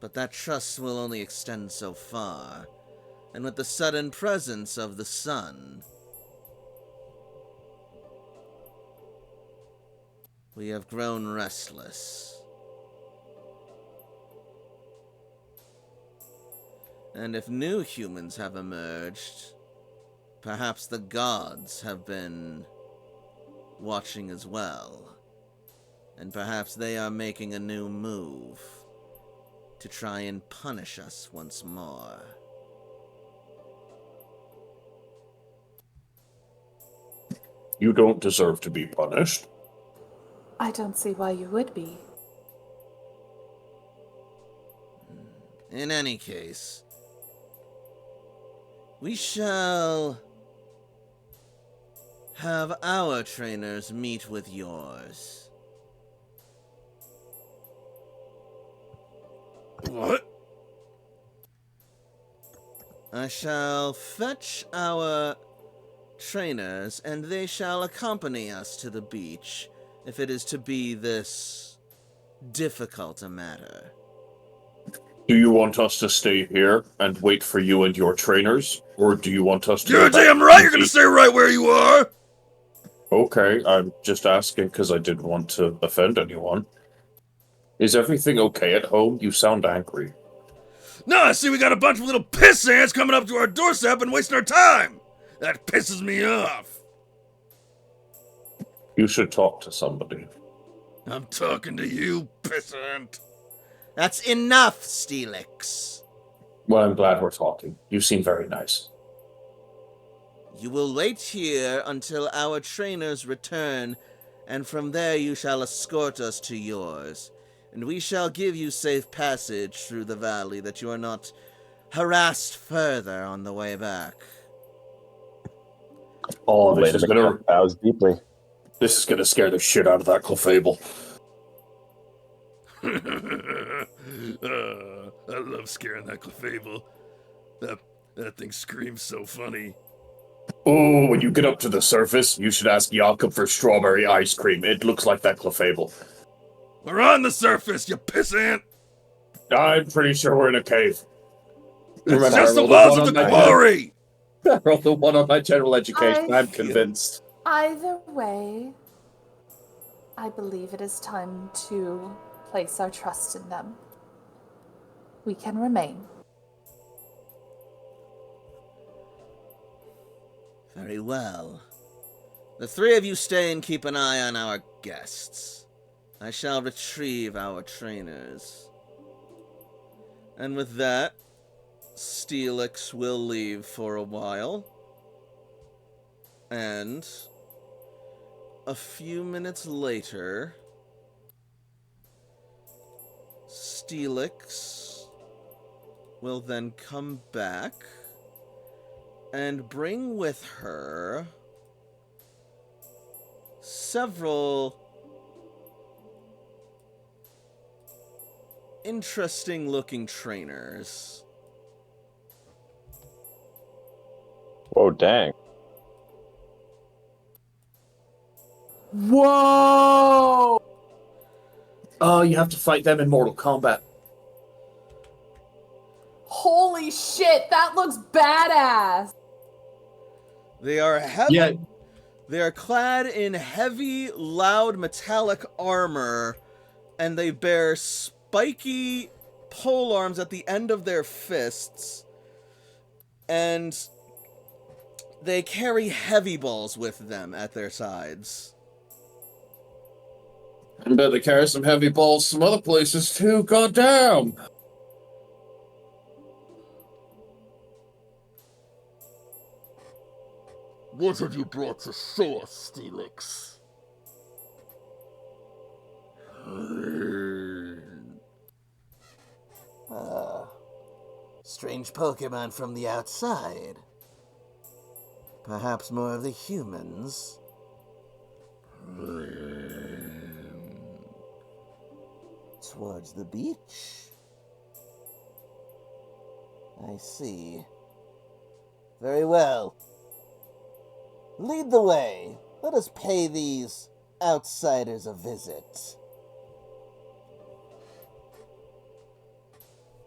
But that trust will only extend so far, and with the sudden presence of the sun, we have grown restless. And if new humans have emerged, perhaps the gods have been watching as well. And perhaps they are making a new move to try and punish us once more. You don't deserve to be punished. I don't see why you would be. In any case, we shall have our trainers meet with yours. What? I shall fetch our trainers, and they shall accompany us to the beach, if it is to be this difficult a matter. Do you want us to stay here and wait for you and your trainers? Or do you want us to You're go back damn to right the you're gonna beach? stay right where you are! Okay, I'm just asking because I didn't want to offend anyone. Is everything okay at home? You sound angry. No, I see we got a bunch of little piss ants coming up to our doorstep and wasting our time! That pisses me off. You should talk to somebody. I'm talking to you, pissant. That's enough, Steelix. Well, I'm glad we're talking. You seem very nice. You will wait here until our trainers return, and from there you shall escort us to yours. And we shall give you safe passage through the valley, that you are not harassed further on the way back. Oh, this is gonna bows deeply. scare the shit out of that Clefable. I love scaring that Clefable. That thing screams so funny. Oh, when you get up to the surface, you should ask Jakob for strawberry ice cream. It looks like that Clefable. We're on the surface, you pissant! I'm pretty sure we're in a cave. That's Remember, just I the rolled a walls one of the on my head. quarry! I rolled a 1 on my general education. I'm convinced. Either way, I believe it is time to place our trust in them. We can remain. Very well. The three of you stay and keep an eye on our guests. I shall retrieve our trainers. And with that, Steelix will leave for a while. And a few minutes later, Steelix will then come back and bring with her several interesting looking trainers. Whoa, dang. Whoa! Oh, you have to fight them in Mortal Kombat. Holy shit, that looks badass! They are heavy. Yeah. They are clad in heavy, loud metallic armor, and they bear spiky pole arms at the end of their fists, and they carry heavy balls with them at their sides. I bet they carry some heavy balls some other places too. Goddamn! What have you brought to show us, Steelix? Strange Pokemon from the outside. Perhaps more of the humans. Towards the beach? I see. Very well. Lead the way. Let us pay these outsiders a visit.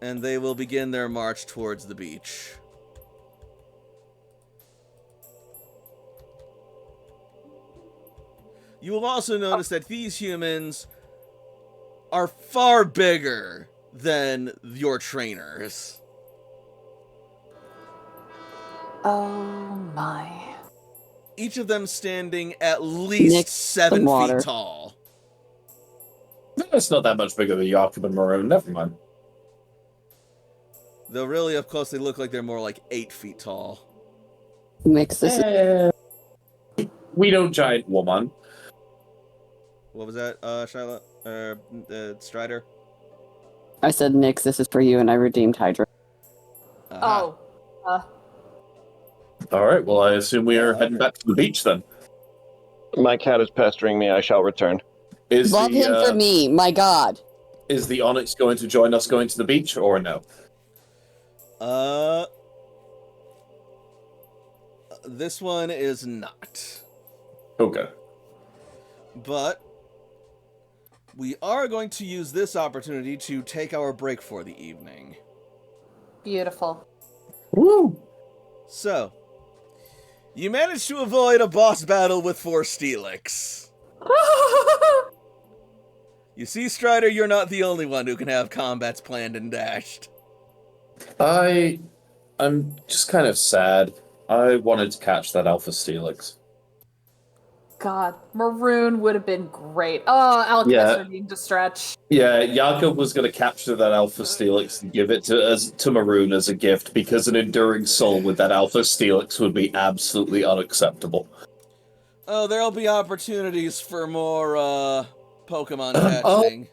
And they will begin their march towards the beach. You will also notice that these humans are far bigger than your trainers. Oh my. Each of them standing at least Nick, 7 the water. feet tall. It's not that much bigger than Jakob and Maroon. Never mind. Though really up close they look like they're more like 8 feet tall. Mix this. We don't giant woman. What was that, Charlotte? Strider? I said, Nix, this is for you, and I redeemed Hydra. Uh-huh. All right. Well, I assume we are heading back to the beach then. My cat is pestering me. I shall return. Is Love the, him for me, my god. Is the Onyx going to join us going to the beach or no? This one is not. Okay. But we are going to use this opportunity to take our break for the evening. Beautiful. Woo! So, you managed to avoid a boss battle with 4 Steelix. You see, Strider, you're not the only one who can have combats planned and dashed. I'm just kind of sad. I wanted to catch that Alpha Steelix. God, Maroon would have been great. Oh, Alchemist Yeah. are needing to stretch. Yeah, Jakob was going to capture that Alpha Steelix and give it to Maroon as a gift because an enduring soul with that Alpha Steelix would be absolutely unacceptable. Oh, there'll be opportunities for more, Pokemon catching.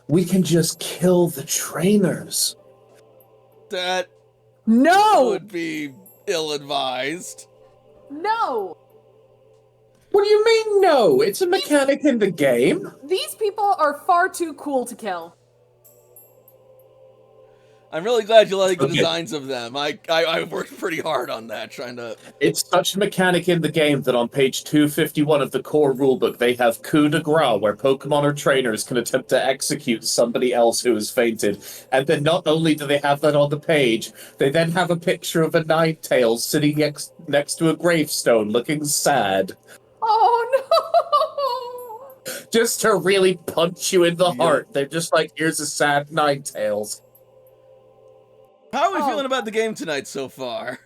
We can just kill the trainers. That No! would be ill-advised. No! What do you mean, no? It's a mechanic in the game. These people are far too cool to kill. I'm really glad you like the Okay. designs of them. I worked pretty hard on that, trying to. It's such a mechanic in the game that on page 251 of the core rulebook, they have coup de grace, where Pokemon or trainers can attempt to execute somebody else who has fainted. And then not only do they have that on the page, they then have a picture of a Ninetales sitting next to a gravestone looking sad. Oh no! Just to really punch you in the Yep. heart. They're just like, here's a sad Ninetales. How are we Oh. feeling about the game tonight so far?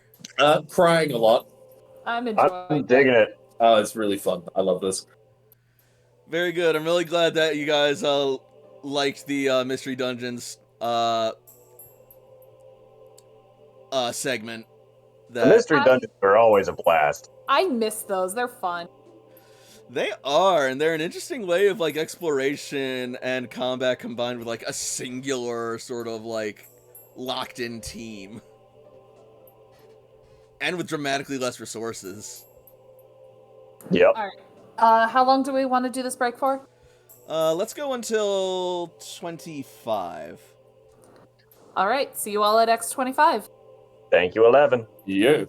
Crying a lot. I'm enjoying I'm digging it. Oh, it's really fun. I love this. Very good. I'm really glad that you guys liked the Mystery Dungeons segment. The mystery dungeons are always a blast. I miss those. They're fun. They are, and they're an interesting way of like exploration and combat combined with like a singular sort of like locked in team. And with dramatically less resources. Yep. All right. How long do we want to do this break for? Let's go until 25. All right. See you all at X25. Thank you, 11. Yeah.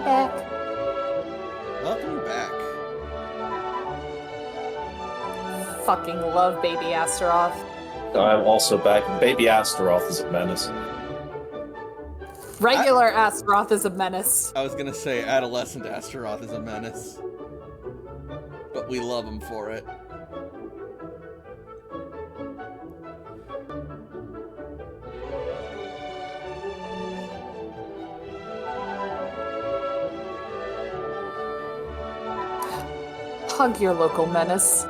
back. Welcome back. Fucking love Baby Astaroth. I'm also back. Baby Astaroth is a menace. Regular Astaroth is a menace. I was gonna say adolescent Astaroth is a menace. But we love him for it. Hug your local menace.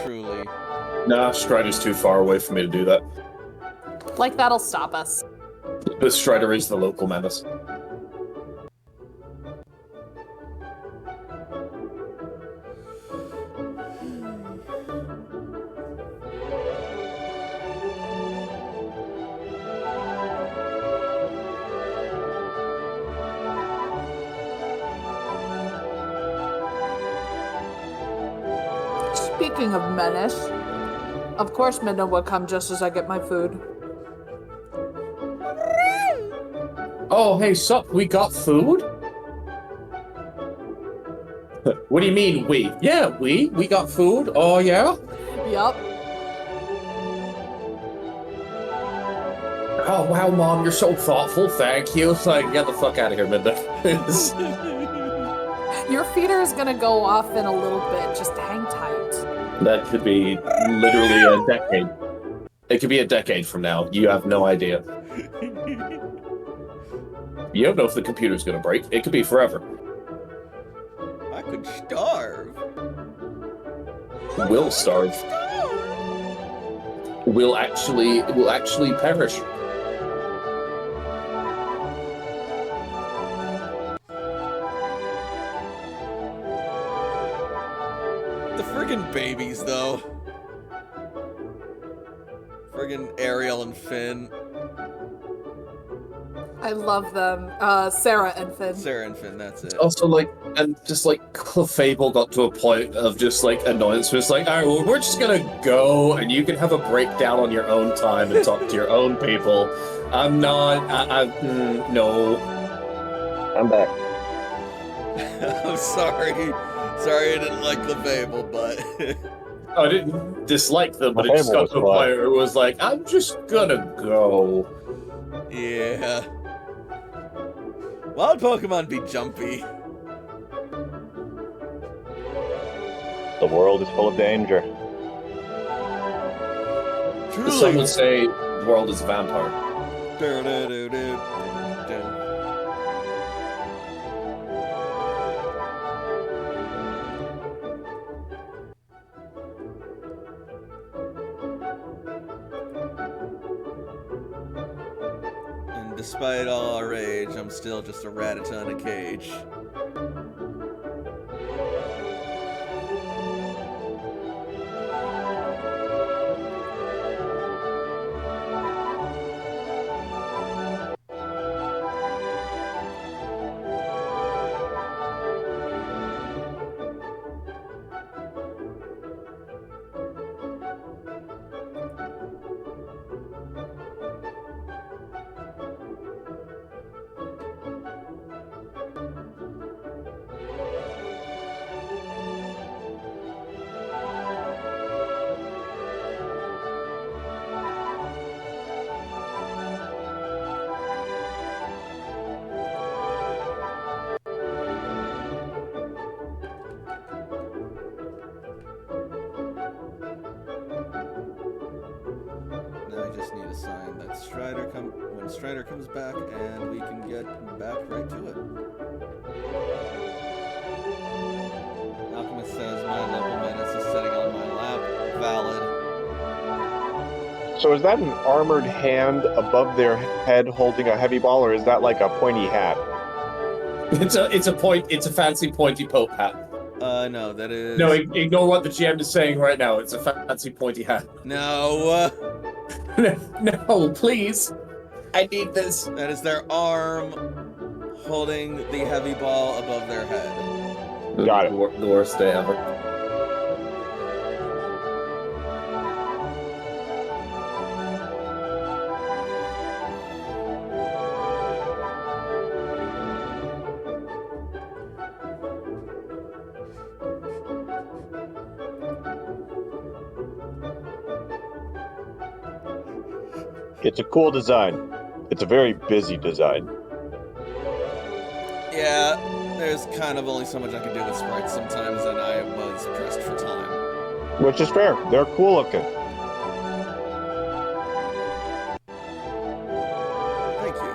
Truly. Nah, Strider's too far away for me to do that. Like, that'll stop us. But Strider is the local menace. Speaking of menace, of course Midna will come just as I get my food. Oh, hey, sup, we got food? What do you mean, we? Yeah, we got food. Oh, yeah? Yup. Oh, wow, Mom, you're so thoughtful. Thank you. It's like, get the fuck out of here, Midna. Your feeder is gonna go off in a little bit. Just hang tight. That could be literally a decade. It could be a decade from now. You have no idea. You don't know if the computer's gonna break. It could be forever. I could starve. We'll starve. We'll actually perish. The friggin' babies, though. Friggin' Ariel and Finn. I love them. Sarah and Finn. Sarah and Finn, that's it. Also, like, and just like Clefable got to a point of just like annoyance. It's like, all right, well, we're just gonna go, and you can have a breakdown on your own time and talk to your own people. I'm not. No. I'm back. I'm sorry. Sorry I didn't like the Fable, but... I didn't dislike them, but it just got to a point where it was like, I'm just gonna go. Yeah. Wild Pokemon be jumpy. The world is full of danger. Truly. Some would say the world is a vampire. And despite all our rage, I'm still just a Rattata in a cage. Now I just need a sign that when Strider comes back, and we can get back right to it. Alchemist says my local menace is sitting on my lap. Valid. So is that an armored hand above their head holding a heavy ball, or is that like a pointy hat? It's a fancy pointy Pope hat. No, that is... No, ignore what the GM is saying right now. It's a fancy pointy hat. No! No, please. I need this. That is their arm holding the heavy ball above their head. Got it. The worst day ever. It's a cool design. It's a very busy design. Yeah, there's kind of only so much I can do with sprites sometimes, and I was pressed for time. Which is fair. They're cool looking. Thank you.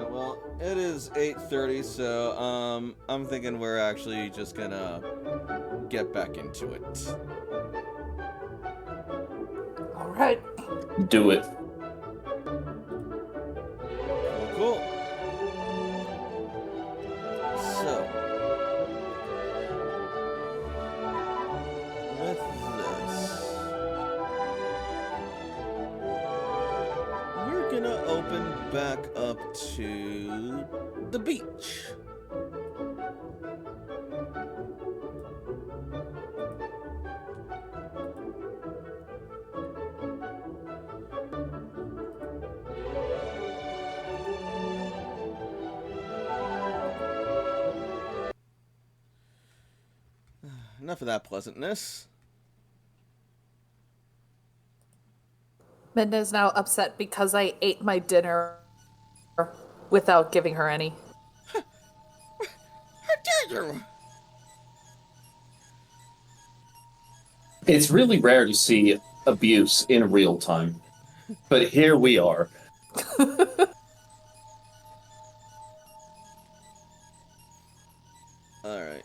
Well, it is 8:30, so I'm thinking we're actually just gonna get back into it. All right. Do it. Cool. So, with this, we're gonna open back up to the beach. Enough of that pleasantness. Midna is now upset because I ate my dinner without giving her any. How dare you? It's really rare to see abuse in real time, but here we are. Alright.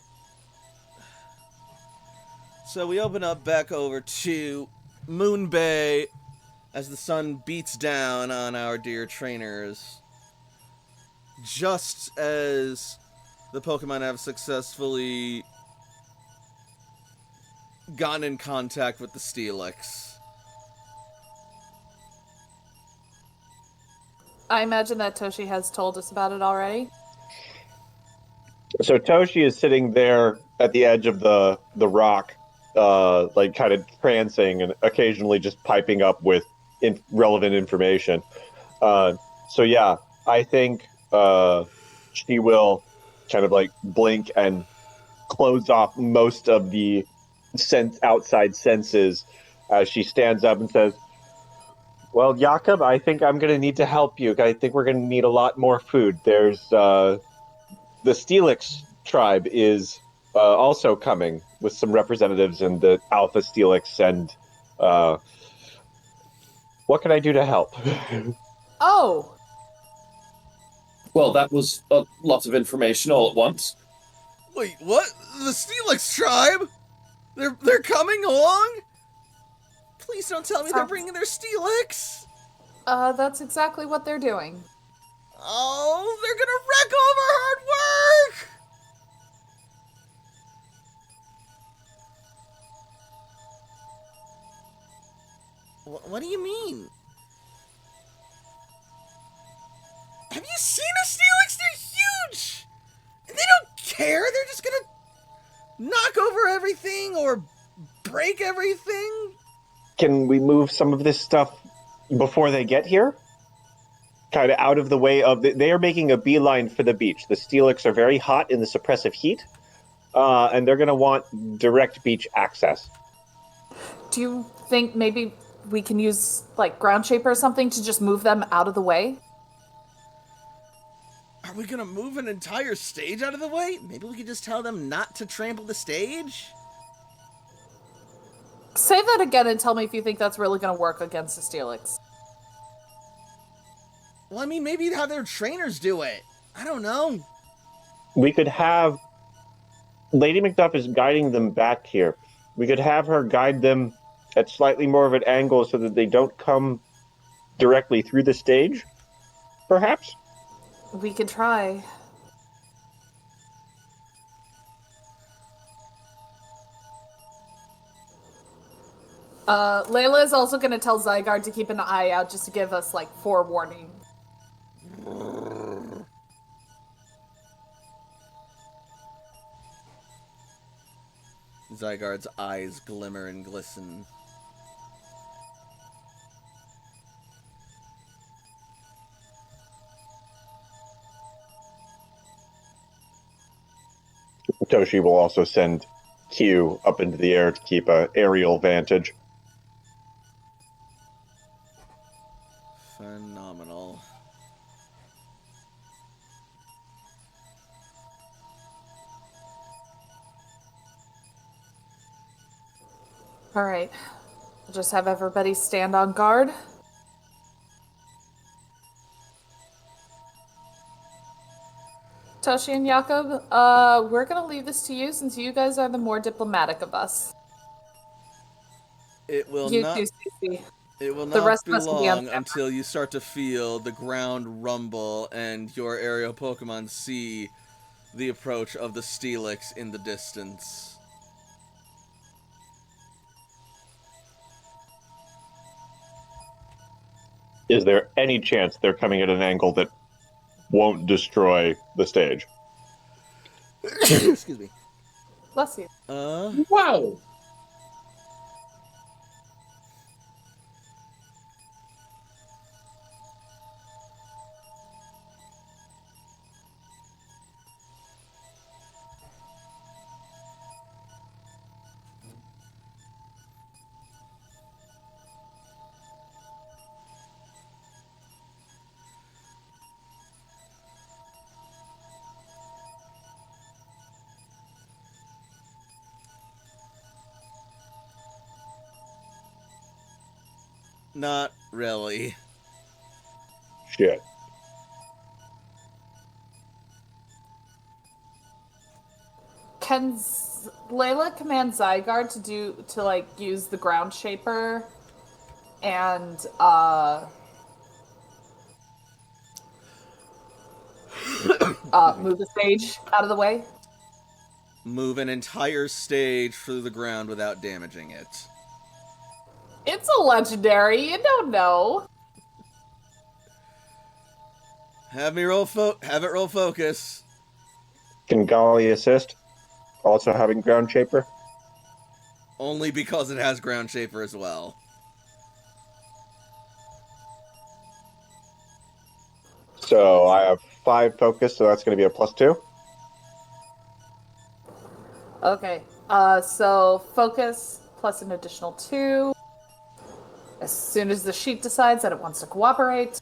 So we open up back over to Moon Bay as the sun beats down on our dear trainers. Just as the Pokemon have successfully gotten in contact with the Steelix. I imagine that Toshi has told us about it already. So Toshi is sitting there at the edge of the rock, like kind of trancing and occasionally just piping up with relevant information. So yeah, I think she will kind of like blink and close off most of the outside senses as she stands up and says, "Well, Jakob, I think I'm going to need to help you. I think we're going to need a lot more food. There's the Steelix tribe is also coming with some representatives in the Alpha Steelix, and what can I do to help?" Oh, Well, that was lots of information all at once. Wait, what? The Steelix tribe? They're coming along? Please don't tell me they're bringing their Steelix. that's exactly what they're doing. Oh, they're gonna wreck all of our hard work! What do you mean? Have you seen a Steelix? They're huge! And they don't care, they're just gonna knock over everything or break everything. Can we move some of this stuff before they get here? Kind of out of the way of they are making a beeline for the beach. The Steelix are very hot in the suppressive heat, and they're going to want direct beach access. Do you think maybe we can use like ground shaper or something to just move them out of the way? Are we gonna move an entire stage out of the way? Maybe we could just tell them not to trample the stage? Say that again and tell me if you think that's really going to work against the Steelix. Well, I mean, maybe have their trainers do it. I don't know. We could have Lady Macduff is guiding them back here. We could have her guide them at slightly more of an angle so that they don't come directly through the stage, perhaps? We can try. Layla is also gonna tell Zygarde to keep an eye out just to give us, like, forewarning. Zygarde's eyes glimmer and glisten. Toshi will also send Q up into the air to keep a aerial vantage. Phenomenal. Alright. We'll just have everybody stand on guard. Toshi and Jakob, we're gonna leave this to you since you guys are the more diplomatic of us. It will You not. too, Cece. It will The not rest be of us will be on long camera. until you start to feel the ground rumble and your aerial Pokemon see the approach of the Steelix in the distance. Is there any chance they're coming at an angle that won't destroy the stage? Excuse me. Bless you. Wow. Not really. Shit. Can Layla command Zygarde to like use the ground shaper and move the stage out of the way? Move an entire stage through the ground without damaging it. It's a legendary, you don't know. Have it roll focus. Can Golly assist? Also having ground shaper? Only because it has ground shaper as well. So I have 5 focus, so that's going to be a +2. Okay. So focus plus an additional 2. As soon as the sheet decides that it wants to cooperate.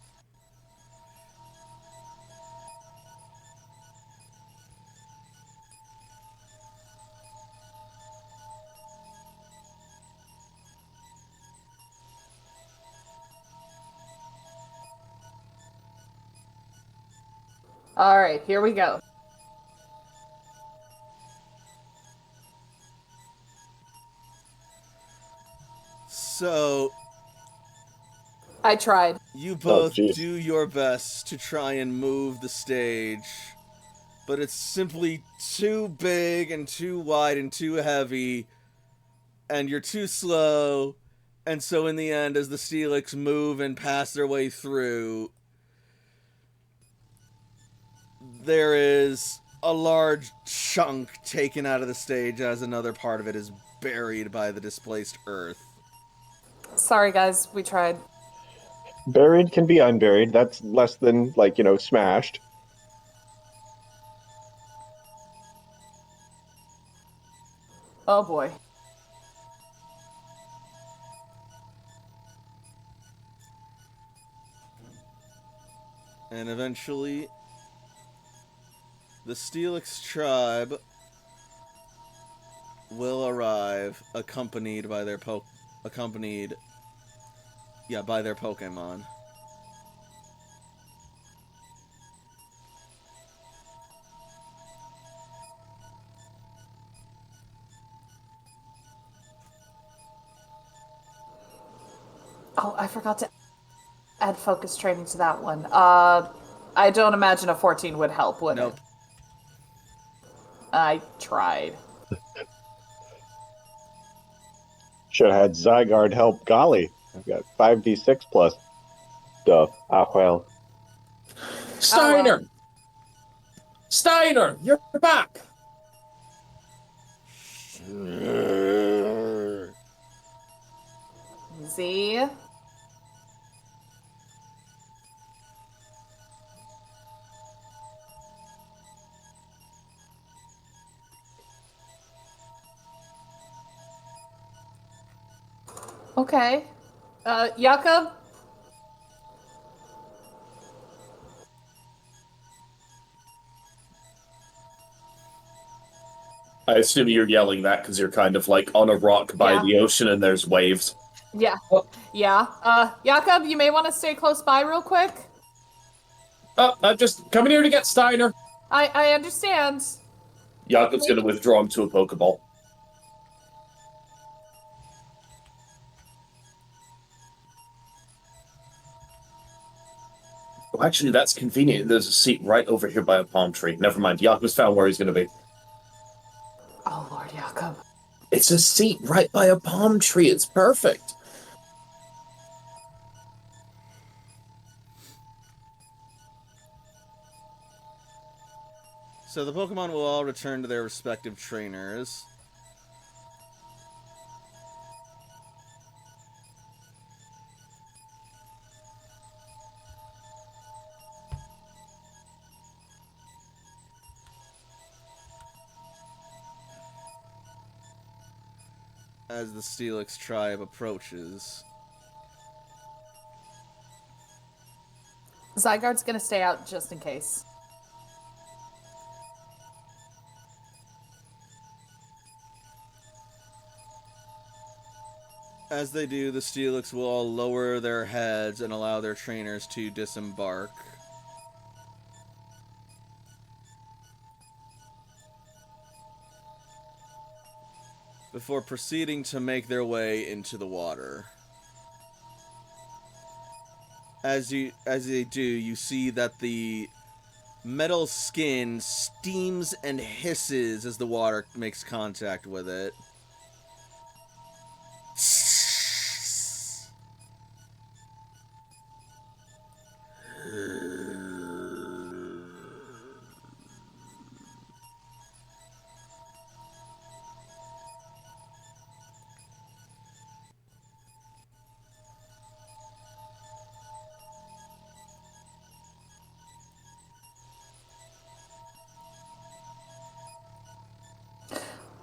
All right, here we go. So I tried. you both geez. do your best to try and move the stage, but it's simply too big and too wide and too heavy, and you're too slow, and so in the end, as the Steelix move and pass their way through, there is a large chunk taken out of the stage as another part of it is buried by the displaced earth. Sorry, guys, we tried. Buried can be unburied. That's less than, smashed. Oh boy. And eventually, the Steelix tribe will arrive, accompanied by their Pokemon. Oh, I forgot to add focus training to that one. I don't imagine a 14 would help, would Nope. it? I tried. Should have had Zygarde help Golly. I've got 5d6 plus stuff. Ah, well. Steiner! Steiner, you're back! Z. Okay. Jakob? I assume you're yelling that because you're kind of like on a rock by Yeah. the ocean and there's waves. Yeah. Yeah. Jakob, you may want to stay close by real quick. I'm just coming here to get Steiner. I understand. Jakob's going to withdraw him to a Pokeball. Oh, actually, that's convenient. There's a seat right over here by a palm tree. Never mind. Jakob's found where he's going to be. Oh, Lord Jakob. It's a seat right by a palm tree. It's perfect. So the Pokemon will all return to their respective trainers. As the Steelix tribe approaches. Zygarde's gonna stay out just in case. As they do, the Steelix will all lower their heads and allow their trainers to disembark. Before proceeding to make their way into the water. As they do, you see that the metal skin steams and hisses as the water makes contact with it.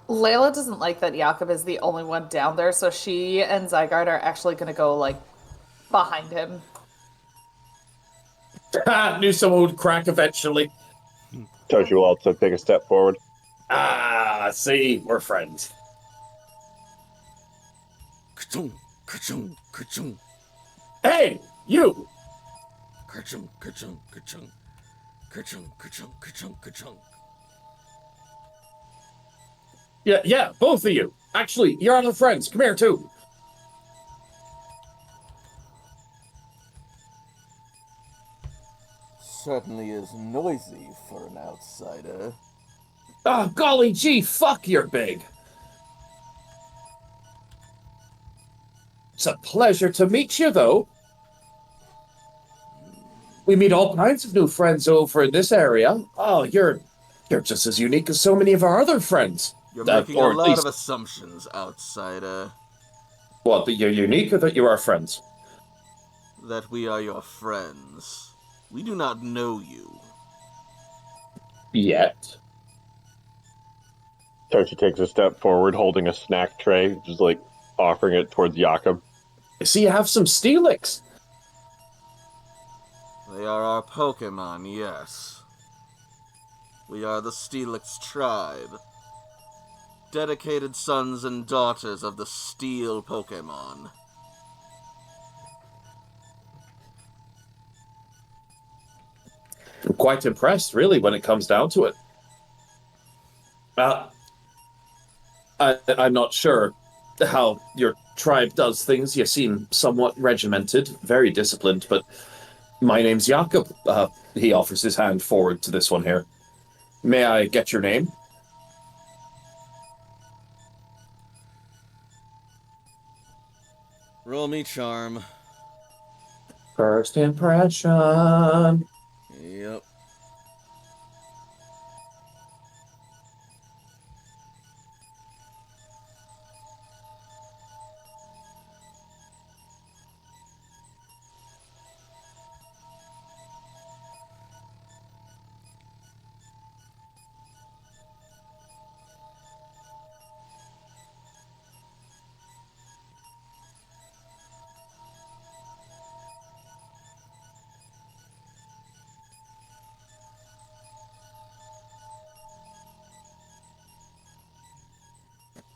Layla doesn't like that Jakob is the only one down there, so she and Zygarde are actually gonna go, like, behind him. Knew someone would crack eventually. Toshi will also take a step forward. See, we're friends. Ka-chung, ka-chung, ka-chung, Hey, you! ka-chung, ka-chung, ka-chung, ka-chung, ka-chung, ka-chung, ka-chung. Yeah, both of you. Actually, you're other friends. Come here, too. Certainly is noisy for an outsider. Oh, golly gee, fuck, you're big. It's a pleasure to meet you, though. We meet all kinds of new friends over in this area. Oh, you're just as unique as so many of our other friends. You're making a or at lot least- of assumptions, outsider. What, that you're unique or that you are friends? That we are your friends. We do not know you. Yet. Toshi takes a step forward, holding a snack tray, just like offering it towards Jakob. I see you have some Steelix. They are our Pokemon, yes. We are the Steelix tribe. Dedicated sons and daughters of the Steel Pokemon. I'm quite impressed, really, when it comes down to it. I'm not sure how your tribe does things. You seem somewhat regimented, very disciplined, but my name's Jakob. He offers his hand forward to this one here. May I get your name? Roll me charm. First impression. Yep.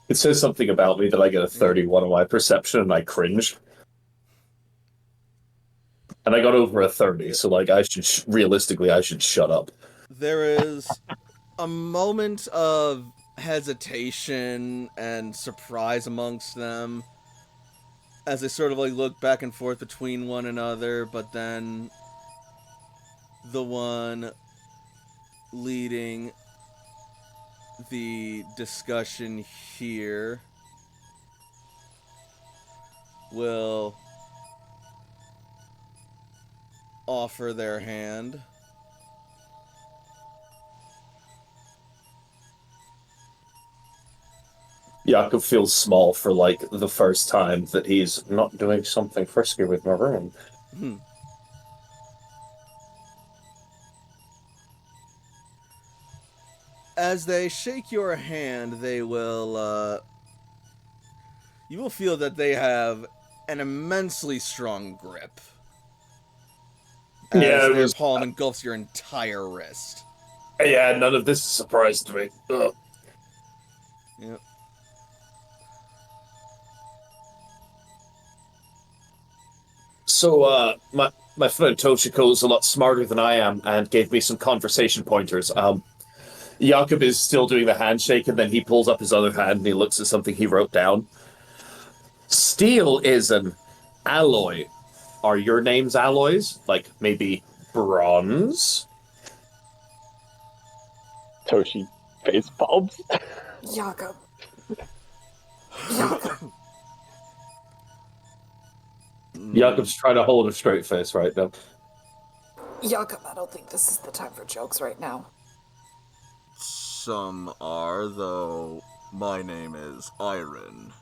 It says something about me that I get a 31 on my perception and I cringe. And I got over a 30, so like I should realistically I should shut up. There is a moment of hesitation and surprise amongst them as they sort of like look back and forth between one another, but then the one leading the discussion here will offer their hand. Jakob feels small for like the first time that he's not doing something frisky with my room. As they shake your hand, they will, you will feel that they have an immensely strong grip. As their palm engulfs your entire wrist. Yeah, none of this is a surprise to me. Ugh. Yep. So, my friend Toshiko is a lot smarter than I am and gave me some conversation pointers. Jakob is still doing the handshake, and then he pulls up his other hand and he looks at something he wrote down. Steel is an alloy. Are your names alloys? Like maybe bronze? Toshi face palms. Jakob. Jakob's trying to hold a straight face right now. Jakob, I don't think this is the time for jokes right now. Some are, though my name is Iron.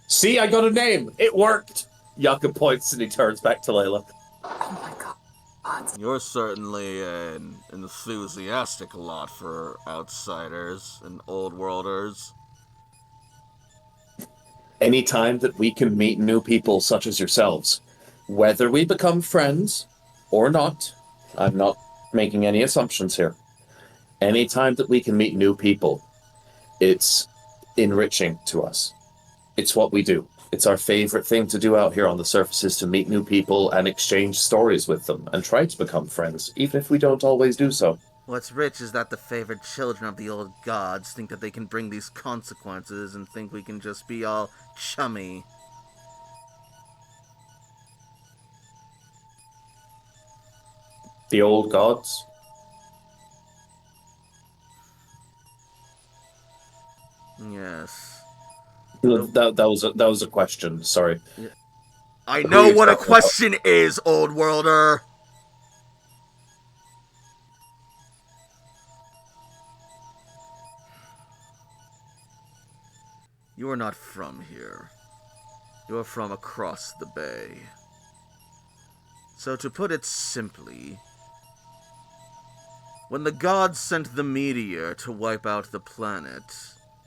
See, I got a name. It worked. Jakob points and he turns back to Layla. Oh my god. You're certainly an enthusiastic lot for outsiders and old worlders. Anytime that we can meet new people such as yourselves, whether we become friends or not, I'm not making any assumptions here. Anytime that we can meet new people, it's enriching to us. It's what we do. It's our favorite thing to do out here on the surface is to meet new people and exchange stories with them and try to become friends, even if we don't always do so. What's rich is that the favored children of the old gods think that they can bring these consequences and think we can just be all chummy. The old gods? Yes. That was a question. Sorry. I know what a question is, old worlder. You are not from here. You are from across the bay. So to put it simply, when the gods sent the meteor to wipe out the planet,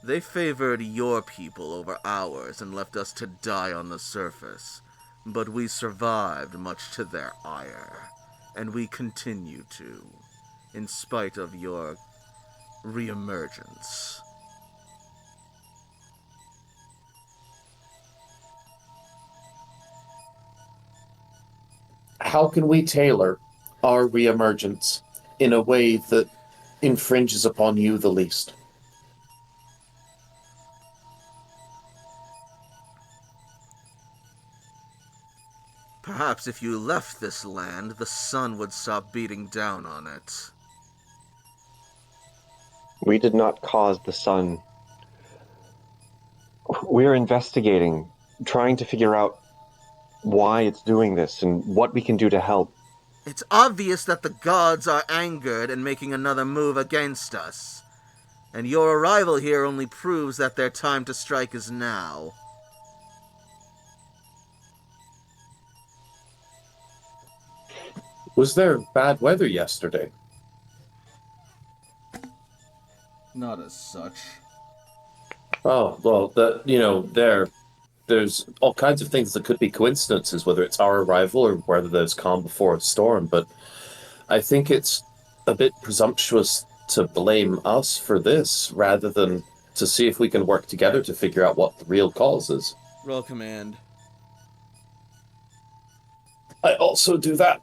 they favored your people over ours and left us to die on the surface. But we survived much to their ire, and we continue to, in spite of your reemergence. How can we tailor our reemergence in a way that infringes upon you the least? Perhaps if you left this land, the sun would stop beating down on it. We did not cause the sun. We're investigating, trying to figure out why it's doing this and what we can do to help. It's obvious that the gods are angered and making another move against us. And your arrival here only proves that their time to strike is now. Was there bad weather yesterday? Not as such. Oh, well, there's all kinds of things that could be coincidences, whether it's our arrival or whether there's calm before a storm, but I think it's a bit presumptuous to blame us for this rather than to see if we can work together to figure out what the real cause is. Roll command. I also do that.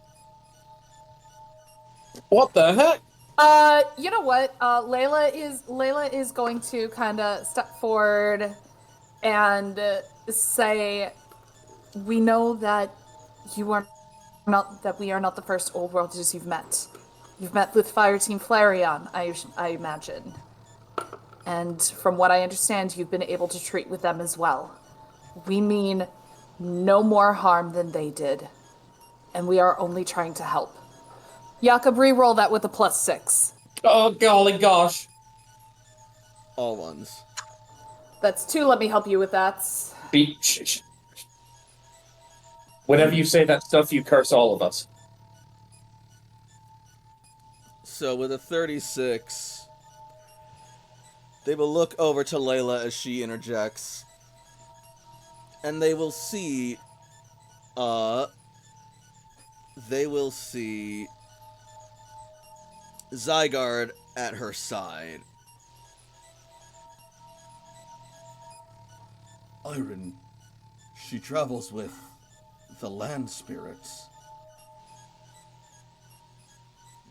What the heck? You know what? Layla is going to kind of step forward and say, "We know that we are not the first old worlders you've met. You've met with Fire Team Flareon, I imagine. And from what I understand, you've been able to treat with them as well. We mean no more harm than they did, and we are only trying to help." Jakob, re-roll that with a +6. Oh, golly gosh. All ones. That's 2. Let me help you with that. Whenever you say that stuff, you curse all of us. So with a 36, they will look over to Layla as she interjects, and they will see Zygarde at her side. Iron, she travels with the land spirits.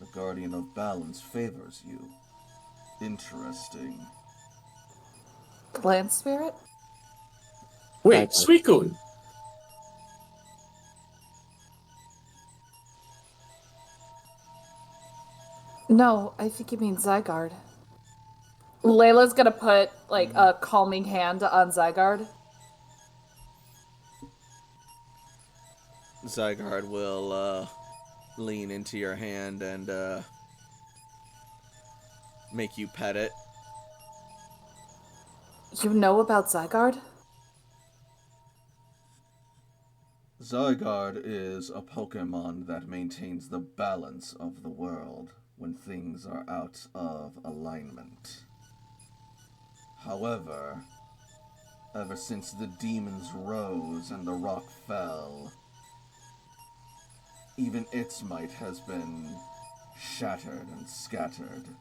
The Guardian of Balance favors you. Interesting. Land spirit? Wait, Suicune! No, I think you mean Zygarde. Layla's gonna put, like, a calming hand on Zygarde. Zygarde will lean into your hand and make you pet it. You know about Zygarde? Zygarde is a Pokemon that maintains the balance of the world when things are out of alignment. However, ever since the demons rose and the rock fell, even its might has been shattered and scattered.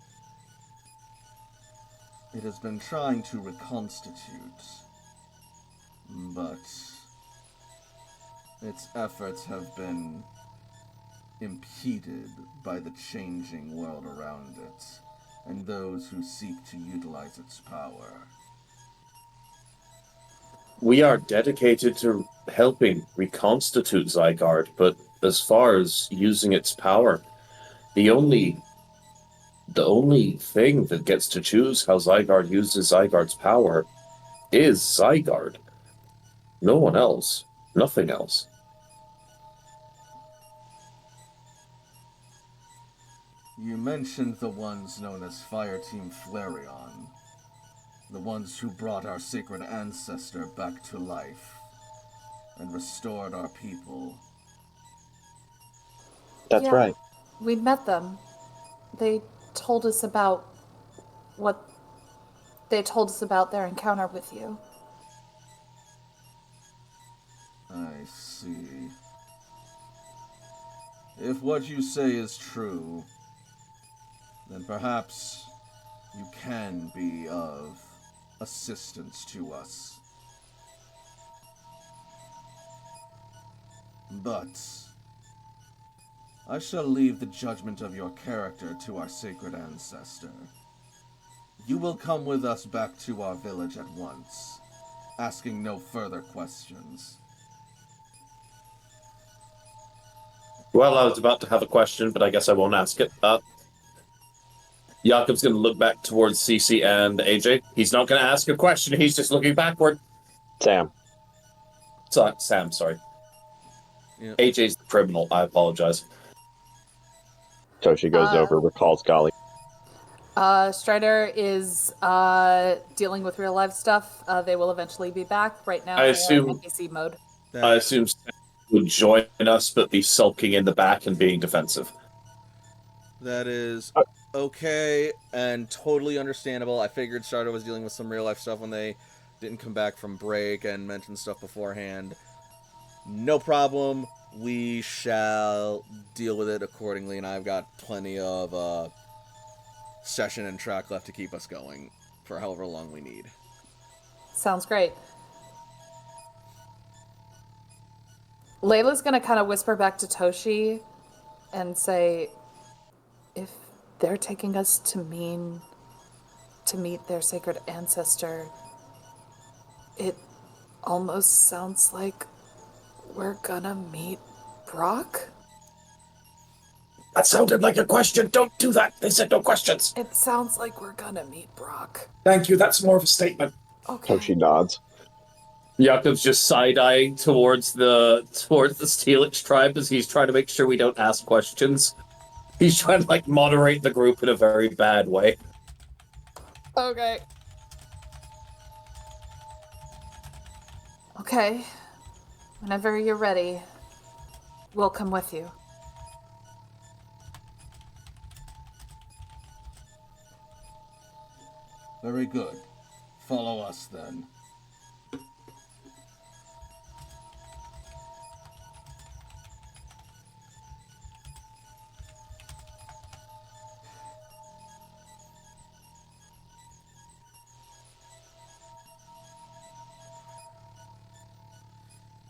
It has been trying to reconstitute, but its efforts have been impeded by the changing world around it and those who seek to utilize its power. We are dedicated to helping reconstitute Zygarde, but as far as using its power, the only thing that gets to choose how Zygarde uses Zygarde's power is Zygarde. No one else. Nothing else. You mentioned the ones known as Fire Team Flareon. The ones who brought our sacred ancestor back to life and restored our people. That's Yeah, right. We met them. They told us about their encounter with you. I see. If what you say is true, then perhaps you can be of assistance to us. But I shall leave the judgment of your character to our sacred ancestor. You will come with us back to our village at once, asking no further questions. Well, I was about to have a question, but I guess I won't ask it. Jakob's going to look back towards Cece and AJ. He's not going to ask a question, he's just looking backward. Sam. Sam, sorry. Yeah. AJ's the criminal. I apologize. Toshi goes over, recalls Golly. Strider is dealing with real life stuff. They will eventually be back. Right now, I they're assume- in NPC mode. I assume Sam would join us, but be sulking in the back and being defensive. That is okay and totally understandable. I figured Starter was dealing with some real life stuff when they didn't come back from break and mentioned stuff beforehand. No problem. We shall deal with it accordingly, and I've got plenty of session and track left to keep us going for however long we need. Sounds great. Layla's gonna kind of whisper back to Toshi and say, if they're taking us to meet their sacred ancestor, it almost sounds like we're gonna meet Brock? That sounded like a question. Don't do that. They said no questions. It sounds like we're gonna meet Brock. Thank you. That's more of a statement. Okay. Toshi nods. Jakob's just side-eyeing towards the Steelix tribe as he's trying to make sure we don't ask questions. He's trying to, like, moderate the group in a very bad way. Okay. Okay. Whenever you're ready, we'll come with you. Very good. Follow us then.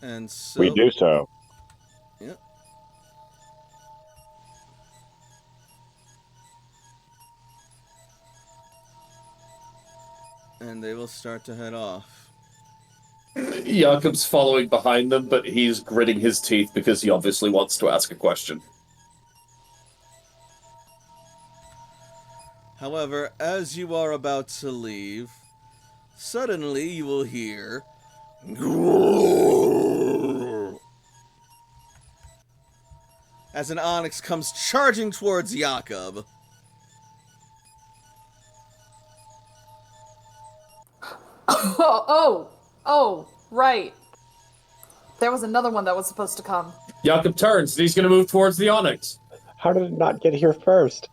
And so We do so. Yep. And they will start to head off. Jakob's following behind them, but he's gritting his teeth because he obviously wants to ask a question. However, as you are about to leave, suddenly you will hear as an onyx comes charging towards Jakob. Oh, right. There was another one that was supposed to come. Jakob turns, and he's going to move towards the Onyx. How did it not get here first?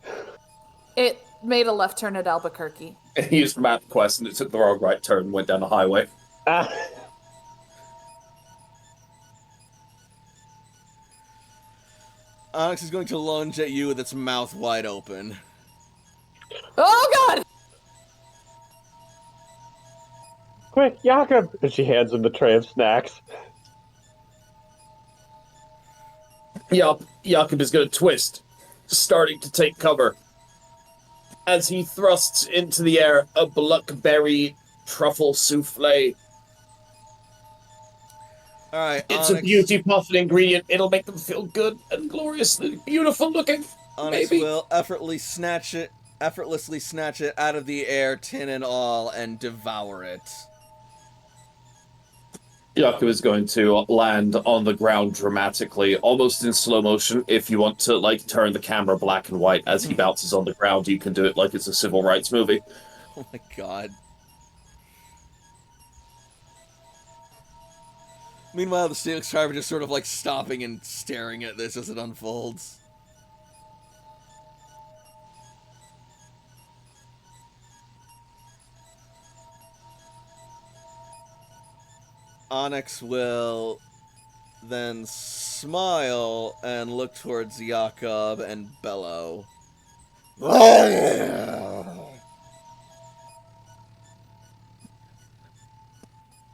It made a left turn at Albuquerque. And he used MapQuest, and it took the wrong right turn and went down the highway. Ah. Onyx is going to lunge at you with its mouth wide open. Oh, God! Quick, Jakob! And she hands him the tray of snacks. Yup, Jakob is going to twist, starting to take cover. As he thrusts into the air a blackberry truffle souffle. Alright, It's a beauty puff, an ingredient. It'll make them feel good and gloriously beautiful looking. Onyx maybe. will effortlessly snatch it out of the air, tin and all, and devour it. Jakob is going to land on the ground dramatically, almost in slow motion. If you want to, like, turn the camera black and white as he bounces on the ground, you can do it like it's a civil rights movie. Oh my god. Meanwhile, the Steelix tribe are just sort of like stopping and staring at this as it unfolds. Onyx will then smile and look towards Jakob and bellow.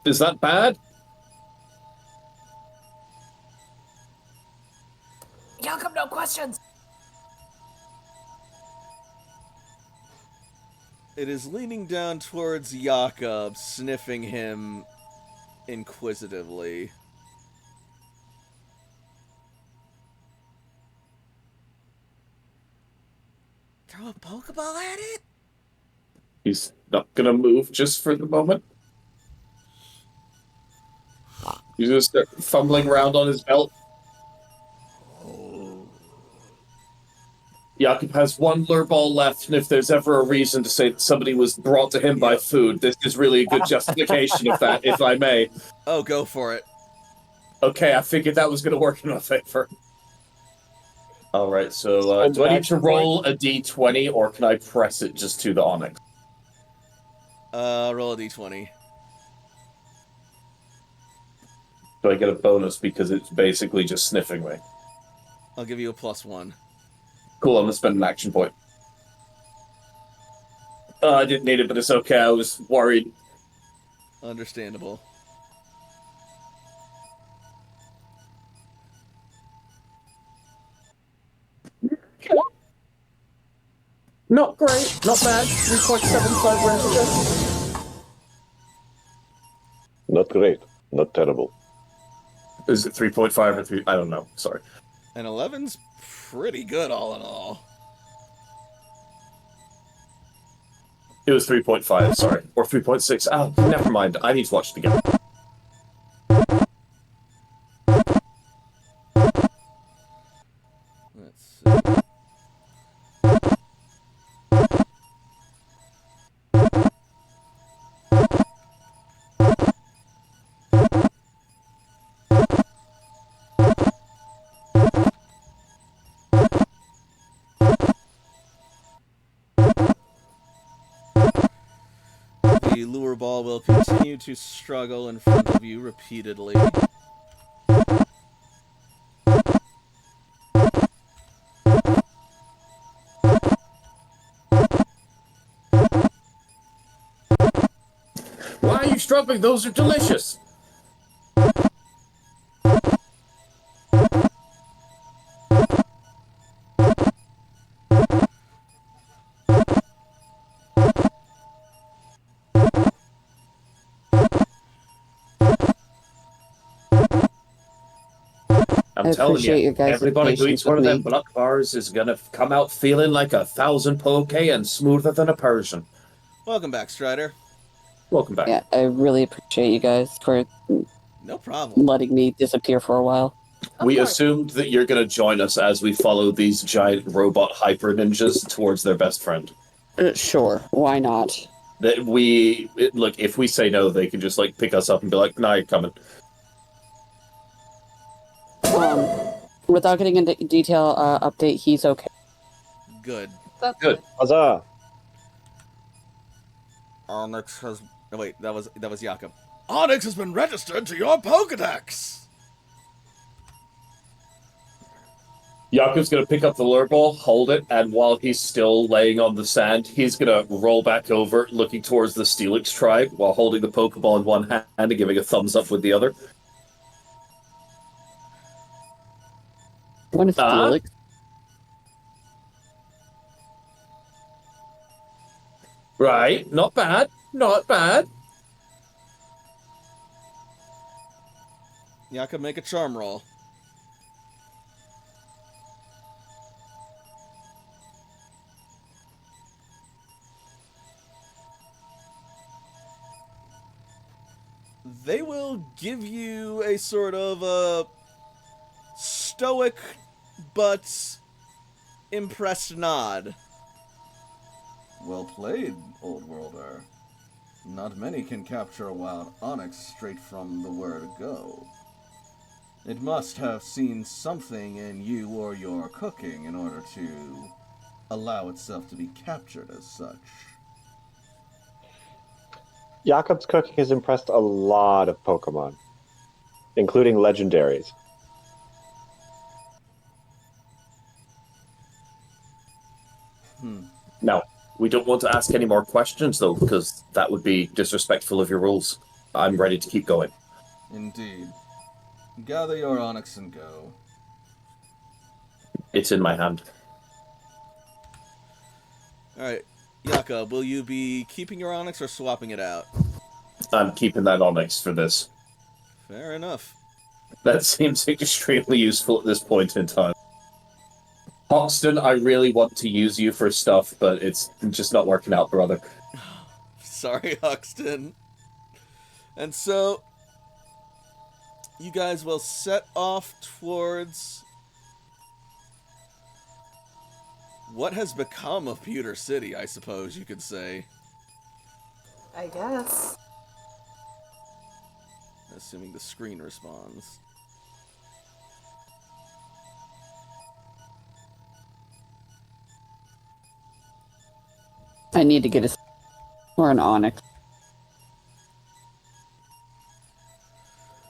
Is that bad? Jakob, no questions! It is leaning down towards Jakob, sniffing him inquisitively. Throw a Pokeball at it? He's not gonna move just for the moment. He's gonna start fumbling around on his belt. Jakob has one lure ball left, and if there's ever a reason to say that somebody was brought to him by food, this is really a good justification of that, if I may. Oh, go for it. Okay, I figured that was going to work in my favor. All right, so Spend do an I need to action roll a d20, or can I press it just to the onyx? Roll a d20. Do I get a bonus because it's basically just sniffing me? I'll give you a +1. Cool, I'm going to spend an action point. I didn't need it, but it's okay. I was worried. Understandable. Not great, not bad. 3.75 range. Not great, not terrible. Is it 3.5 or 3? I don't know. Sorry. And 11's pretty good, all in all. It was 3.5, sorry. Or 3.6. Oh, never mind. I need to watch it again. Let's see. The lure ball will continue to struggle in front of you repeatedly. Why are you struggling? Those are delicious. I'm telling appreciate you, your guys' everybody who patience eats one of with them me. block bars is gonna come out feeling like 1,000 poke and smoother than a Persian. Welcome back, Strider. Welcome back. Yeah, I really appreciate you guys for No problem. letting me disappear for a while. We course. assumed that you're gonna join us as we follow these giant robot hyper ninjas towards their best friend. Sure, why not? That look, if we say no, they can just like pick us up and be like, "Nah, you're coming." Without getting into detail, update, he's okay. Good. That's Good. Huzzah! Onyx has... Oh, wait, that was Jakob. Onyx has been registered to your Pokedex! Jakob's gonna pick up the lure ball, hold it, and while he's still laying on the sand, he's gonna roll back over, looking towards the Steelix tribe, while holding the Pokeball in one hand and giving a thumbs up with the other. What is Steelix? Right, not bad, not bad. Jakob, make a charm roll. They will give you a sort of stoic but impressed nod. Well played, Old Worlder. Not many can capture a wild onyx straight from the word go. It must have seen something in you or your cooking in order to allow itself to be captured as such. Jakob's cooking has impressed a lot of Pokemon, including legendaries. Now, we don't want to ask any more questions, though, because that would be disrespectful of your rules. I'm ready to keep going. Indeed. Gather your onyx and go. It's in my hand. Alright, Jakob, will you be keeping your onyx or swapping it out? I'm keeping that onyx for this. Fair enough. That seems extremely useful at this point in time. Hoxton, I really want to use you for stuff, but it's just not working out, brother. Sorry, Hoxton. And so, you guys will set off towards What has become of Pewter City, I suppose you could say. I guess. Assuming the screen responds. I need to get a or an onyx.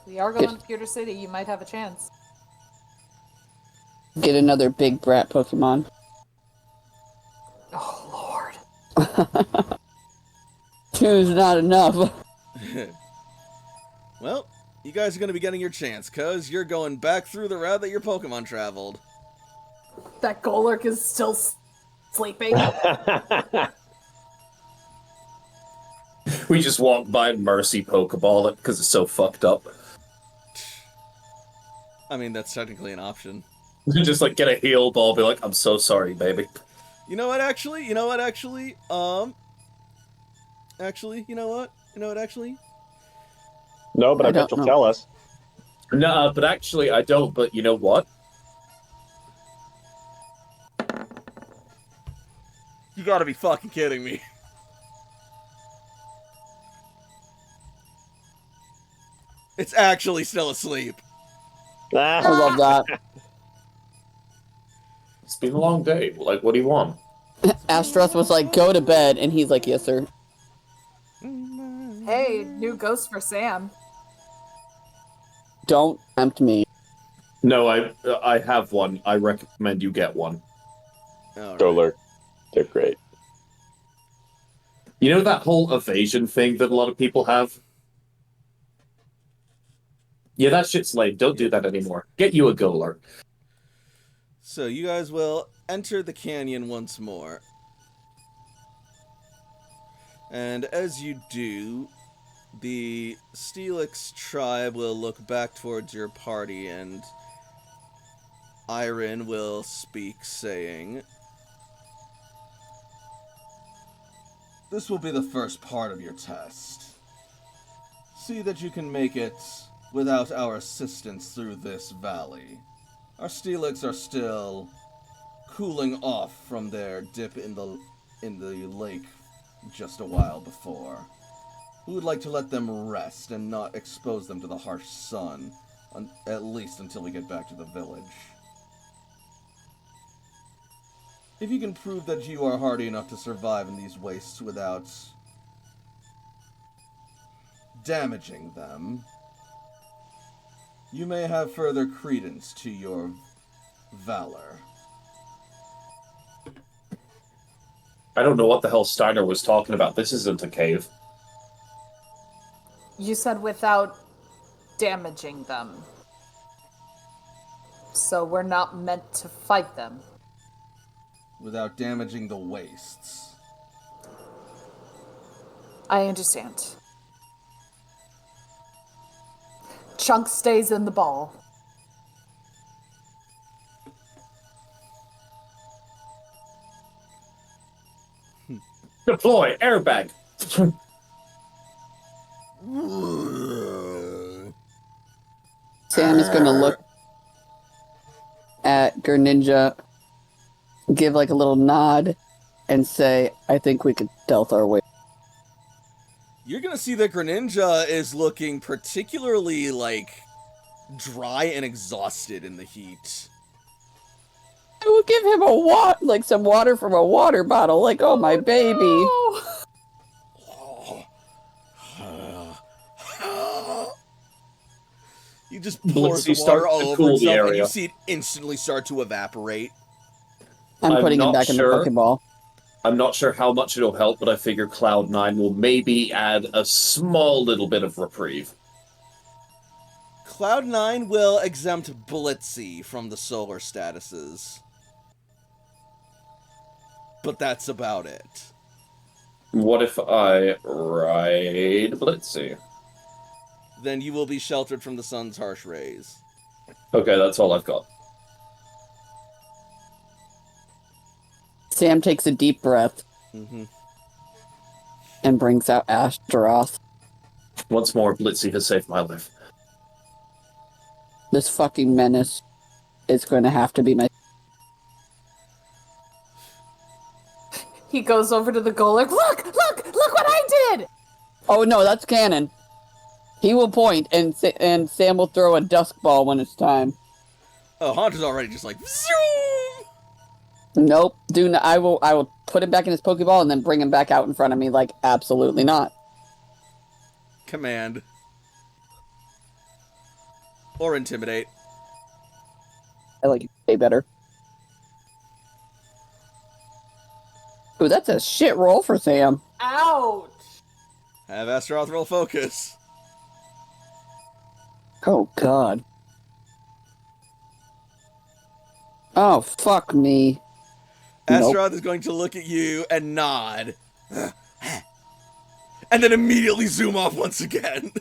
We are going to Pewter City. You might have a chance. Get another big brat Pokemon. Oh, Lord. Two's not enough. Well, you guys are going to be getting your chance, cuz you're going back through the route that your Pokemon traveled. That Golurk is still sleeping. We just walk by and Mercy Pokeball it because it's so fucked up. I mean, that's technically an option. Just like get a heal ball, be like, I'm so sorry, baby. You know what, actually? You know what, actually? No, but I bet you'll tell us. No, but actually I don't, but you know what? You gotta be fucking kidding me. It's actually still asleep. I love that. It's been a long day. Like, what do you want? Astros was like, go to bed, and he's like, yes, sir. Hey, new ghost for Sam. Don't tempt me. No, I have one. I recommend you get one. Golurk. They're great. You know that whole evasion thing that a lot of people have? Yeah, that shit's lame. Don't do that anymore. Get you a Golurk. So you guys will enter the canyon once more. And as you do, the Steelix tribe will look back towards your party, and Iron will speak, saying, "This will be the first part of your test. See that you can make it without our assistance through this valley. Our Steelix are still cooling off from their dip in the lake just a while before. We would like to let them rest and not expose them to the harsh sun, at least until we get back to the village. If you can prove that you are hardy enough to survive in these wastes without damaging them, you may have further credence to your valor." I don't know what the hell Steiner was talking about. This isn't a cave. You said without damaging them. So we're not meant to fight them. Without damaging the wastes. I understand. Chunk stays in the ball. Deploy airbag. Sam is going to look at Greninja, give like a little nod, and say, I think we could stealth our way. You're gonna see that Greninja is looking particularly, dry and exhausted in the heat. I will give him some water from a water bottle, like, oh, my baby. No. You just pour Blitzy some water starts all to over cool the himself, and area. you see it instantly start to evaporate. I'm putting him not back in the sure. Pokeball. I'm not sure how much it'll help, but I figure Cloud9 will maybe add a small little bit of reprieve. Cloud9 will exempt Blitzy from the solar statuses. But that's about it. What if I ride Blitzy? Then you will be sheltered from the sun's harsh rays. Okay, that's all I've got. Sam takes a deep breath and brings out Astaroth. Once more, Blitzy has saved my life. This fucking menace is going to have to be my... He goes over to the goal like, look what I did! Oh no, that's canon. He will point, and Sam will throw a dusk ball when it's time. Oh, Haunter's already just like, zoom! Nope. Do not, I will put him back in his Pokeball and then bring him back out in front of me. Like, absolutely not. Command. Or intimidate. I like it way better. Ooh, that's a shit roll for Sam. Ouch! Have Astaroth roll focus. Oh god. Oh fuck me. Astaroth is going to look at you and nod. And then immediately zoom off once again.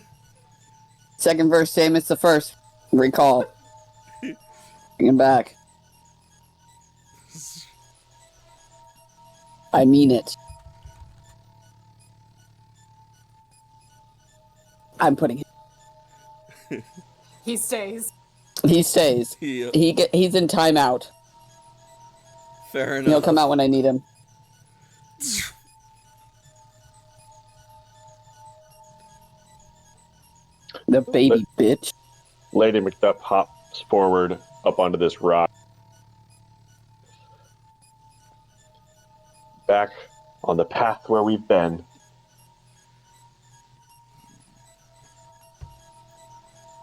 Second verse, same as the first. Recall. Bring him back. I mean it. I'm putting him. He stays. He stays. Yeah. He's in timeout. Fair enough. He'll come out when I need him. The baby bitch. Lady Macduff hops forward up onto this rock. Back on the path where we've been.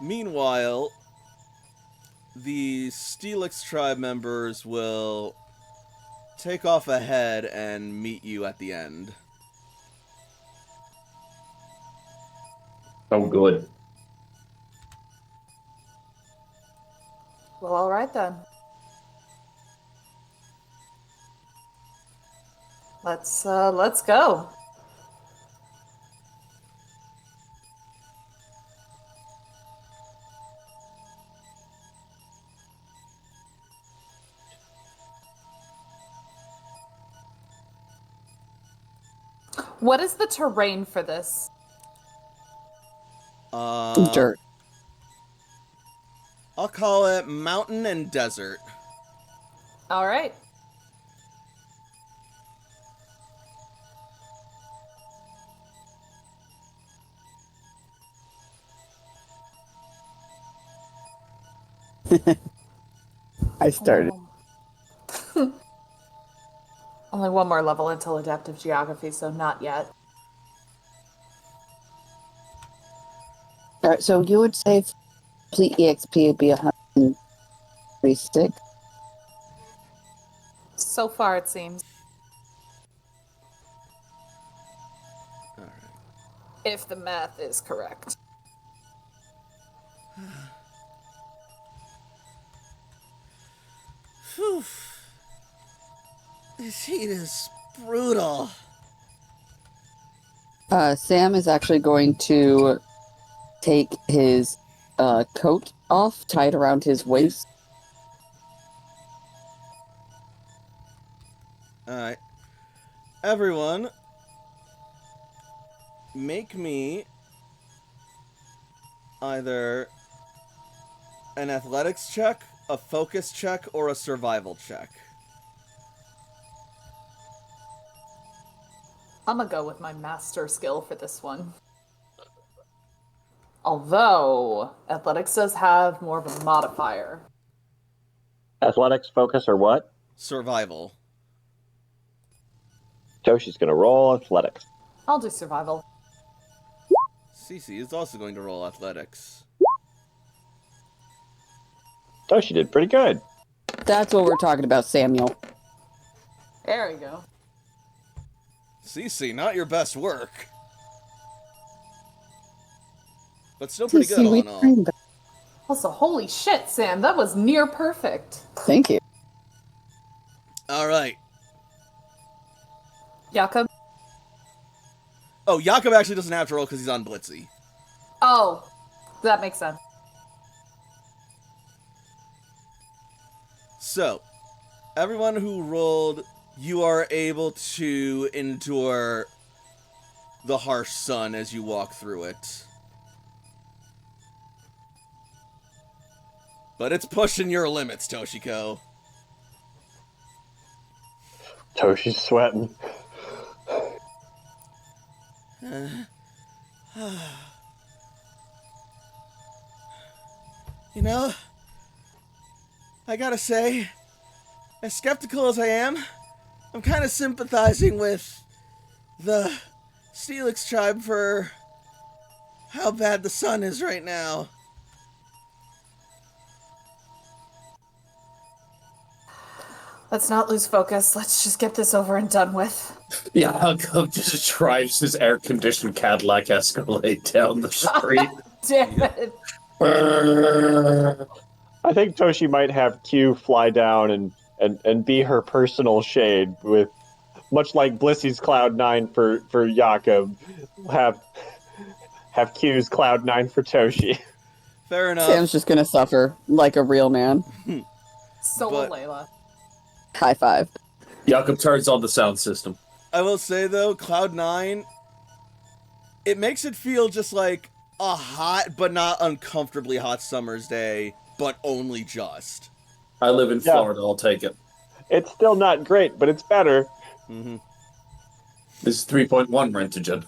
Meanwhile, the Steelix tribe members will take off ahead and meet you at the end. Oh, good. Well, alright then. Let's go. What is the terrain for this? Dirt. I'll call it mountain and desert. Alright. I started. Only one more level until adaptive geography, so not yet. Alright, so you would say complete EXP would be 136? So far, it seems. Alright. If the math is correct. Phew. This heat is brutal. Sam is actually going to take his coat off, tie it around his waist. Alright. Everyone, make me either an athletics check, a focus check, or a survival check. I'm gonna go with my master skill for this one. Although, athletics does have more of a modifier. Athletics, focus, or what? Survival. Toshi's gonna roll athletics. I'll do survival. Cece is also going to roll athletics. Toshi did pretty good. That's what we're talking about, Samuel. There we go. Cece, not your best work. But still pretty good all in all. Also, holy shit, Sam, that was near perfect. Thank you. Alright. Jakob? Oh, Jakob actually doesn't have to roll because he's on Blitzy. Oh, that makes sense. So, everyone who rolled, you are able to endure the harsh sun as you walk through it. But it's pushing your limits, Toshiko. Toshi's sweating. You know, I gotta say, as skeptical as I am, I'm kind of sympathizing with the Steelix tribe for how bad the sun is right now. Let's not lose focus. Let's just get this over and done with. Yeah, Hug just drives his air-conditioned Cadillac Escalade down the street. Damn it. I think Toshi might have Q fly down and be her personal shade with, much like Blissy's Cloud9 for Jakob, have Q's Cloud9 for Toshi. Fair enough. Sam's just gonna suffer like a real man. So will But- Layla. High five. Jakob turns on the sound system. I will say though, Cloud9, it makes it feel just like a hot but not uncomfortably hot summer's day, but only just. I live in Yeah. Florida, I'll take it. It's still not great, but it's better. Mm-hmm. This is 3.1 Rentagen.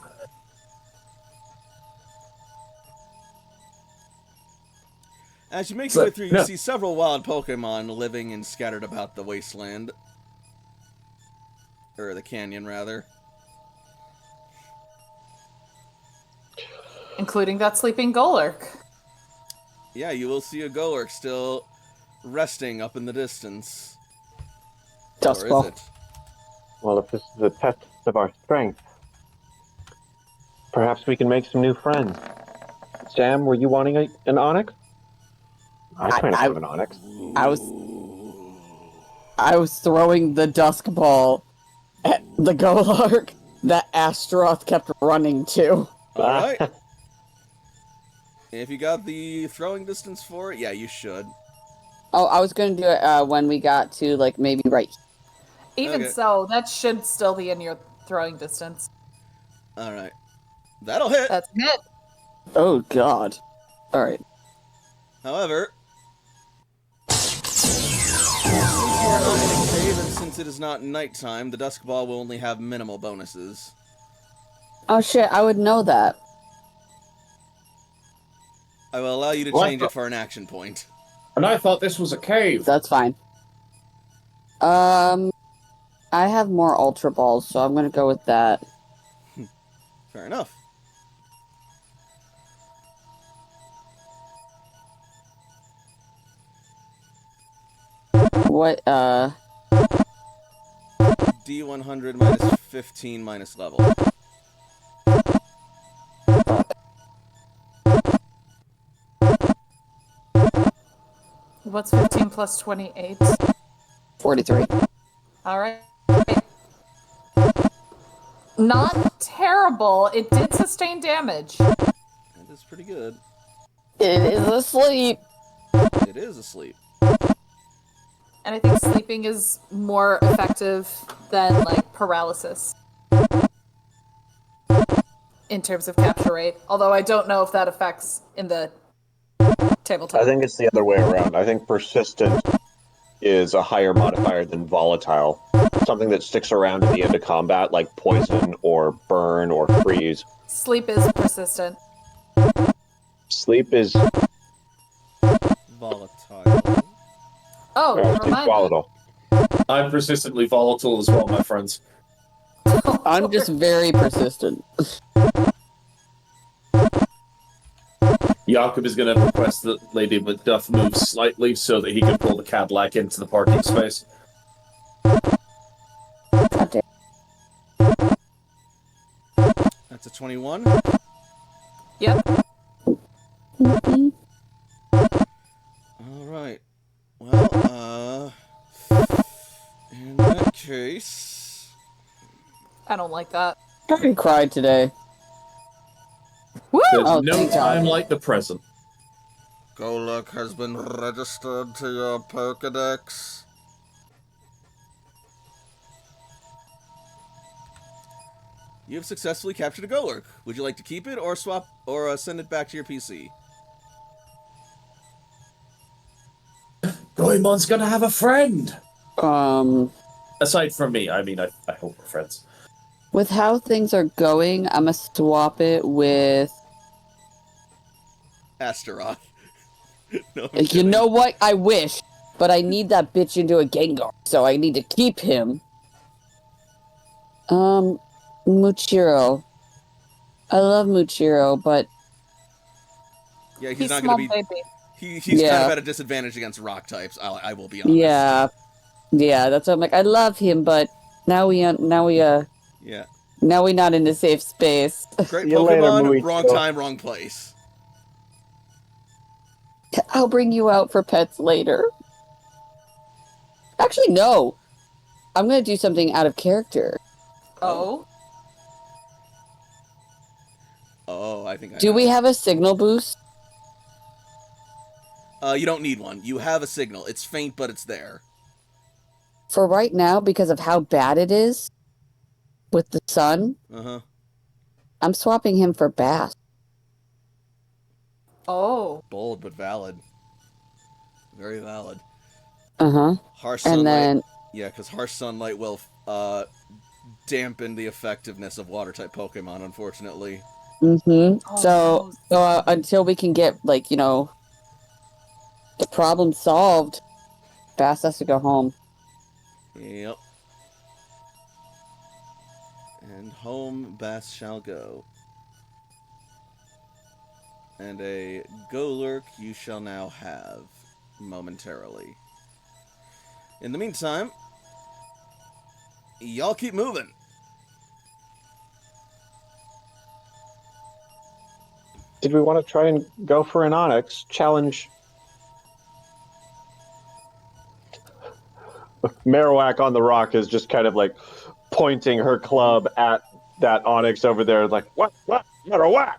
As you make So, your way through, you yeah. see several wild Pokemon living and scattered about the wasteland. Or the canyon, rather. Including that sleeping Golurk. Yeah, you will see a Golurk still resting up in the distance. Dust Or ball. is it? Well, if this is a test of our strength, perhaps we can make some new friends. Sam, were you wanting an Onyx? I kind of I- have an Onyx. I was throwing the dusk ball at the Golurk that Astaroth kept running to. Alright. If you got the throwing distance for it, yeah, you should. Oh, I was gonna do it when we got to like maybe right. Even Okay. so, that should still be in your throwing distance. Alright. That'll hit. That's it. Oh God. All right. However, since you are not in a cave and since it is not nighttime, the Dusk Ball will only have minimal bonuses. Oh shit! I would know that. I will allow you to What? change it for an action point. And I thought this was a cave. That's fine. I have more Ultra Balls, so I'm gonna go with that. Fair enough. What? D100 minus 15 minus level. What's 15 plus 28? 43. Alright. Not terrible. It did sustain damage. That is pretty good. It is asleep. It is asleep. And I think sleeping is more effective than, like, paralysis. In terms of capture rate. Although I don't know if that affects in the tabletop. I think it's the other way around. I think persistent is a higher modifier than volatile. Something that sticks around at the end of combat, like poison or burn or freeze. Sleep is persistent. Sleep is Volatile. Oh, never it's mind. volatile. I'm persistently volatile as well, my friends. I'm just very persistent. Jakob is going to request that Lady Macduff move slightly so that he can pull the Cadillac into the parking space. God damn. That's a 21. Yep. Alright. Well, in that case... I don't like that. I already cried today. Woo! There's Oh, no thank God. time like the present. Golurk has been registered to your Pokedex. You have successfully captured a Golurk. Would you like to keep it or swap or send it back to your PC? Goemon's gonna have a friend! Aside from me, I mean, I hope we're friends. With how things are going, I'm gonna swap it with. Astaroth. No, I'm You kidding. know what? I wish, but I need that bitch into a Gengar, so I need to keep him. Muchiro. I love Muchiro, but Yeah, he's He's not small gonna be. baby. He's kind of yeah, at a disadvantage against rock types. I will be honest. yeah, yeah. That's what I'm like. I love him, but now we Yeah. now we not in a safe space. Great See you later, Pokemon, wrong Muichiro. time, wrong place. I'll bring you out for pets later. Actually, no. I'm gonna do something out of character. Oh. Oh, I think I Do know. we have a signal boost? You don't need one. You have a signal. It's faint, but it's there. For right now, because of how bad it is with the sun, Uh-huh. I'm swapping him for Bass. Oh. Bold, but valid. Very valid. Uh-huh. Harsh And sunlight. then Yeah, because harsh sunlight will dampen the effectiveness of water-type Pokemon, unfortunately. mm-hmm. Oh, So no. until we can get the problem solved, Bass has to go home. Yep. And home Bass shall go. And a Golurk you shall now have, momentarily. In the meantime, y'all keep moving. Did we want to try and go for an Onyx challenge? Marowak on the rock is just kind of like pointing her club at that Onyx over there, like, what, Marowak?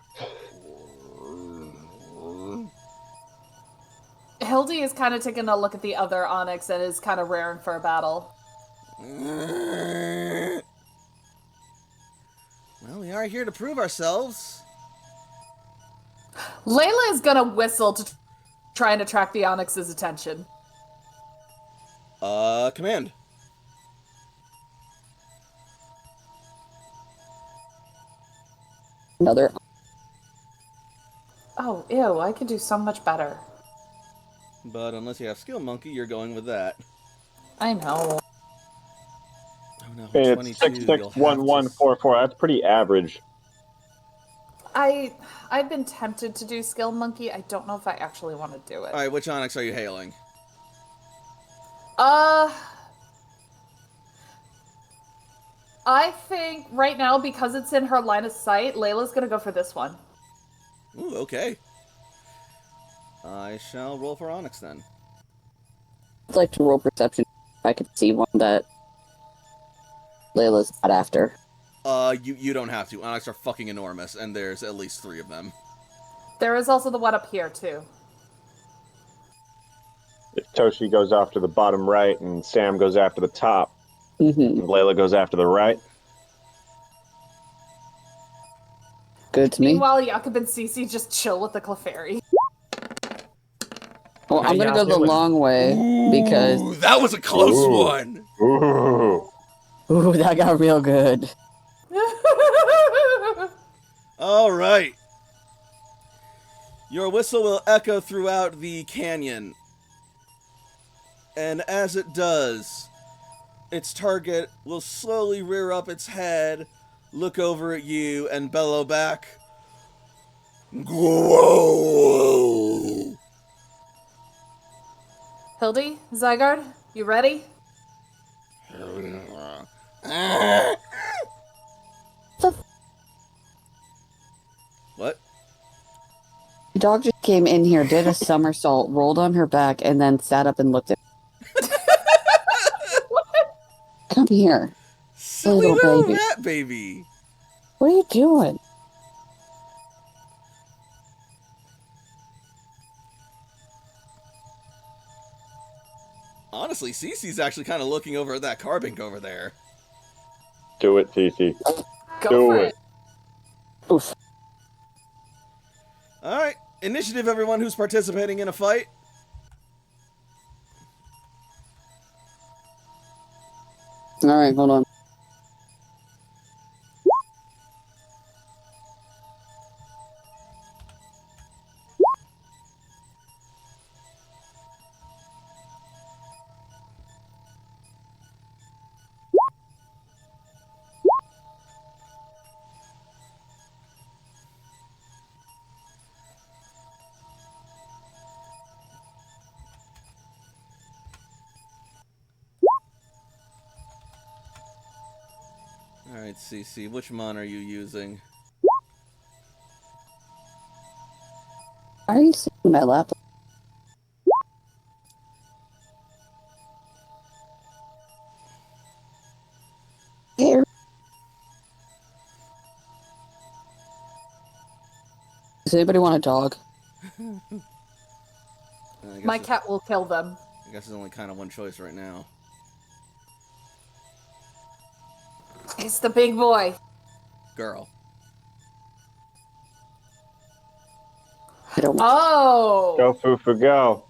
Hildy is kind of taking a look at the other Onyx and is kind of raring for a battle. Well, we are here to prove ourselves. Layla is gonna whistle to try and attract the Onyx's attention. Command. Another. Oh, ew, I could do so much better. But unless you have Skill Monkey, you're going with that. I know. Oh no, It's 22, you'll have to... 661144. That's pretty average. I've been tempted to do Skill Monkey. I don't know if I actually want to do it. Alright, which Onyx are you hailing? I think right now, because it's in her line of sight, Layla's gonna go for this one. Ooh, okay. I shall roll for Onyx then. I'd like to roll perception if I could see one that Layla's not after. You don't have to. Onyx are fucking enormous, and there's at least 3 of them. There is also the one up here, too. If Toshi goes after the bottom right and Sam goes after the top, Mm-hmm. and Layla goes after the right, Good to me. Meanwhile, Jakob and Cece just chill with the Clefairy. Well, How I'm gonna y'all go the doing? long way because Ooh, that was a close Ooh. one! ooh, ooh, that got real good. Alright. Your whistle will echo throughout the canyon. And as it does, its target will slowly rear up its head, look over at you, and bellow back. Grow! Hildy, Zygarde, you ready? What? The dog just came in here, did a somersault, rolled on her back, and then sat up and looked at me. Come here. Silly Little little baby. rat baby. What are you doing? Honestly, Cece's actually kind of looking over at that carbink over there. do it, Cece. Go Do for it. it. Oof. Alright, initiative everyone who's participating in a fight. Alright, hold on. Alright, CC, which mon are you using? Why are you sitting on my laptop? Here. Does anybody want a dog? My cat will kill them. I guess there's only kind of one choice right now. It's the big boy. Girl. I don't. Oh! Go, Fufu, go.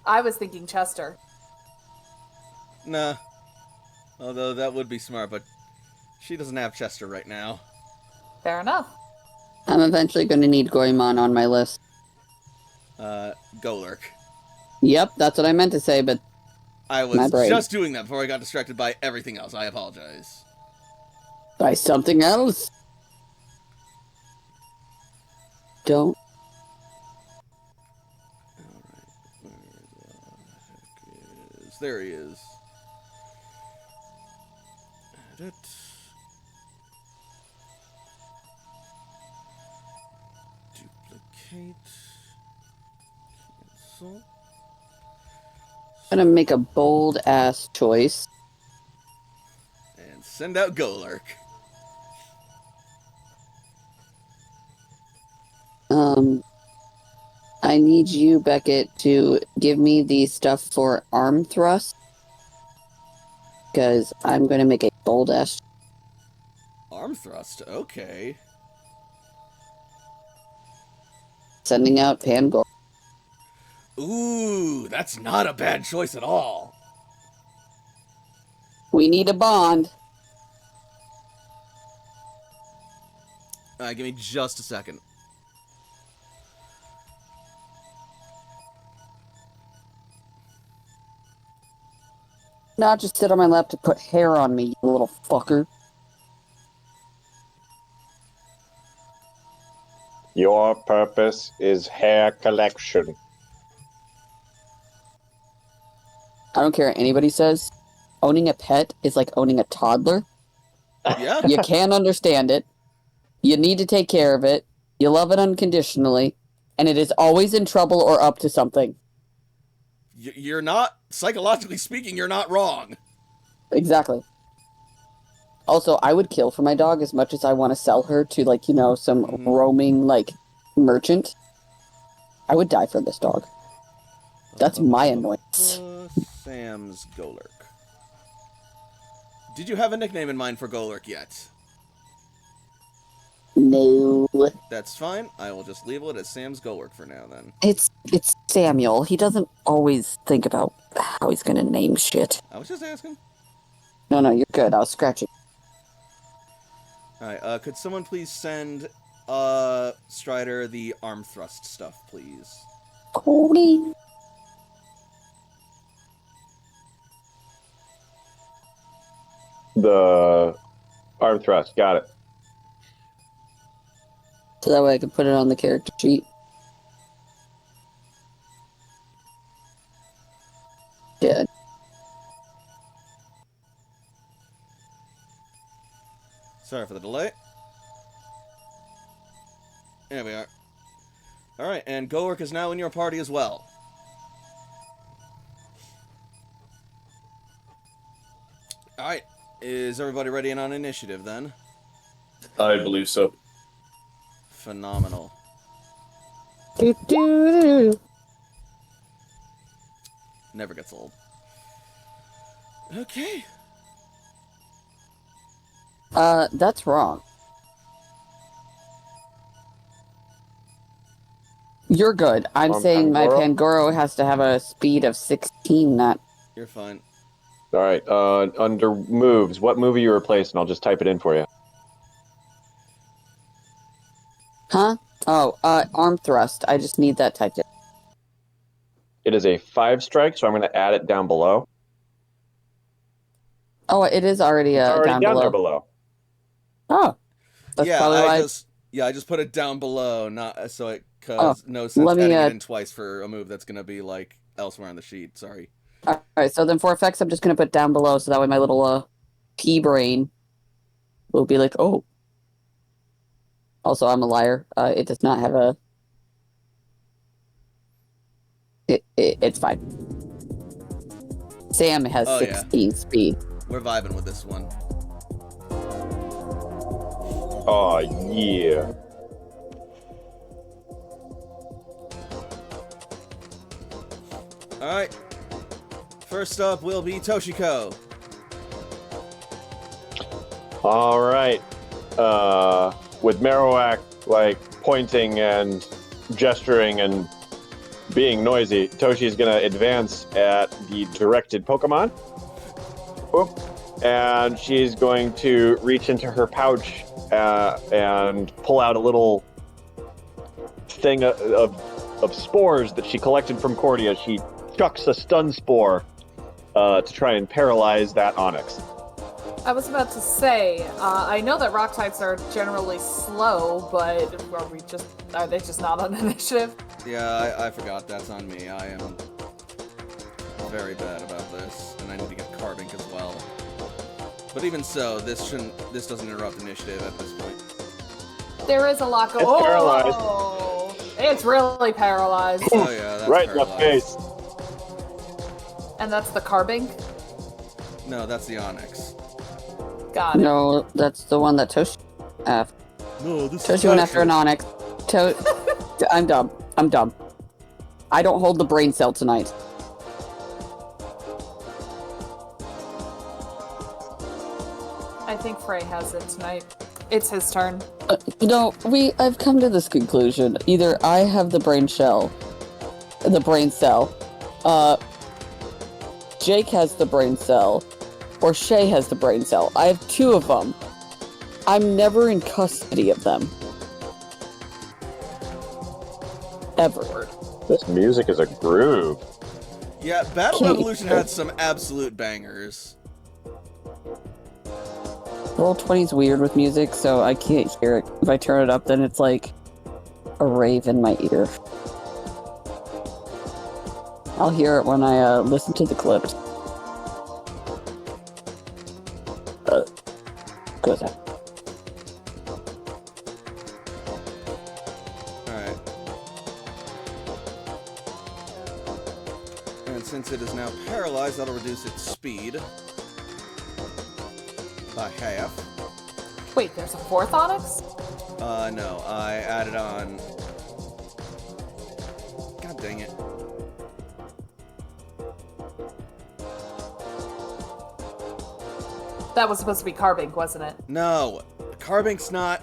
I was thinking Chester. Nah. Although that would be smart, but she doesn't have Chester right now. Fair enough. I'm eventually going to need Goemon on my list. Golurk. Yep, that's what I meant to say, but I my was brain. just doing that before I got distracted by everything else. I apologize. By something else? Don't. There he is. Edit. Duplicate. Cancel. I'm going to make a bold-ass choice. And send out Golurk. I need you, Beckett, to give me the stuff for arm thrust. Because I'm going to make a bold-ass... Arm thrust, okay. Sending out Pangor. Ooh, that's not a bad choice at all. We need a bond. Give me just a second. Not just sit on my lap to put hair on me, you little fucker. Your purpose is hair collection. I don't care what anybody says. Owning a pet is like owning a toddler. Yeah. You can't understand it. You need to take care of it. You love it unconditionally. And it is always in trouble or up to something. You're not, psychologically speaking, you're not wrong. Exactly. Also, I would kill for my dog as much as I want to sell her to, like, you know, some roaming, like, merchant. I would die for this dog. That's my annoyance. Sam's Golurk. Did you have a nickname in mind for Golurk yet? No. That's fine. I will just label it as Sam's Golurk for now, then. It's Samuel. He doesn't always think about how he's gonna name shit. I was just asking. No, you're good. I was scratching. Alright, could someone please send, Strider the arm thrust stuff, please? Cody. The arm thrust, got it. So that way I can put it on the character sheet. Good. Sorry for the delay. There we are. Alright, and Golurk is now in your party as well. Alright, is everybody ready and on initiative then? I believe so. Phenomenal. Never gets old. Okay. That's wrong. You're good. I'm saying my Pangoro? Pangoro has to have a speed of 16, not... You're fine. All right. Under moves, what move are you replacing? I'll just type it in for you. Huh? Oh, arm thrust. I just need that typed in. It is a 5 strike, so I'm going to add it down below. Oh, it is already It's already down down below. there below. Oh, that's yeah, probably why. I just put it down below, not so it Oh, cause no sense let me, adding it in twice for a move that's gonna be like elsewhere on the sheet. Sorry. All right, so then for effects, I'm just gonna put down below, so that way my little pea brain will be like, oh. Also, I'm a liar. It does not have a. It's fine. Sam has Oh, 16 speed. We're vibing with this one. Oh, yeah. Alright. First up will be Toshiko. All right. With Marowak, like, pointing and gesturing and being noisy, Toshi's going to advance at the directed Pokemon. Oop. And she's going to reach into her pouch and pull out a little thing of spores that she collected from Cordia. She chucks a stun spore to try and paralyze that Onyx. I was about to say, I know that rock types are generally slow, but are they just not on initiative? Yeah, I forgot. That's on me. I am very bad about this, and I need to get Carbink as well. But even so, this doesn't interrupt initiative at this point. There is a lot going. It's paralyzed. Oh, it's really paralyzed. Oh yeah, that's right in the paralyzed. face. And that's the Carbink? No, that's the Onyx. Got it. No, that's the one that Toshi. No, this Toshi went after an Onyx. I'm dumb. I'm dumb. I don't hold the brain cell tonight. I think Frey has it tonight. It's his turn. I've come to this conclusion. Either I have the brain cell, Jake has the brain cell, or Shay has the brain cell. I have 2 of them. I'm never in custody of them. Ever. This music is a groove. Yeah, Battle Can't- Revolution had some absolute bangers. Roll20's weird with music, so I can't hear it. If I turn it up, then it's like a rave in my ear. I'll hear it when I listen to the clips. Goes out. Alright. And since it is now paralyzed, that'll reduce its speed by half. Wait, there's a 4th Onyx? No, I added on. God dang it. That was supposed to be Carbink, wasn't it? No, Carbink's not.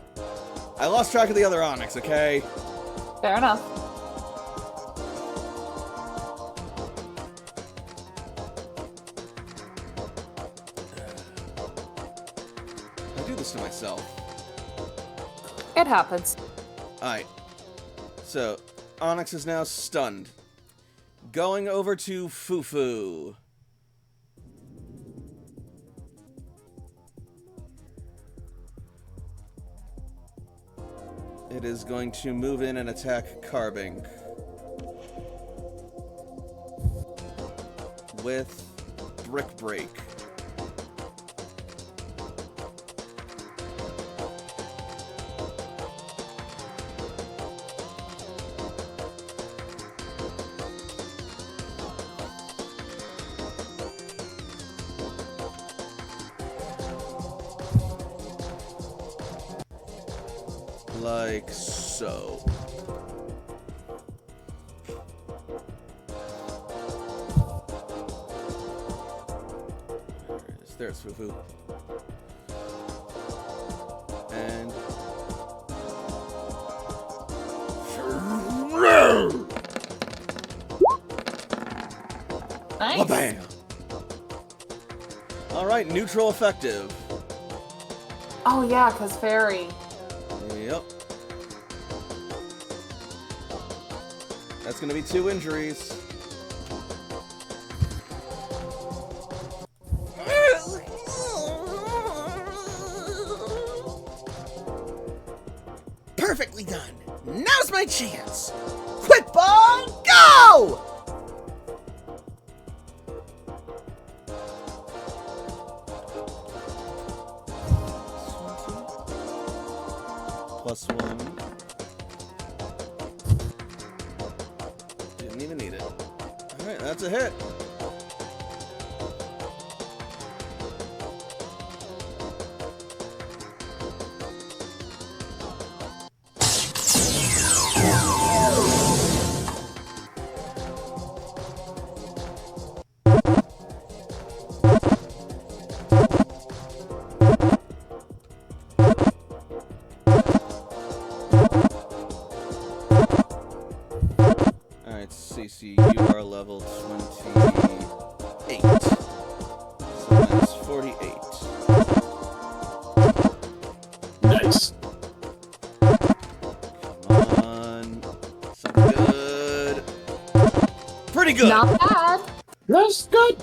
I lost track of the other Onyx, okay? Fair enough. I do this to myself. It happens. Alright. So, Onyx is now stunned. Going over to Fufu. It is going to move in and attack Carbink. With Brick Break. Like so. There's Fufu. And Nice. bam! Alright, neutral effective. Oh yeah, cause fairy. Yep. That's gonna be 2 injuries. Perfectly done. Now's my chance. Quick ball, go! +1. Didn't even need it. Alright, that's a hit. Alright, CC, you are level 28. So that's 48. Nice. Come on. Something good. Pretty good! Not bad. That's good.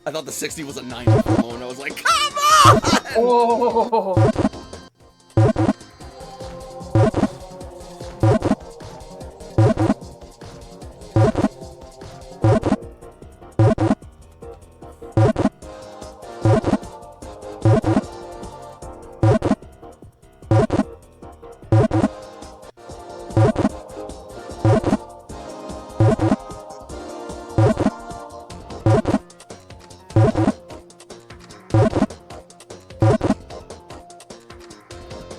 I thought the 60 was a 90 for a moment. I was like, come on! Oh.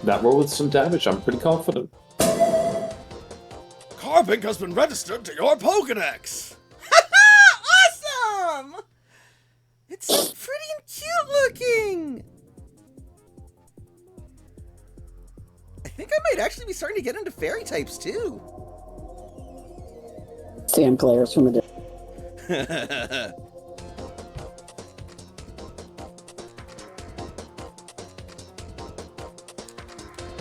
That roll with some damage, I'm pretty confident. Carbink has been registered to your Pokedex! Awesome! It's so pretty and cute looking. I think I might actually be starting to get into fairy types too. Sam players from a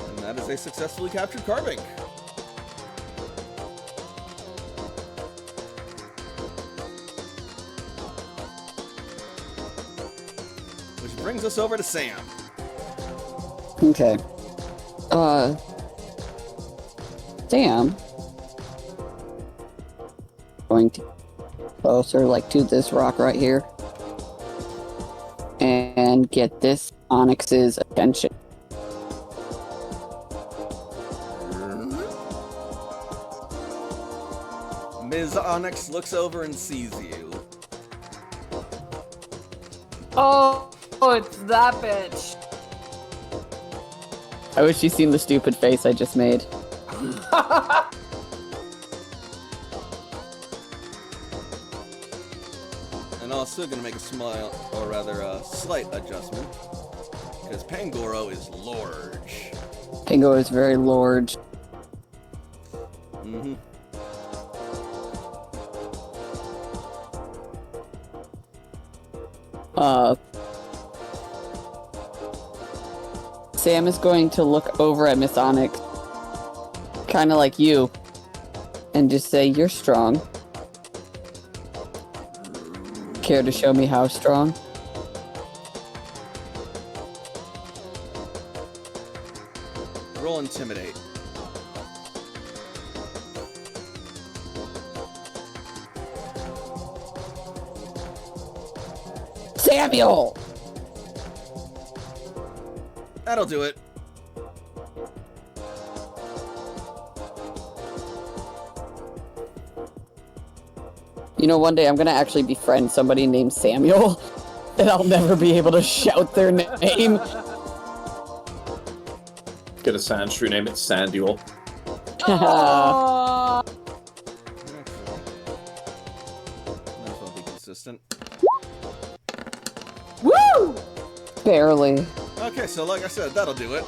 And that is a successfully captured Carbink. Which brings us over to Sam. Okay. Sam. Going to closer, like to this rock right here, and get this Onyx's attention. Ms. Onyx looks over and sees you. Oh, it's that bitch. I wish you seen the stupid face I just made. And also gonna make a slight adjustment. Because Pangoro is large. Pingo is very large. Mm-hmm. Sam is going to look over at Miss Onyx, kind of like you, and just say, "You're strong. Care to show me how strong?" Roll Intimidate. Samuel! That'll do it. You know, one day I'm gonna actually befriend somebody named Samuel, and I'll never be able to shout their name. Get a Sandshrew name, it's Sanduel. Aw. Might as well be consistent. Woo! Barely. Okay, so like I said, that'll do it.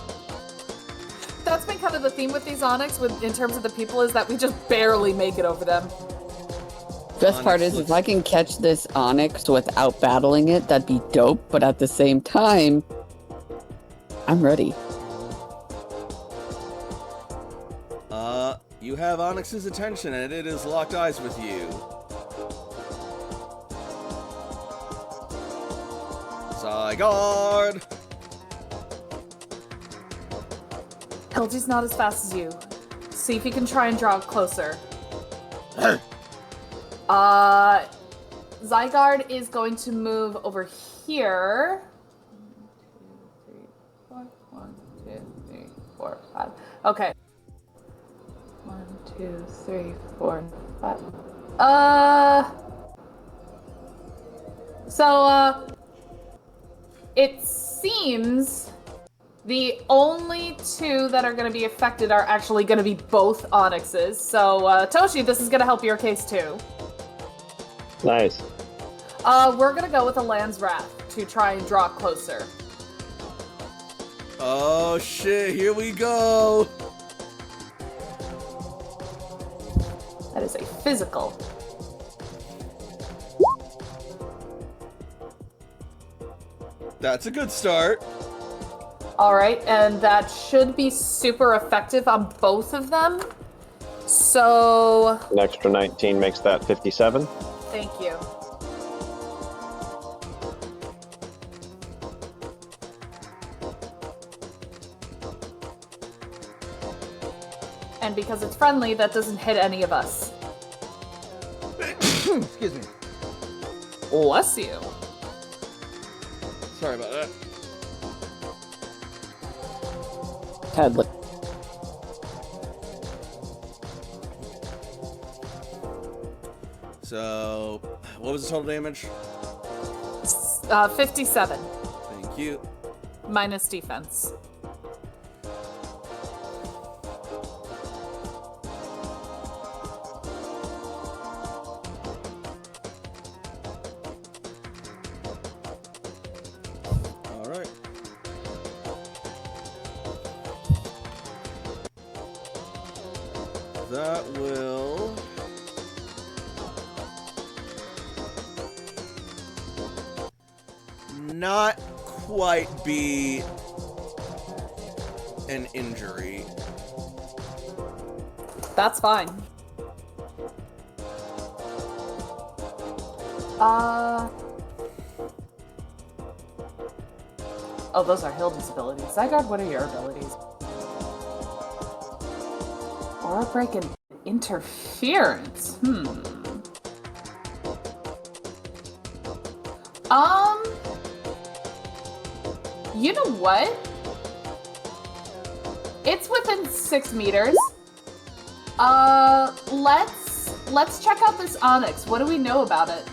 That's been kind of the theme with these Onyx, in terms of the people, is that we just barely make it over them. Best part Onyx is, looks- if I can catch this Onyx without battling it, that'd be dope. But at the same time, I'm ready. You have Onyx's attention, and it is locked eyes with you. Zygarde! LG's not as fast as you. See if you can try and draw closer. Zygarde is going to move over here. 1, 2, 3, 4, 5. Okay. 1, 2, 3, 4, 5. It seems the only two that are going to be affected are actually going to be both Onyxes. So, Toshi, this is going to help your case too. Nice. We're going to go with a Land's Wrath to try and draw closer. Oh shit, here we go! That is a physical. That's a good start. Alright, and that should be super effective on both of them. So, An extra 19 makes that 57. thank you. And because it's friendly, that doesn't hit any of us. Excuse me. Bless you. Sorry about that. Headless. So, what was the total damage? 57. Thank you. Minus defense. Alright. That will... not quite be an injury. That's fine. Oh, those are Hilda's abilities. Zygarde, what are your abilities? Aura Break and Interference. You know what? It's within 6 meters. Let's check out this Onyx. What do we know about it?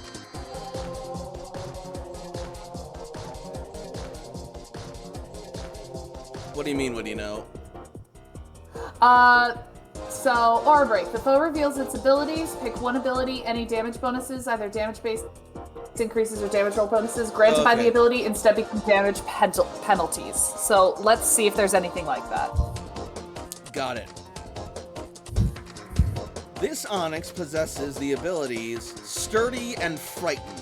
What do you mean, what do you know? So, Aura Break. The foe reveals its abilities. Pick one ability, any damage bonuses, either damage-based increases or damage roll bonuses granted by the ability instead become damage penalties. So, let's see if there's anything like that. Got it. This Onyx possesses the abilities Sturdy and Frightened.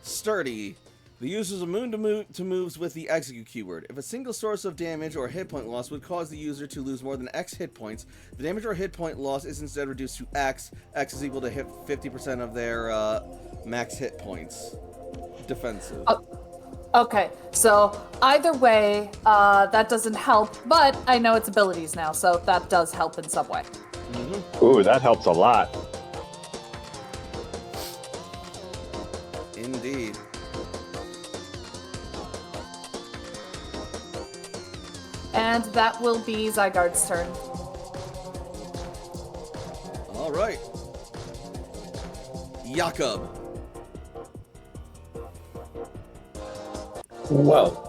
Sturdy. The user is immune to moves with the execute keyword. If a single source of damage or hit point loss would cause the user to lose more than X hit points, the damage or hit point loss is instead reduced to X. X is equal to hit 50% of their max hit points. Defensive. Okay, so either way, that doesn't help, but I know its abilities now, so that does help in some way. Ooh, that helps a lot. Indeed. And that will be Zygarde's turn. All right. Jakob. Well.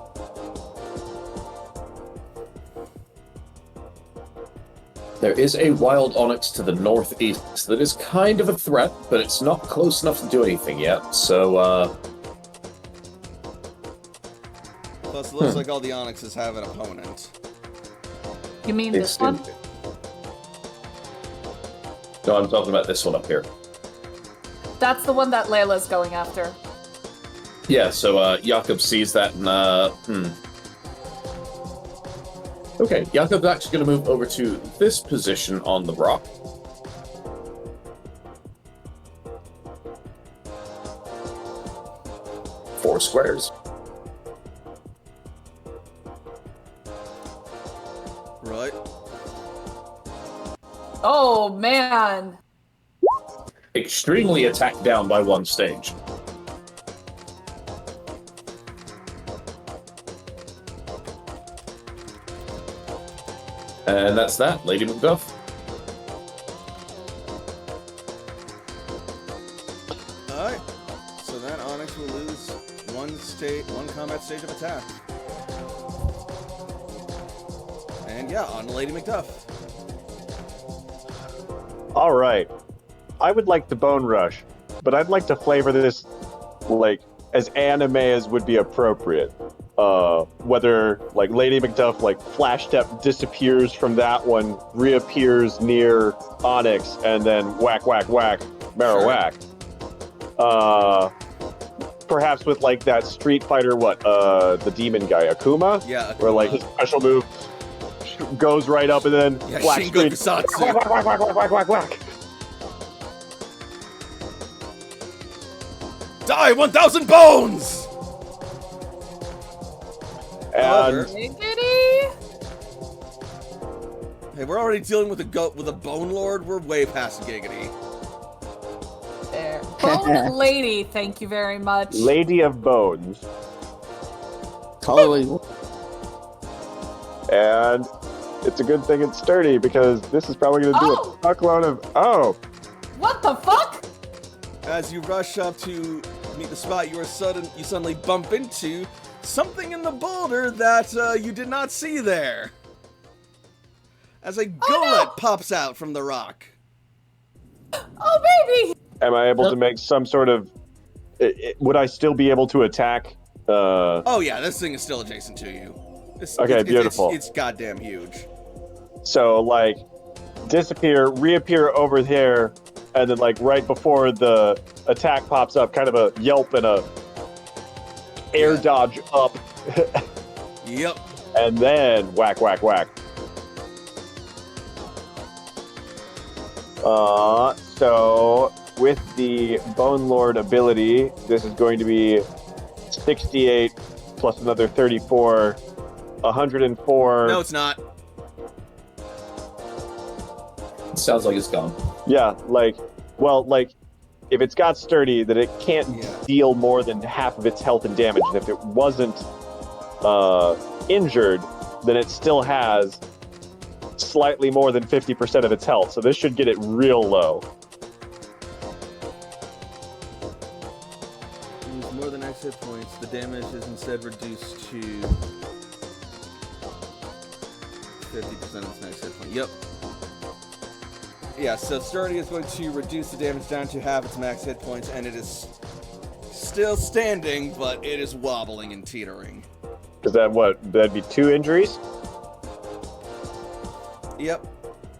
There is a wild onyx to the northeast that is kind of a threat, but it's not close enough to do anything yet, so, Plus, it looks like all the Onyxes have an opponent. You mean this one? No, I'm talking about this one up here. That's the one that Layla's going after. Yeah, so Jakob sees that and Okay, Jakob's actually going to move over to this position on the rock. Four squares. Right. Oh, man. Extremely attacked down by one stage. And that's that, Lady Macduff. Alright. So then Onyx will lose one combat stage of attack. And yeah, on to Lady Macduff. All right. I would like the Bone Rush, but I'd like to flavor this like as anime as would be appropriate. Whether like Lady Macduff like flash step disappears from that one, reappears near Onyx, and then whack whack whack, Marowak. Perhaps with like that Street Fighter, the demon guy, Akuma? Yeah, Akuma. Where like his special move goes right up and then Yeah, black Shingo screen. Kusatsu. Whack, whack, whack, whack, whack, whack, whack. Die 1,000 bones! And Giggity! Hey, we're already dealing with a Bone Lord. We're way past Giggity. There. Bone Lady, thank you very much. Lady of Bones. Totally. And it's a good thing it's sturdy because this is probably going to do Oh! a fuckload of... Oh! What the fuck? As you rush up to meet the spot, you suddenly bump into something in the boulder that you did not see there. As a gullet pops out from the rock. Oh, baby! Am I able to make some sort of... would I still be able to attack? Oh yeah, this thing is still adjacent to you. Okay, beautiful. It's goddamn huge. So, like, disappear, reappear over there, and then, like, right before the attack pops up, kind of a yelp and a air dodge up. Yep. And then whack, whack, whack. So, with the Bone Lord ability, this is going to be 68 plus another 34, 104. No, it's not. Sounds like it's gone. Yeah, like, well, like, if it's got sturdy, then it can't deal more than half of its health and damage. And if it wasn't injured, then it still has slightly more than 50% of its health. So this should get it real low. Lose more than X hit points. The damage is instead reduced to 50% of its next hit point. Yep. Yeah, so Sturdy is going to reduce the damage down to half its max hit points, and it is still standing, but it is wobbling and teetering. Is that what? That'd be 2 injuries? Yep.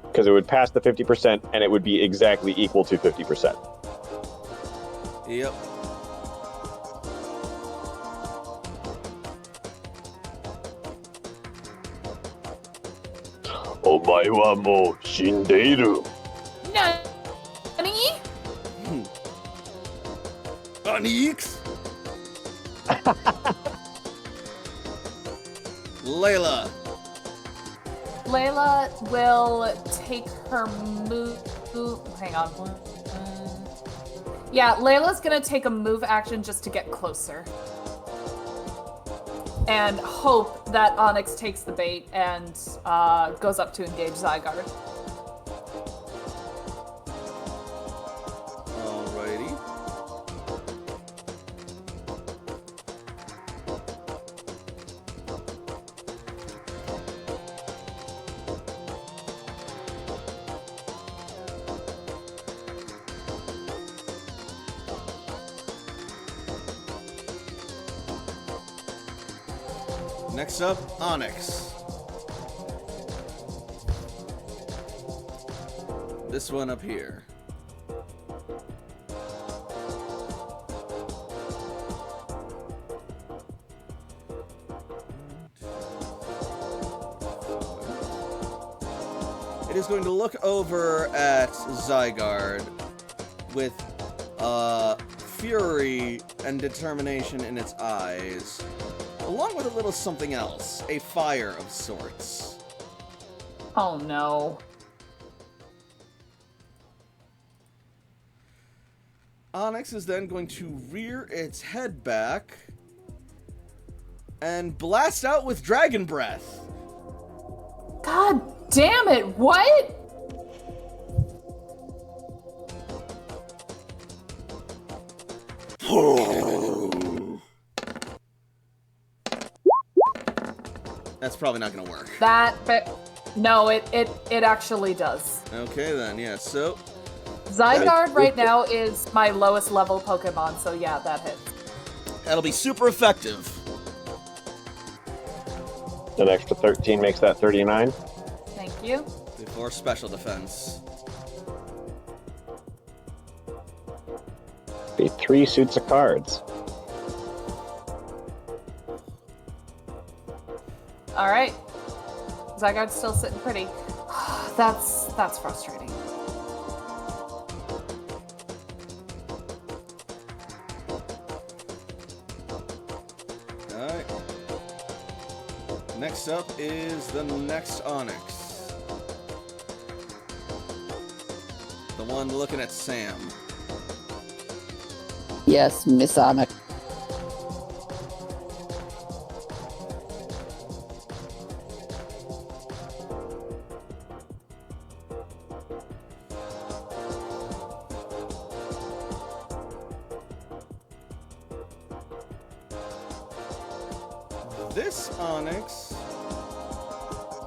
Because it would pass the 50%, and it would be exactly equal to 50%. Yep. Omae wa mou shindeiru. Nani? Onyx? Layla. Layla will take her move. Hang on. Yeah, Layla's gonna take a move action just to get closer. And hope that Onyx takes the bait and goes up to engage Zygarde. Alrighty. Next up, Onyx. This one up here. It is going to look over at Zygarde with fury and determination in its eyes, along with a little something else, a fire of sorts. Oh no. Onyx is then going to rear its head back and blast out with Dragon Breath. God damn it, what? That's probably not gonna work. No, it actually does. Okay then, yeah, so... Zygarde right now is my lowest level Pokemon, so yeah, that hits. That'll be super effective. An extra 13 makes that 39. Thank you. Before special defense. Be 3 suits of cards. Alright. Zygarde's still sitting pretty. That's frustrating. Alright. Next up is the next Onyx. The one looking at Sam. Yes, Miss Onyx. This Onyx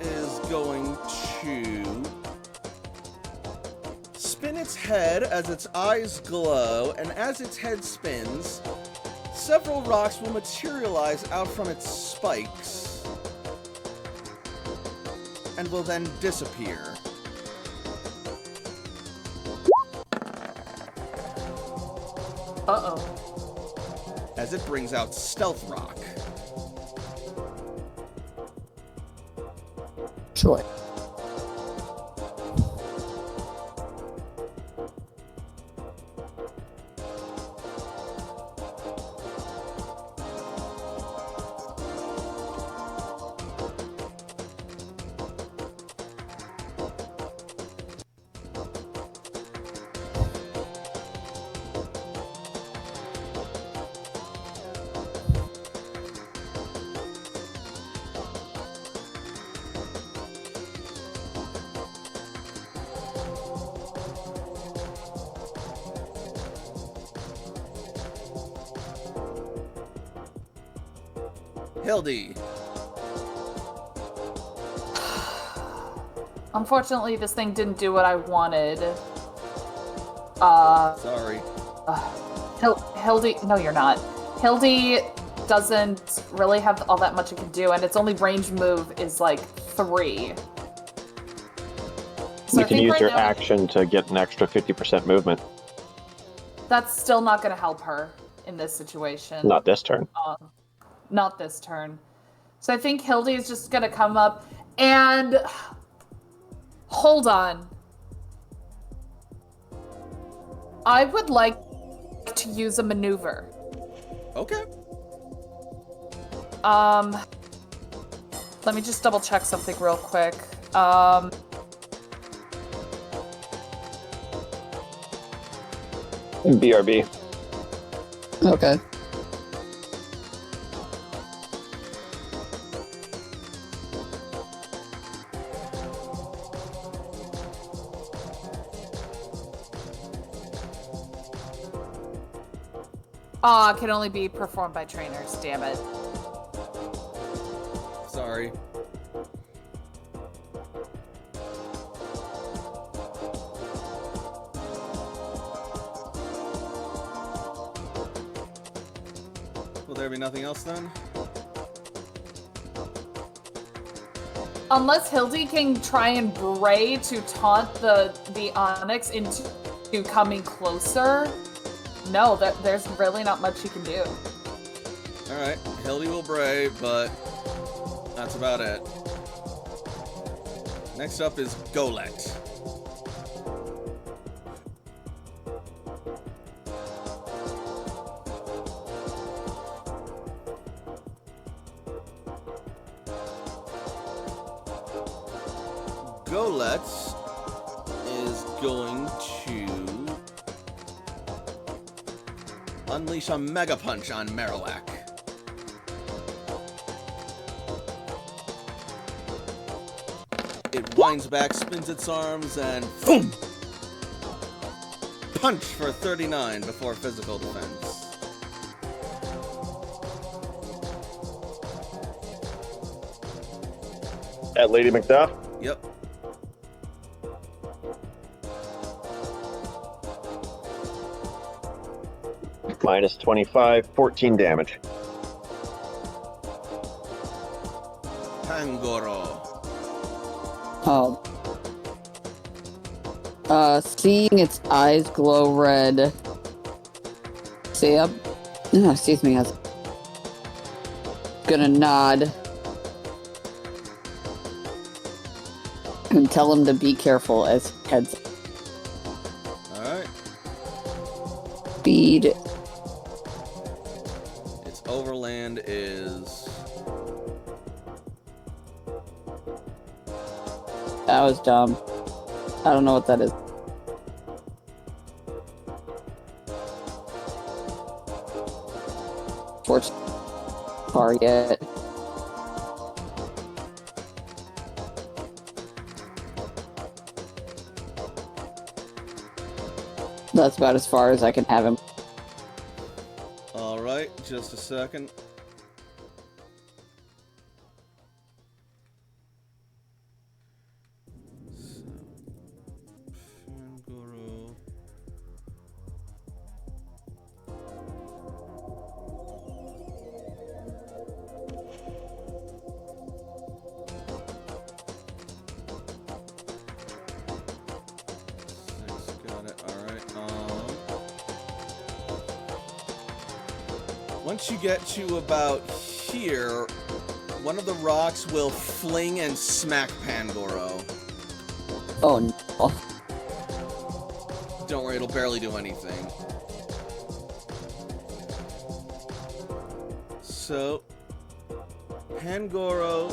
is going to spin its head as its eyes glow, and as its head spins, several rocks will materialize out from its spikes and will then disappear. Uh-oh. As it brings out Stealth Rock. Sure. Hildy. Unfortunately, this thing didn't do what I wanted. Sorry. Hildy, no you're not. Hildy doesn't really have all that much it can do, and its only range move is like 3. So You I can think use right your now, action to get an extra 50% movement. that's still not going to help her in this situation. Not this turn. Not this turn. So I think Hildy is just going to come up and... Hold on. I would like to use a maneuver. Okay. Let me just double check something real quick. BRB. Okay. Aw, it can only be performed by trainers, damn it. Sorry. Will there be nothing else then? Unless Hildy can try and bray to taunt the Onyx into coming closer, no, there's really not much you can do. Alright, Hildy will bray, but that's about it. Next up is Golett. Golett is going to unleash a Mega Punch on Marowak. It winds back, spins its arms, and boom! Punch for 39 before physical defense. At Lady Macduff? Yep. Minus 25, 14 damage. Pangoro. Oh. Seeing its eyes glow red. See up. Oh, excuse me, guys. Gonna nod. And tell him to be careful as he heads. Alright. Speed. Its overland is... That was dumb. I don't know what that is. Torch far yet. That's about as far as I can have him. Alright, just a second. Pangoro. Got it. Alright. Once you get to about here, one of the rocks will fling and smack Pangoro. Oh no. Don't worry, it'll barely do anything. So, Pangoro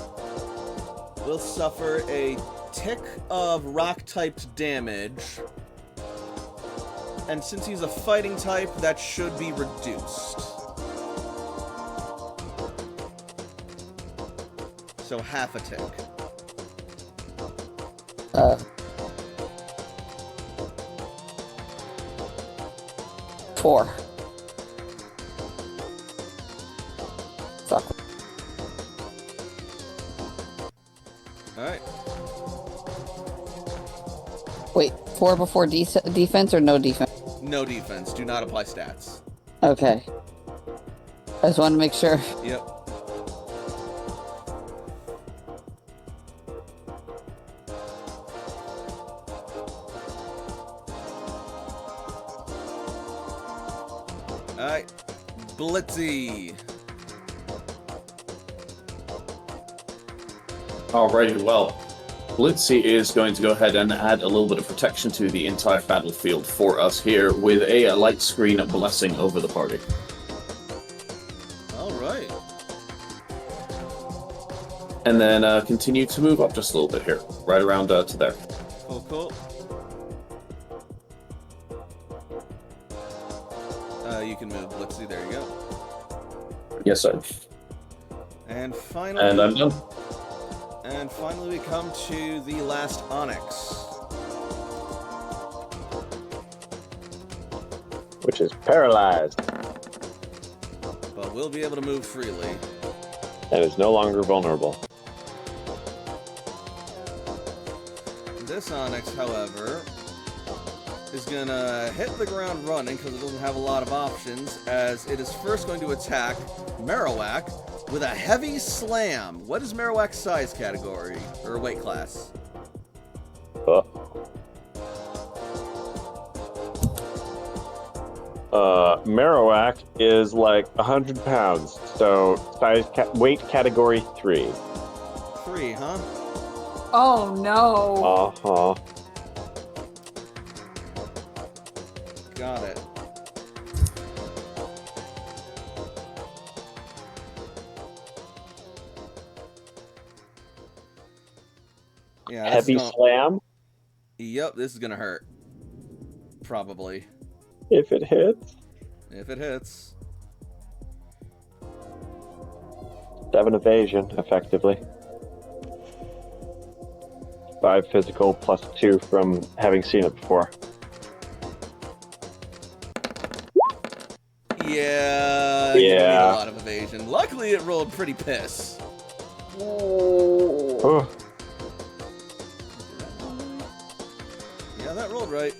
will suffer a tick of rock-typed damage. And since he's a fighting type, that should be reduced. So half a tick. 4. Fuck. Alright. Wait, 4 before defense or no defense? No defense. Do not apply stats. Okay. I just wanted to make sure. Yep. Alright. Blitzy. Alrighty, well, Blitzy is going to go ahead and add a little bit of protection to the entire battlefield for us here with a light screen blessing over the party. Alright. And then continue to move up just a little bit here, right around to there. Cool, cool. You can move Blitzy. There you go. Yes, sir. And finally... And I'm done. And finally we come to the last Onyx. Which is paralyzed. But we'll be able to move freely. And is no longer vulnerable. This Onyx, however, is gonna hit the ground running because it doesn't have a lot of options, as it is first going to attack Marowak with a heavy slam. What is Marowak's size category or weight class? Marowak is like 100 pounds, so weight category 3. 3, huh? Oh no. Uh-huh. Got it. Yeah, Heavy slam? Yep, this is gonna hurt. Probably. If it hits. If it hits. 7 evasion, effectively. 5 physical plus 2 from having seen it before. Yeah, you need a lot of evasion. Luckily, it rolled pretty piss. Oh. Yeah, that rolled right.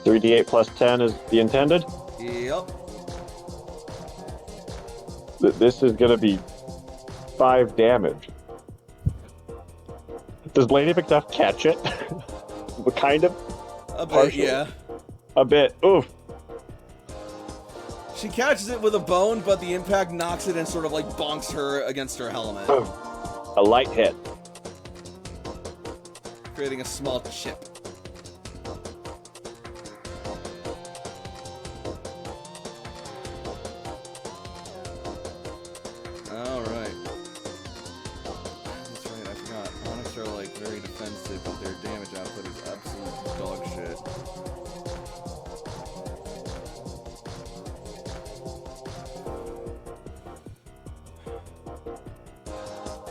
3d8 plus 10 is the intended? Yep. This is gonna be 5 damage. Does Lady Macduff catch it? Kind of? A bit, partially. yeah. A bit. Oof. She catches it with a bone, but the impact knocks it and sort of like bonks her against her helmet. A light hit. Creating a small chip. Alright. That's right, I forgot. Onyx are like very defensive, but their damage output is absolute dog shit.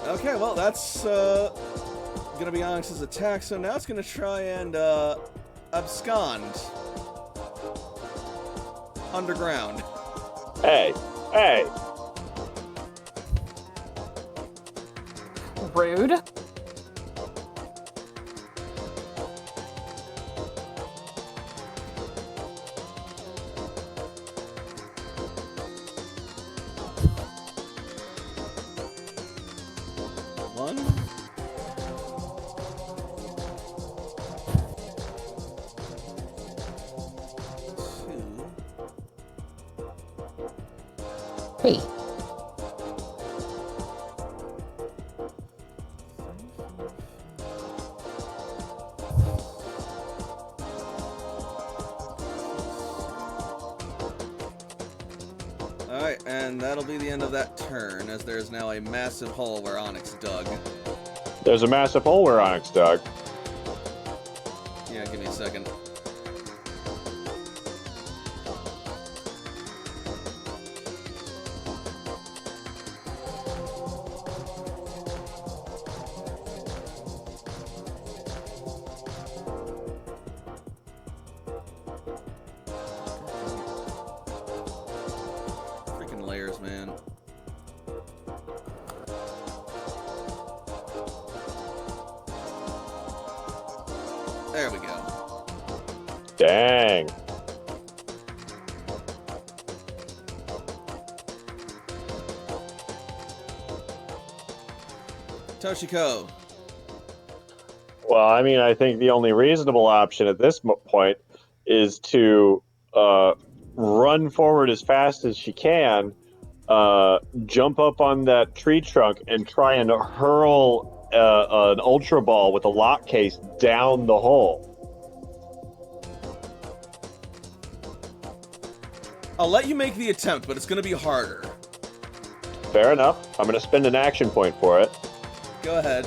Okay, well, that's gonna be Onyx's attack, so now it's gonna try and abscond underground. Hey! Hey! Rude. One. Two. 3. Alright, and that'll be the end of that turn, as there is now a massive hole where Onyx dug. There's a massive hole where Onyx dug. Yeah, give me a second. Freaking layers, man. There we go. Dang. Toshiko. Well, I mean, I think the only reasonable option at this point is to run forward as fast as she can, jump up on that tree trunk, and try and hurl an Ultra Ball with a lock case down the hole. I'll let you make the attempt, but it's going to be harder. Fair enough. I'm going to spend an action point for it. Go ahead.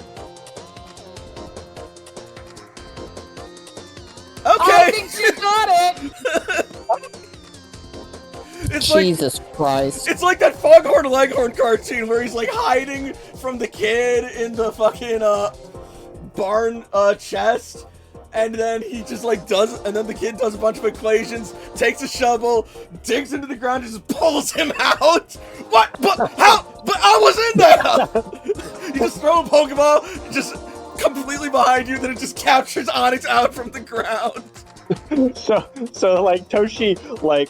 I Okay! think she got it! It's Jesus Christ. It's like that Foghorn Leghorn cartoon where he's like hiding from the kid in the fucking barn chest, and then he just like and then the kid does a bunch of equations, takes a shovel, digs into the ground, and just pulls him out. What? But how? But I was in there. You just throw a Pokeball just completely behind you, then it just captures Onyx out from the ground. So like Toshi like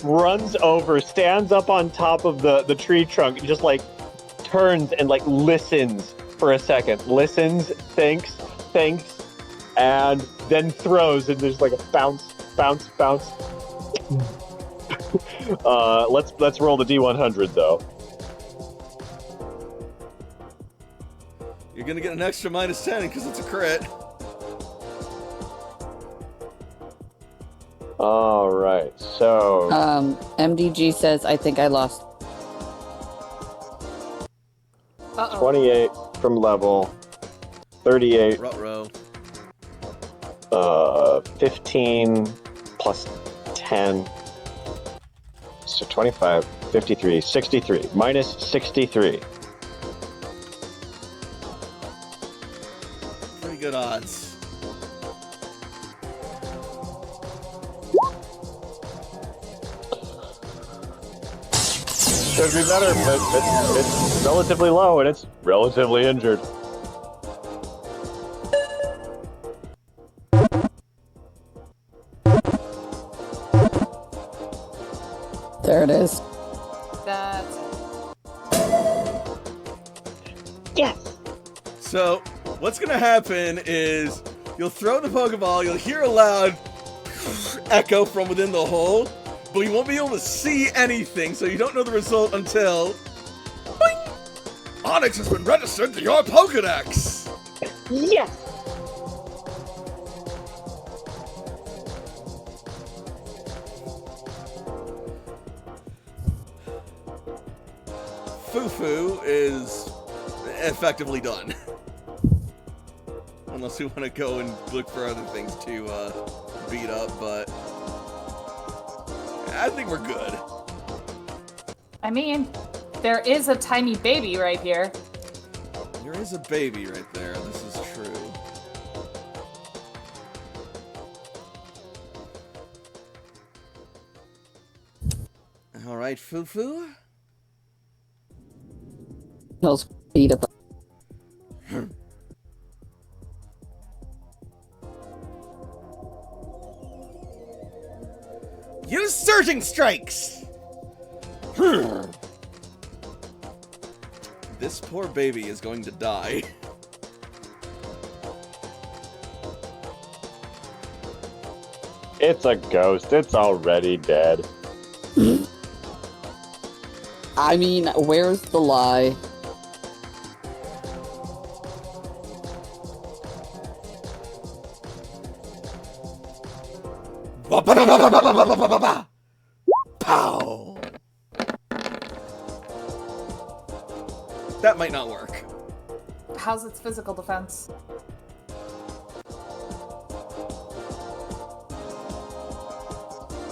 runs over, stands up on top of the tree trunk, and just like turns and like listens for a second, listens, thinks, and then throws, and there's like a bounce. Let's roll the D100 though. You're gonna get an extra -10 because it's a crit. All right, so MDG says, I think I lost. 28 from level, 38. Ruh-roh. 15 plus 10. So 25, 53, 63. Minus 63. Pretty good odds. Should be better, but it's relatively low and it's relatively injured. There it is. That's Yes! So, what's gonna happen is you'll throw the Pokeball, you'll hear a loud echo from within the hole, but you won't be able to see anything, so you don't know the result until... Boing! Onyx has been registered to your Pokedex! Yes! Fufu is effectively done. Unless we want to go and look for other things to beat up, but I think we're good. I mean, there is a tiny baby right here. There is a baby right there, this is true. Alright, Fufu. He'll beat up. Use Surging Strikes! This poor baby is going to die. It's a ghost. It's already dead. I mean, where's the lie? Pow! That might not work. How's its physical defense?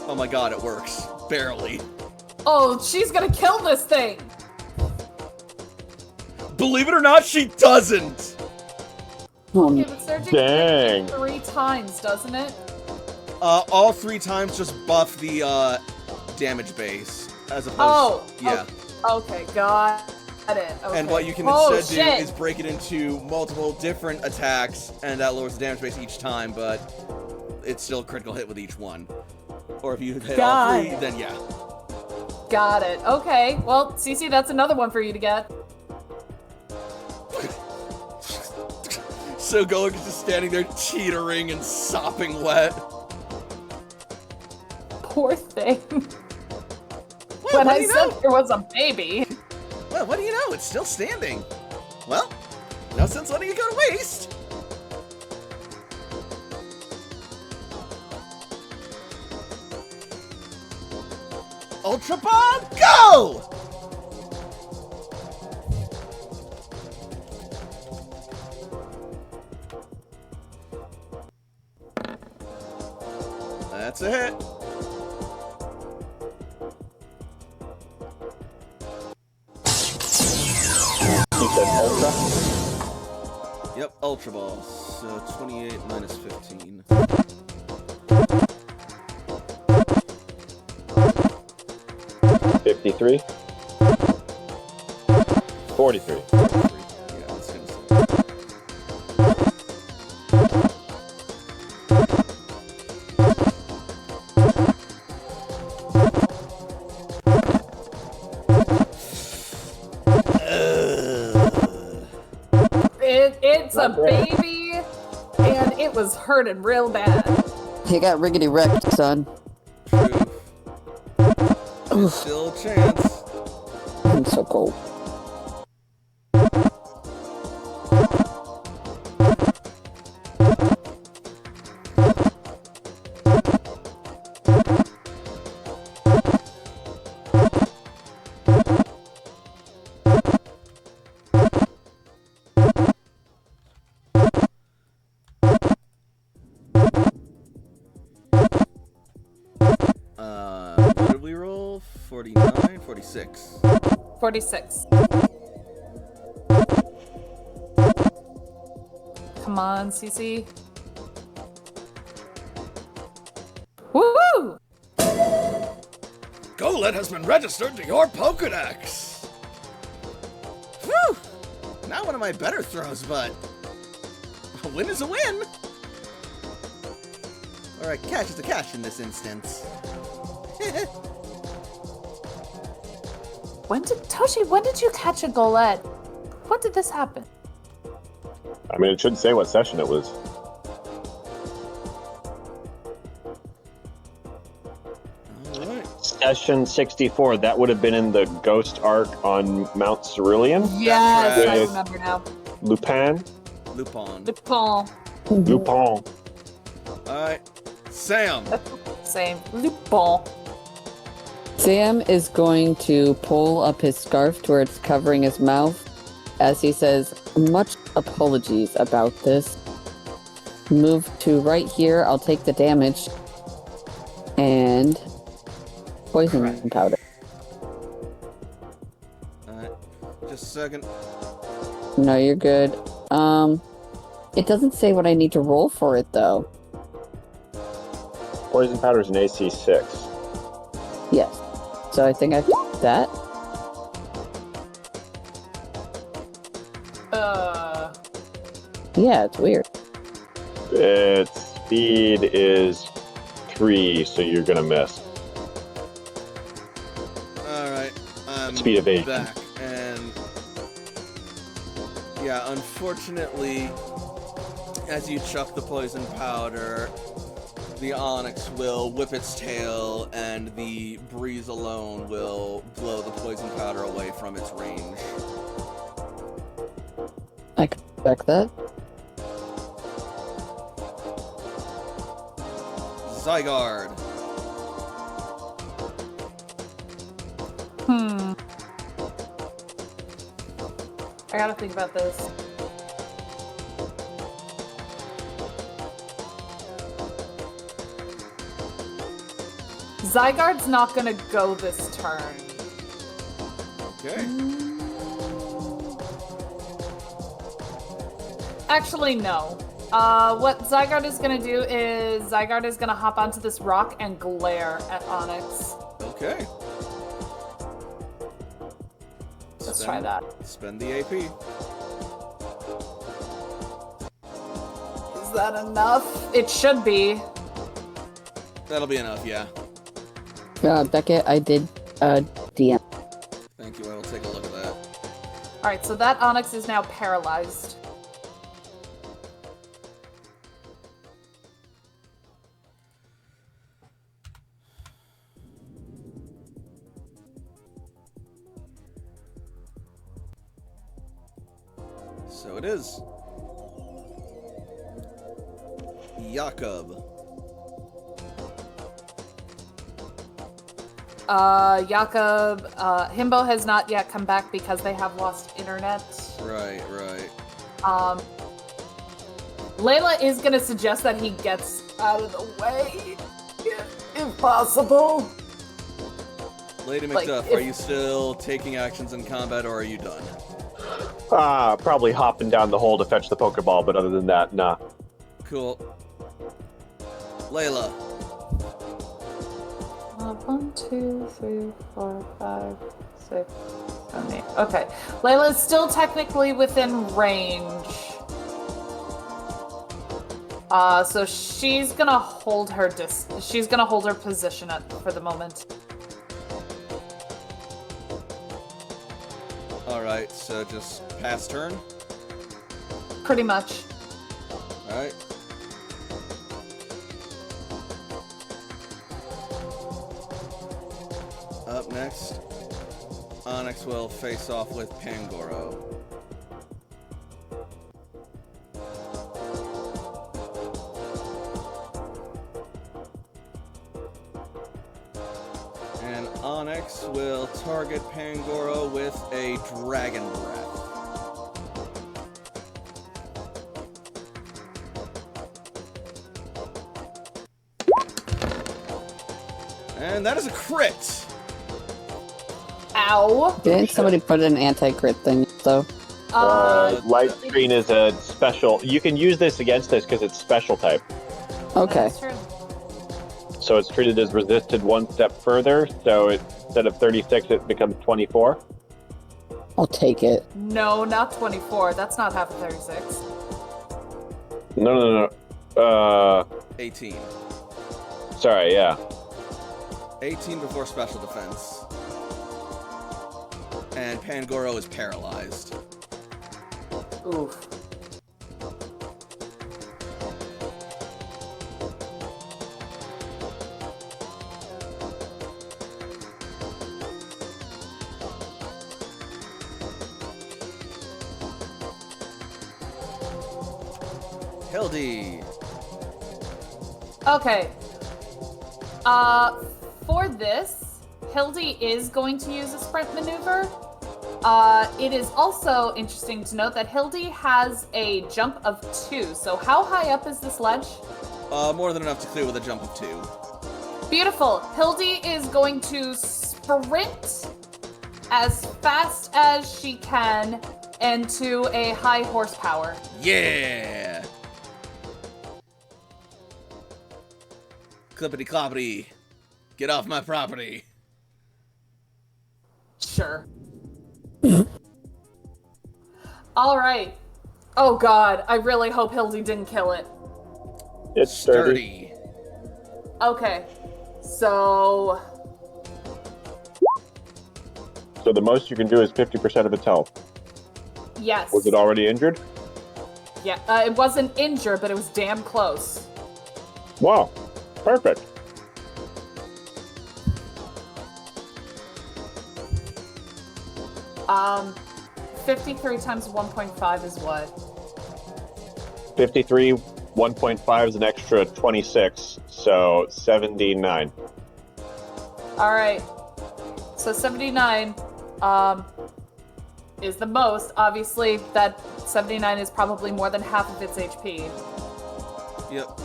Oh my god, it works. Barely. Oh, she's gonna kill this thing! Believe it or not, she doesn't! Okay, but Surging Dang. 3 times, doesn't it? All 3 times just buff the, damage base. As opposed Oh! yeah. Okay, got it. Okay. And what you can Oh, instead do shit. is break it into multiple different attacks, and that lowers the damage base each time, but it's still a critical hit with each one. Or if you hit all 3, then yeah. Got it. Okay. Well, Cece, that's another one for you to get. So Golok is just standing there teetering and sopping wet. Poor thing. Well, When what I do you said know? there was a baby. Well, what do you know? It's still standing. Well, no sense letting it go to waste. Ultra Ball, go! That's a hit. You said Ultra? Yep, Ultra Ball. So 28 minus 15. 53. 43. Yeah, that's gonna say. It's a baby, and it was hurting real bad. You got riggedy wrecked, son. True. Still a chance. I'm so cold. What did we roll? 49? 46. 46. Come on, Cece. Woo! Golett has been registered to your Pokedex! Whew! Not one of my better throws, but a win is a win! Alright, catch is a catch in this instance. When did you catch a Golett? What did this happen? I mean, it shouldn't say what session it was. Alright. Session 64, that would have been in the Ghost Arc on Mount Cerulean. Yes, I With remember now. Lupin. Lupin. Lupin. Lupin. Alright. Sam. Same. Lupin. Sam is going to pull up his scarf to where it's covering his mouth as he says, much apologies about this. Move to right here. I'll take the damage. And poison powder. Alright. Just a second. No, you're good. It doesn't say what I need to roll for it, though. Poison powder is an AC 6. Yes. So I think I did that. Yeah, it's weird. Its speed is 3, so you're gonna miss. Alright. I'm Speed of 8. back. And yeah, unfortunately, as you chuck the poison powder, the Onyx will whip its tail, and the breeze alone will blow the poison powder away from its range. I can expect that. Zygarde. I gotta think about this. Zygarde's not gonna go this turn. Okay. Actually, no. What Zygarde is gonna do is Zygarde is gonna hop onto this rock and glare at Onyx. Okay. Let's try that. Spend the AP. Is that enough? It should be. That'll be enough, yeah. Beckett, I did DM. Thank you, I will take a look at that. Alright, so that Onyx is now paralyzed. So it is. Jakob. Jakob, Himbo has not yet come back because they have lost internet. Right, right. Layla is gonna suggest that he gets out of the way, if possible. Lady Like, McDuff, if- are you still taking actions in combat, or are you done? Probably hopping down the hole to fetch the Pokeball, but other than that, nah. Cool. Layla. 1, 2, 3, 4, 5, 6, 7, 8. Okay. Layla is still technically within range. So she's gonna hold her she's gonna hold her position for the moment. Alright, so just pass turn. Pretty much. Alright. Up next, Onyx will face off with Pangoro. And Onyx will target Pangoro with a Dragon Breath. And that is a crit! Ow. Didn't somebody put an anti-crit thing, though? Light screen is a special. You can use this against this because it's special type. Okay. That's true. So it's treated as resisted one step further. So instead of 36, it becomes 24. I'll take it. No, not 24. That's not half of 36. No. 18. Sorry, yeah. 18 before special defense. And Pangoro is paralyzed. Oof. Hildy. Okay. For this, Hildy is going to use a sprint maneuver. It is also interesting to note that Hildy has a jump of 2. So how high up is this ledge? More than enough to clear with a jump of 2. Beautiful. Hildy is going to sprint as fast as she can into a high horsepower. Yeah! Clippity cloppity. Get off my property. Sure. All right. Oh god, I really hope Hildy didn't kill it. It's sturdy. Okay. So So the most you can do is 50% of its health. yes. Was it already injured? Yeah, it wasn't injured, but it was damn close. Wow. Perfect. 53 times 1.5 is what? 53, 1.5 is an extra 26, so 79. Alright. So 79 is the most. Obviously, that 79 is probably more than half of its HP. Yep.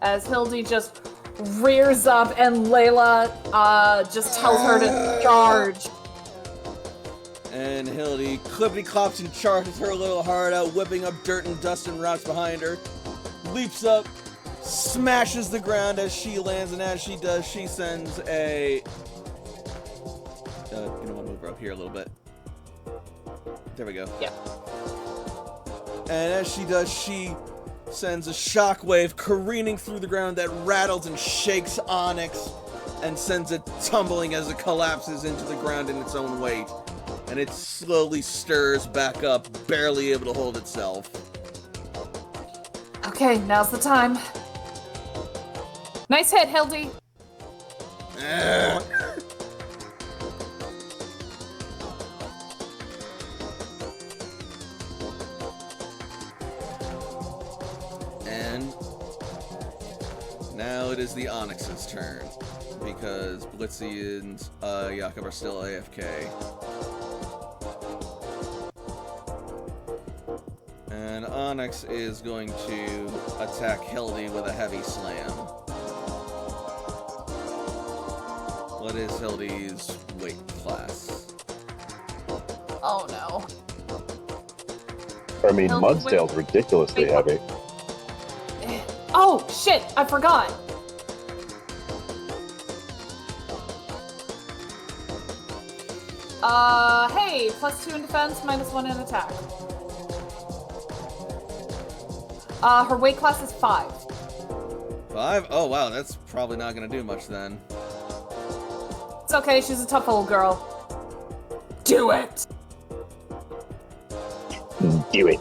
As Hildy just rears up and Layla just tells her to charge. And Hildy clippity clops and charges her little heart out, whipping up dirt and dust and rocks behind her. Leaps up, smashes the ground as she lands, and as she does, she sends a... you know what, move her up here a little bit. There we go. Yeah. And as she does, she sends a shockwave careening through the ground that rattles and shakes Onyx and sends it tumbling as it collapses into the ground in its own weight. And it slowly stirs back up, barely able to hold itself. Okay, now's the time. Nice hit, Hildy. And now it is the Onyx's turn, because Blitzy and Jakob are still AFK. And Onyx is going to attack Hildy with a heavy slam. What is Hildy's weight class? Oh no. I mean, Hildy, Mudsdale's ridiculously wait. heavy. Oh shit, I forgot. Hey, +2 in defense, -1 in attack. Her weight class is 5. 5? Oh wow, that's probably not gonna do much then. It's okay, she's a tough old girl. Do it! Do it.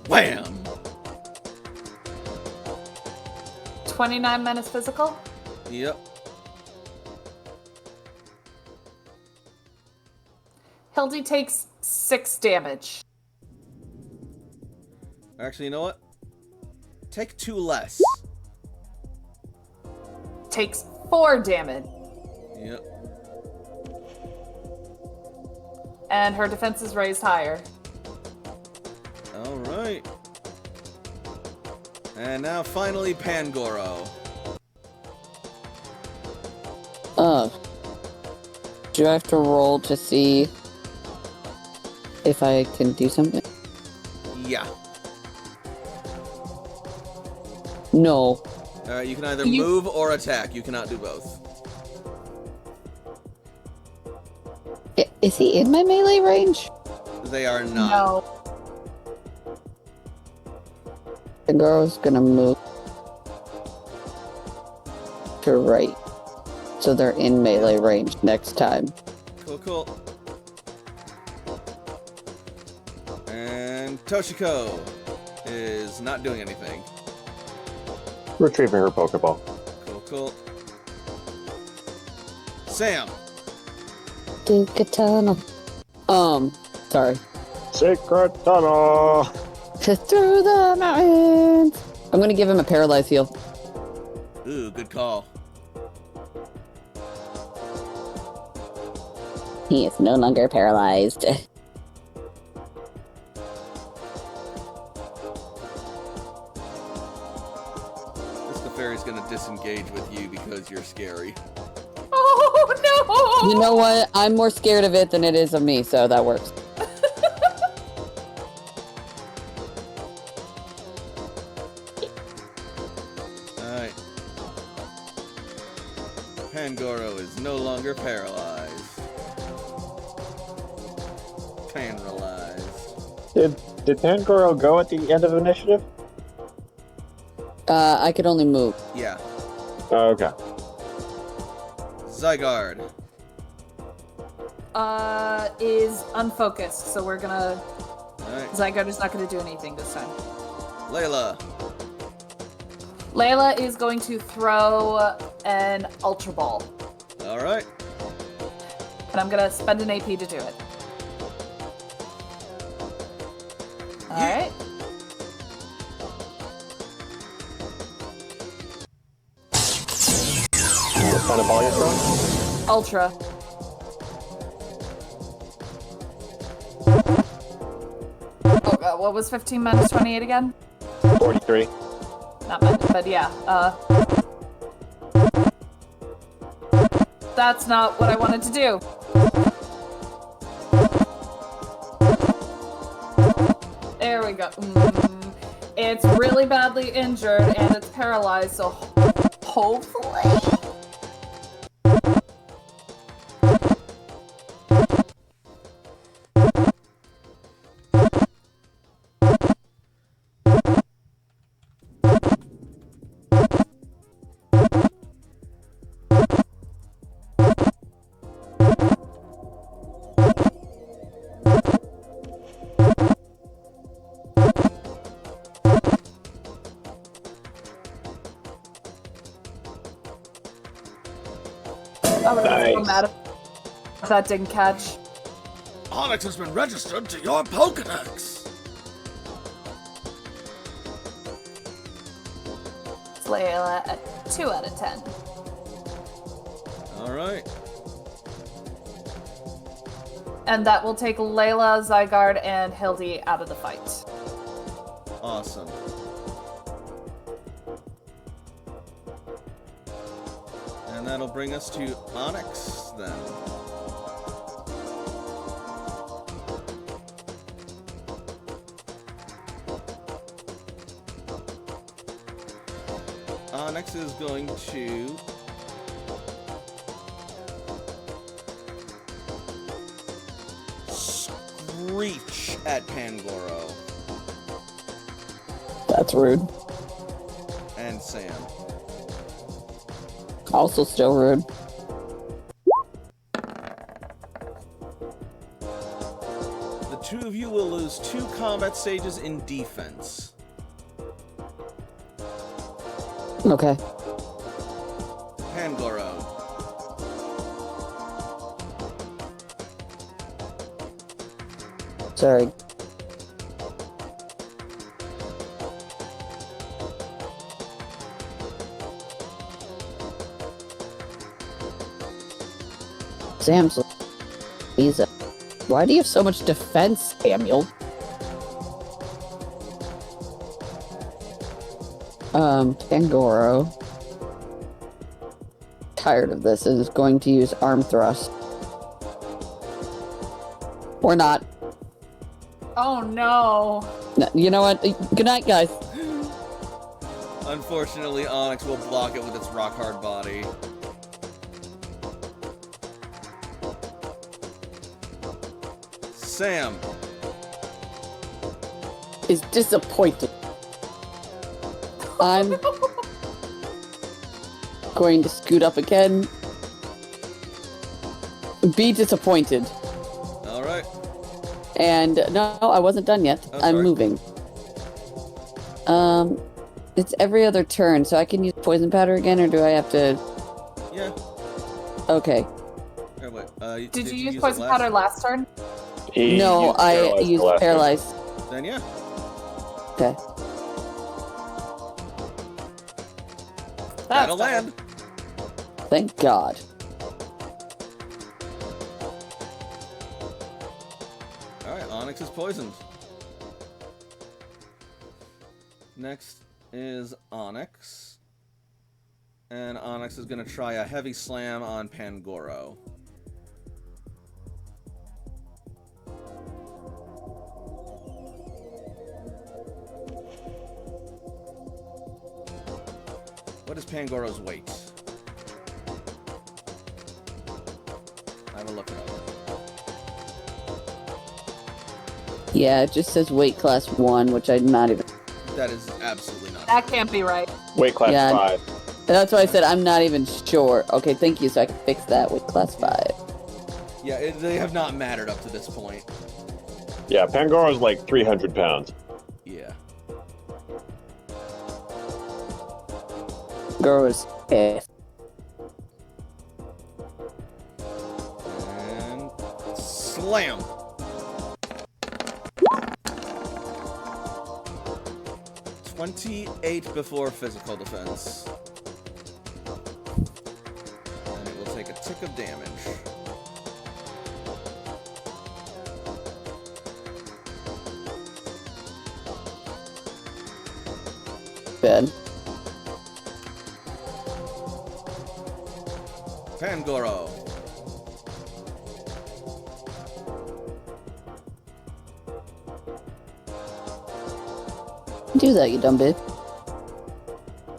Wham! 29 minus physical? Yep. Hildy takes 6 damage. Actually, you know what? Take 2 less. Takes 4 damage. Yep. And her defense is raised higher. Alright. And now finally Pangoro. Do I have to roll to see if I can do something? Yeah. No. Alright, you can either move or attack. You cannot do both. Is he in my melee range? They are not. No. The girl's gonna move to right. So they're in melee range next time. Cool, cool. And Toshiko is not doing anything. Retrieving her Pokeball. Cool, cool. Sam. Secret tunnel. Sorry. Secret tunnel. Through the mountains. I'm gonna give him a paralyzed heal. Ooh, good call. He is no longer paralyzed. This fairy's gonna disengage with you because you're scary. Oh, no! You know what? I'm more scared of it than it is of me, so that works. Alright. Pangoro is no longer paralyzed. Paralyzed. Did Pangoro go at the end of initiative? I could only move. Yeah. Oh, okay. Zygarde. Is unfocused, so we're gonna... Alright. Zygarde is not gonna do anything this time. Layla. Layla is going to throw an Ultra Ball. Alright. And I'm gonna spend an AP to do it. Alright. What kind of ball you throwing? Ultra. Oh god, what was 15 minus 28 again? 43. Not bad, but yeah, that's not what I wanted to do. There we go. It's really badly injured and it's paralyzed, so hopefully... I would have been so Nice. mad if that didn't catch. Onyx has been registered to your Pokedex. It's Layla at 2 out of 10. Alright. And that will take Layla, Zygarde, and Hildy out of the fight. Awesome. And that'll bring us to Onyx then. Onyx is going to screech at Pangoro. That's rude. And Sam. Also still rude. The two of you will lose 2 combat stages in defense. Okay. Pangoro. Sorry. Sam's Lisa. Why do you have so much defense, Samuel? Tangoro. Tired of this, is going to use arm thrust. Or not. Oh no. No, you know what? Good night, guys. Unfortunately, Onyx will block it with its rock-hard body. Sam. Is disappointed. I'm going to scoot up again. Be disappointed. Alright. And no, I wasn't done yet. Oh, I'm sorry. moving. It's every other turn, so I can use poison powder again, or do I have to? Yeah. Okay. Or wait, Did you use it poison powder last turn? He No, used I paralyzed used the last paralyze. Then yeah. Okay. That'll land. Thank God. Alright, Onyx is poisoned. Next is Onyx. And Onyx is going to try a heavy slam on Pangoro. What is Pangoro's weight? I will look it up. Yeah, it just says weight class 1, which I'm not even... That is absolutely not. That can't be right. Weight class Yeah. 5. That's why I said I'm not even sure. Okay, thank you, so I can fix that with class 5. Yeah, they have not mattered up to this point. Yeah, Pangoro's like 300 pounds. Yeah. Girls. F. And slam. $28 before physical defense. And it will take a tick of damage. Bad. Pangoro. Do that, you dumb bitch.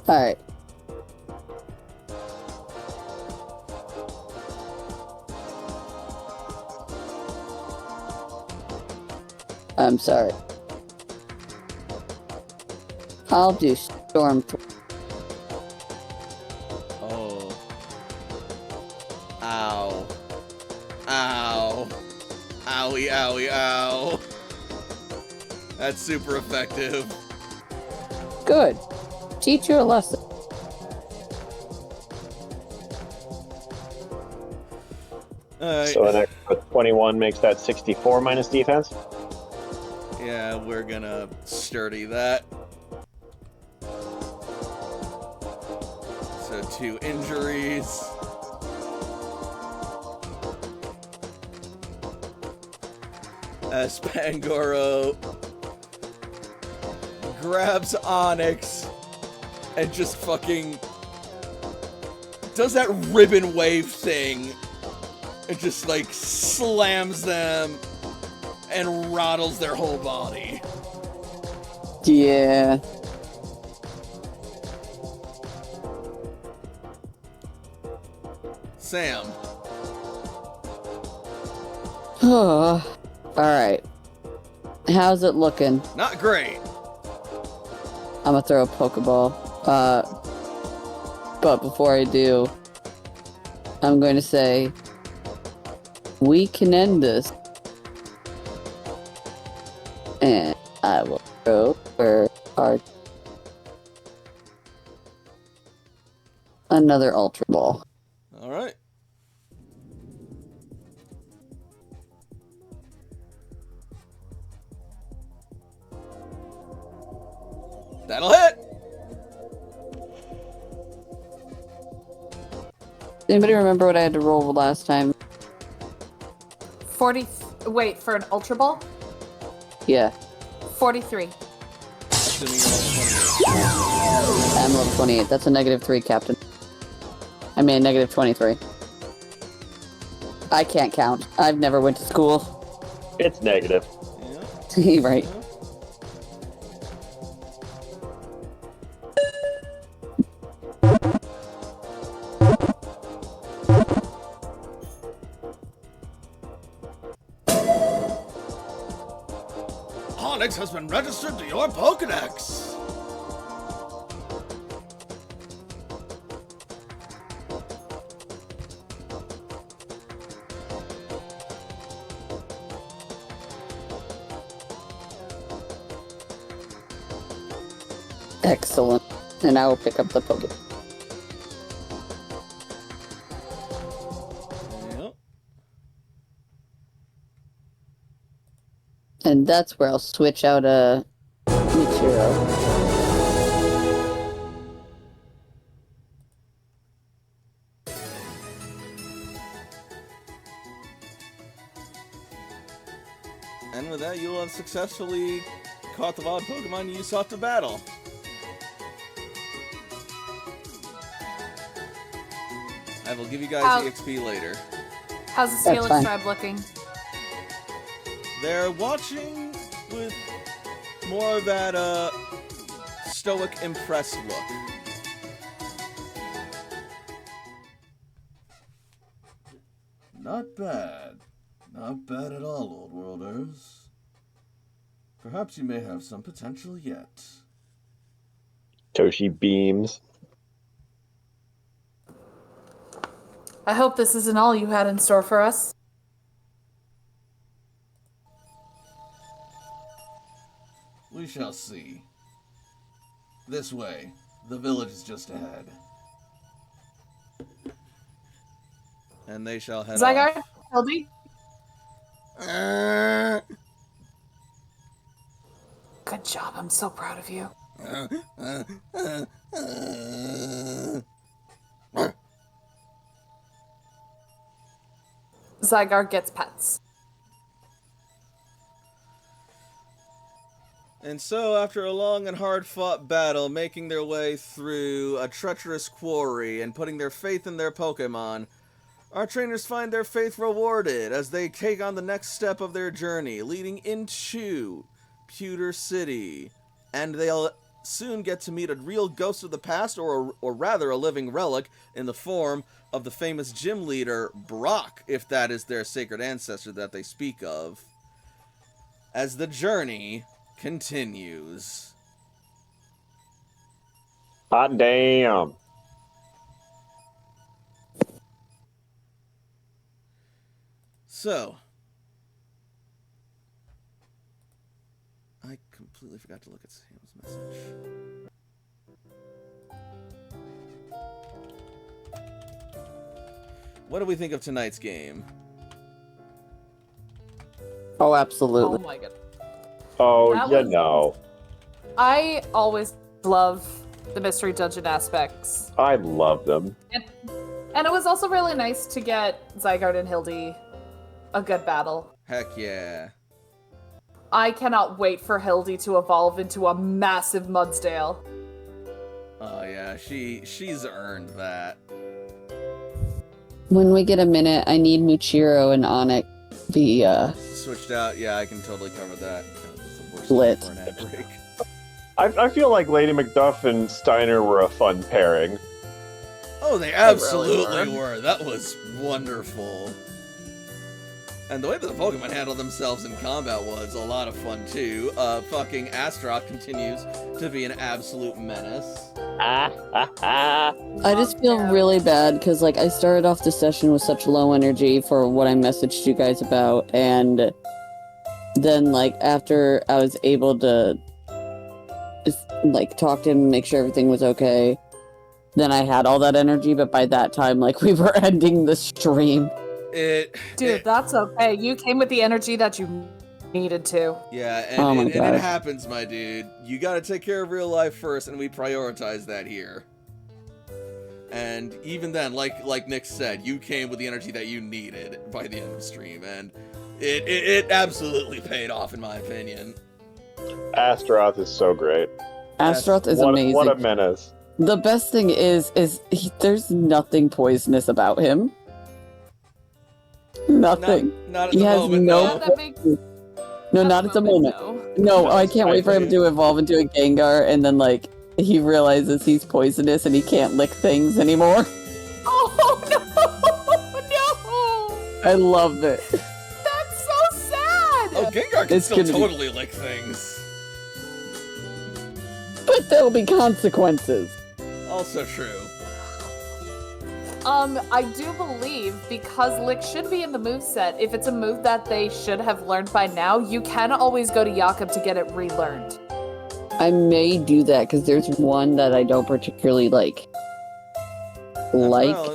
Alright. I'm sorry. I'll do storm. Oh. Ow. Ow. Owie, owie, ow. That's super effective. Good. Teach you a lesson. Alright. So an extra 21 makes that 64 minus defense. Yeah, we're gonna sturdy that. So 2 injuries. As Pangoro grabs Onyx and just fucking does that ribbon wave thing and just like slams them and rattles their whole body. Yeah. Sam. Alright. How's it looking? Not great. I'm gonna throw a Pokeball. But before I do, I'm going to say, we can end this. And I will throw for our another Ultra Ball. All right. That'll hit. Does anybody remember what I had to roll last time? 40. Wait, for an Ultra Ball? Yeah, 43. Assuming you're level 28. I'm level 28. That's a -3, Captain. I mean, -23. I can't count. I've never went to school. It's negative. Yeah. Right. Onyx has been registered to your Pokedex. Excellent. And I will pick up the Pokemon. Yep. And that's where I'll switch out a Michiro. And with that, you will have successfully caught the wild Pokemon you sought to battle. I will give you guys EXP later. How's the That's Steelix fine. tribe looking? They're watching with more of that, stoic, impressed look. Not bad. Not bad at all, Old Worlders. Perhaps you may have some potential yet. Toshi beams. I hope this isn't all you had in store for us. We shall see. This way. The village is just ahead. And they shall head Zygarde? off. Hildy? Good job. I'm so proud of you. Zygarde gets pets. And so, after a long and hard-fought battle, making their way through a treacherous quarry and putting their faith in their Pokemon, our trainers find their faith rewarded as they take on the next step of their journey, leading into Pewter City. And they'll soon get to meet a real ghost of the past, or rather a living relic, in the form of the famous gym leader, Brock, if that is their sacred ancestor that they speak of. As the journey continues. Hot damn. So, I completely forgot to look at Sam's message. What do we think of tonight's game? Oh, Oh absolutely. my god. Oh, That you was- know. I always love the mystery dungeon aspects. I love them. And it was also really nice to get Zygarde and Hildy a good battle. Heck yeah. I cannot wait for Hildy to evolve into a massive Mudsdale. Oh yeah, she's earned that. When we get a minute, I need Michiro and Onyx be Switched out, yeah, I can totally cover that. God, that's the worst Lit. time for an ad break. I feel like Lady Macduff and Steiner were a fun pairing. Oh, they absolutely were. That was wonderful. And the way that the Pokemon handled themselves in combat was a lot of fun too. Fucking Astaroth continues to be an absolute menace. I just feel really bad because, like, I started off the session with such low energy for what I messaged you guys about, and then, like, after I was able to, like, talk to him and make sure everything was okay, then I had all that energy, but by that time, like, we were ending the stream. Dude, that's okay. You came with the energy that you needed to. Yeah, and it happens, my dude. You gotta take care of real life first, and we prioritize that here. And even then, like Nick said, you came with the energy that you needed by the end of the stream, and it absolutely paid off, in my opinion. Astaroth is so great. Astaroth is amazing. What a menace. The best thing is there's nothing poisonous about him. Nothing. Not at he the has moment, no. No, not at the moment. No, I can't wait for him to evolve into a Gengar, and then, like, he realizes he's poisonous and he can't lick things anymore. Oh, no! I love it. That's so sad! Oh, Gengar can It's still gonna be- totally lick things. But there'll be consequences. Also true. I do believe, because Lick should be in the moveset, if it's a move that they should have learned by now, you can always go to Jakob to get it relearned. I may do that, because there's one that I don't particularly, like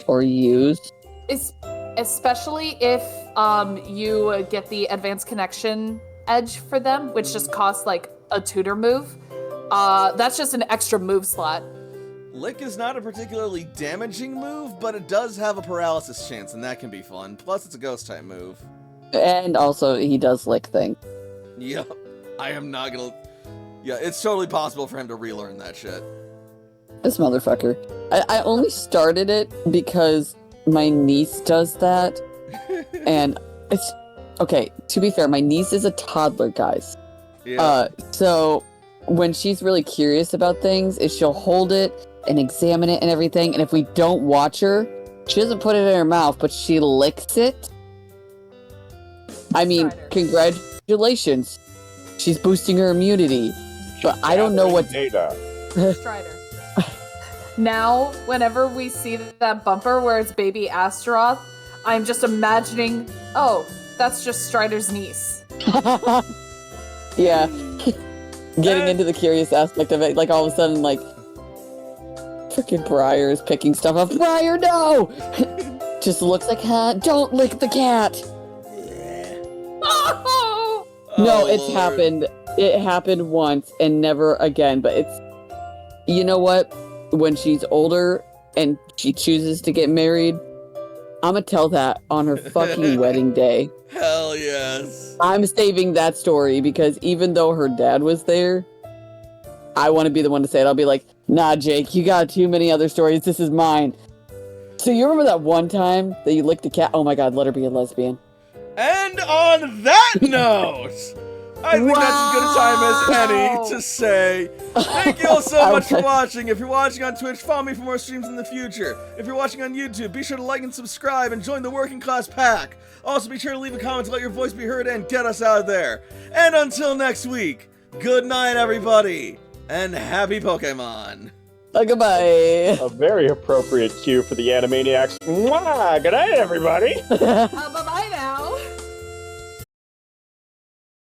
or use. Especially if you get the advanced connection edge for them, which just costs, like, a tutor move. That's just an extra move slot. Lick is not a particularly damaging move, but it does have a paralysis chance, and that can be fun. Plus, it's a ghost type move. And also, he does lick things. Yep. I am not gonna... Yeah, it's totally possible for him to relearn that shit. This motherfucker. I only started it because my niece does that. And it's... Okay, to be fair, my niece is a toddler, guys. Yeah. So when she's really curious about things, is she'll hold it and examine it and everything, and if we don't watch her, she doesn't put it in her mouth, but she licks it. I mean, congratulations. She's boosting her immunity. But I don't know what... Data. Strider. Now, whenever we see that bumper where it's baby Astaroth, I'm just imagining, oh, that's just Strider's niece. Yeah. Getting into the curious aspect of it, like all of a sudden, like, freaking Briar is picking stuff up. Briar, no! Just looks like, don't lick the cat! No, it's Lord. happened. It happened once and never again, but it's... You know what? When she's older and she chooses to get married, I'm gonna tell that on her fucking wedding day. Hell yes. I'm saving that story because even though her dad was there, I want to be the one to say it. I'll be like, nah, Jake, you got too many other stories. This is mine. So you remember that one time that you licked a cat? Oh my god, let her be a lesbian. And on that note, I think that's as good a time as any to say thank you all so much for watching. If you're watching on Twitch, follow me for more streams in the future. If you're watching on YouTube, be sure to like and subscribe and join the Working Class Pack. Also, be sure to leave a comment to let your voice be heard and get us out there. And until next week, good night, everybody, and happy Pokemon. Goodbye. A very appropriate cue for the Animaniacs. Mwah! Good night, everybody. Bye-bye.